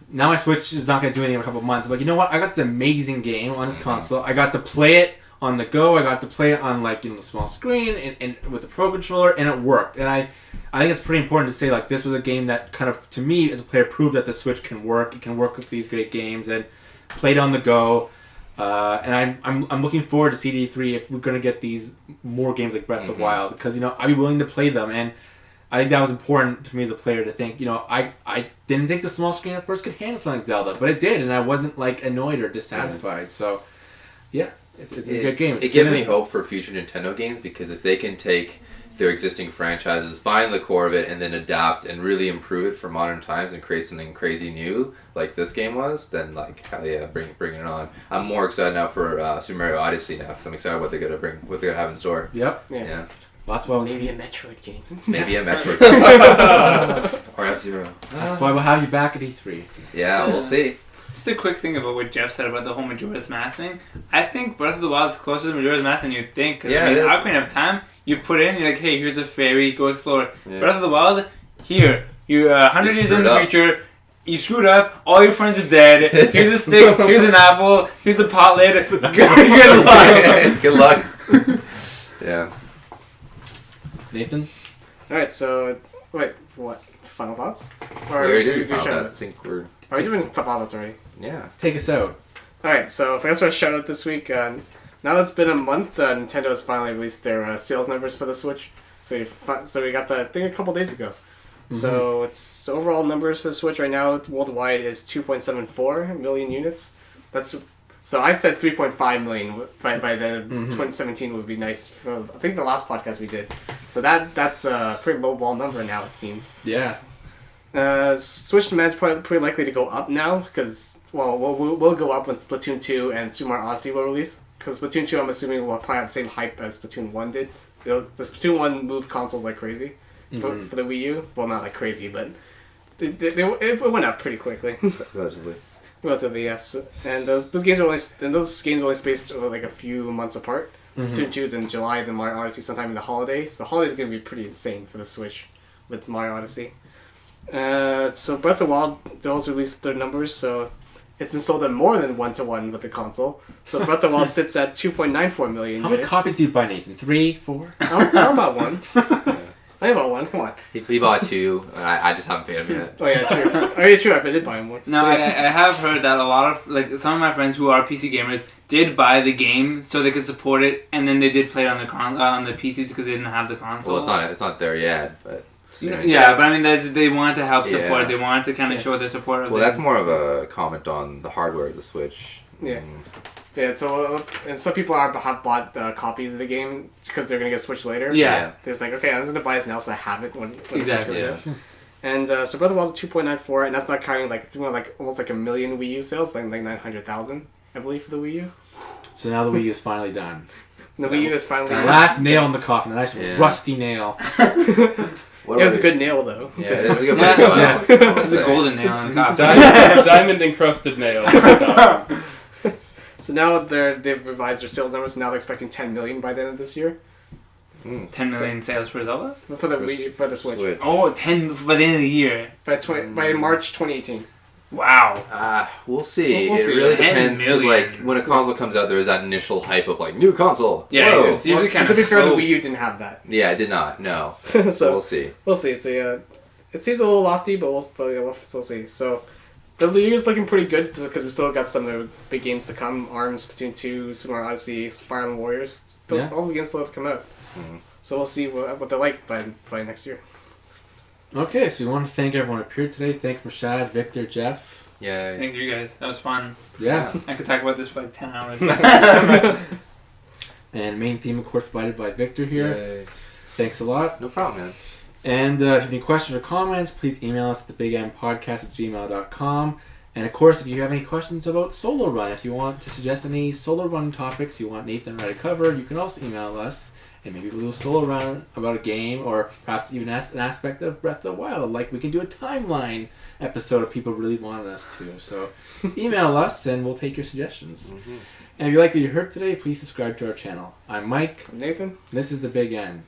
now my Switch is not going to do anything in a couple of months. But you know what? I got this amazing game on this console. I got to play it on the go. I got to play it on the small screen and with the Pro Controller, and it worked. And I think it's pretty important to say, like, this was a game that kind of, to me as a player, proved that the Switch can work. It can work with these great games and played on the go. And I'm looking forward to CD3 if we're going to get these more games like Breath of the Wild, because I'd be willing to play them. And I think that was important for me as a player to think, I didn't think the small screen at first could handle something like Zelda, but it did, and I wasn't like annoyed or dissatisfied. So, yeah, it's a good game. It gives me hope for future Nintendo games, because if they can take their existing franchises, find the core of it, and then adapt and really improve it for modern times and create something crazy new like this game was, then hell yeah, bring it on. I'm more excited now for Super Mario Odyssey now, because I'm excited what they're gonna have in store. Yep. Yeah. That's why maybe a Metroid game. Maybe a Metroid game. Or F-Zero. That's why we'll have you back at E3. Yeah, we'll see. Just a quick thing about what Jeff said about the whole Majora's Mask thing. I think Breath of the Wild is closer to Majora's Mask than you think. Yeah, Ocarina of Time, you put in, you're like, hey, here's a fairy, go explore. Yeah. Breath of the Wild, you're 100 years in the future, you screwed up, all your friends are dead, here's a stick, here's an apple, here's a pot lid, good luck. Good luck. Yeah. Nathan? Alright, so, wait, what? Final thoughts? Or we already did final thoughts. I think we're... Are we doing final thoughts already? Yeah. Take us out. Alright, so if I guess our shout out this week, now that it's been a month, Nintendo has finally released their sales numbers for the Switch. So we got that, I think, a couple days ago. So its overall numbers for the Switch right now worldwide is 2.74 million units. So I said 3.5 million by the 2017 would be nice. For, I think the last podcast we did. So that's a pretty low ball number now, it seems. Yeah. Switch demand's probably pretty likely to go up now, because we'll go up when Splatoon 2 and Super Mario Odyssey will release. Because Splatoon 2, I'm assuming, will probably have the same hype as Splatoon 1 did. The Splatoon 1 moved consoles like crazy for the Wii U. Well, not like crazy, but it went up pretty quickly. Relatively. Relatively, yes. And those games are only spaced over like a few months apart. Splatoon 2 is in July, then Mario Odyssey sometime in the holidays. The holidays are going to be pretty insane for the Switch with Mario Odyssey. So Breath of the Wild, they also released their numbers, so it's been sold at more than 1-to-1 with the console. So Breath of the Wild sits at 2.94 million How many units. copies do you buy, Nathan? 3, 4? I bought one. I bought one, come on. He bought 2, and I just haven't paid him yet. Oh yeah, true. Oh yeah, true, I did buy him one. No, So, I have heard that a lot of, like, some of my friends who are PC gamers did buy the game so they could support it, and then they did play it on the on the PCs because they didn't have the console. Well, it's not there yet, but soon. Yeah, but I mean, they wanted to help support. Yeah. They wanted to kind of show their support. Of Well, things. that's more of a comment on the hardware of the Switch. Yeah. Yeah, so and some people have bought copies of the game because they're gonna get Switch later. Yeah. They're just like, okay, I'm just gonna buy this now so I have it when Exactly. The Switch comes out. And so Breath of the Wild is 2.94, and that's not counting almost like a million Wii U sales, like 900,000, I believe, for the Wii U. So now the Wii U is finally done. And the Wii U is finally The last nail in the coffin, a nice rusty nail. What it was a good nail though. Yeah, it was a good way to go out. It's a golden nail in the coffin. Diamond encrusted nail. So now they've revised their sales numbers. So now they're expecting 10 million by the end of this year 10 million sales for Zelda? for the Switch. Oh, 10 by the end of the year. By March 2018. Wow. We'll see. We'll it see. really 10 depends. 'Cause, million. like, when a console comes out, there is that initial hype of, like, new console. Yeah, Whoa. it's usually kind to of be fair, the slow. Wii U didn't have that. Yeah, I did not. No. So We'll see. we'll see. So yeah, it seems a little lofty, but we'll still see. So the Wii U is looking pretty good because we still got some of the big games to come: ARMS, Splatoon 2, Super Mario Odyssey, Fire Emblem Warriors. All the games still have to come out. So we'll see what they're like by next year. Okay, so we want to thank everyone who appeared today. Thanks, Mehrshad, Victor, Jeff. Yeah. Thank you guys. That was fun. Yeah. I could talk about this for like 10 hours. And main theme, of course, provided by Victor here. Yay. Thanks a lot. No problem, man. And if you have any questions or comments, please email us at TheBigNPodcast@gmail.com. And of course, if you have any questions about Solo Run, if you want to suggest any Solo Run topics you want Nathan and I to cover, you can also email us. And maybe we'll do a Solo Run about a game, or perhaps even an aspect of Breath of the Wild. Like we can do a timeline episode if people really wanted us to. So email us and we'll take your suggestions. And if you like what you heard today, please subscribe to our channel. I'm Mike. Nathan. This is The Big N.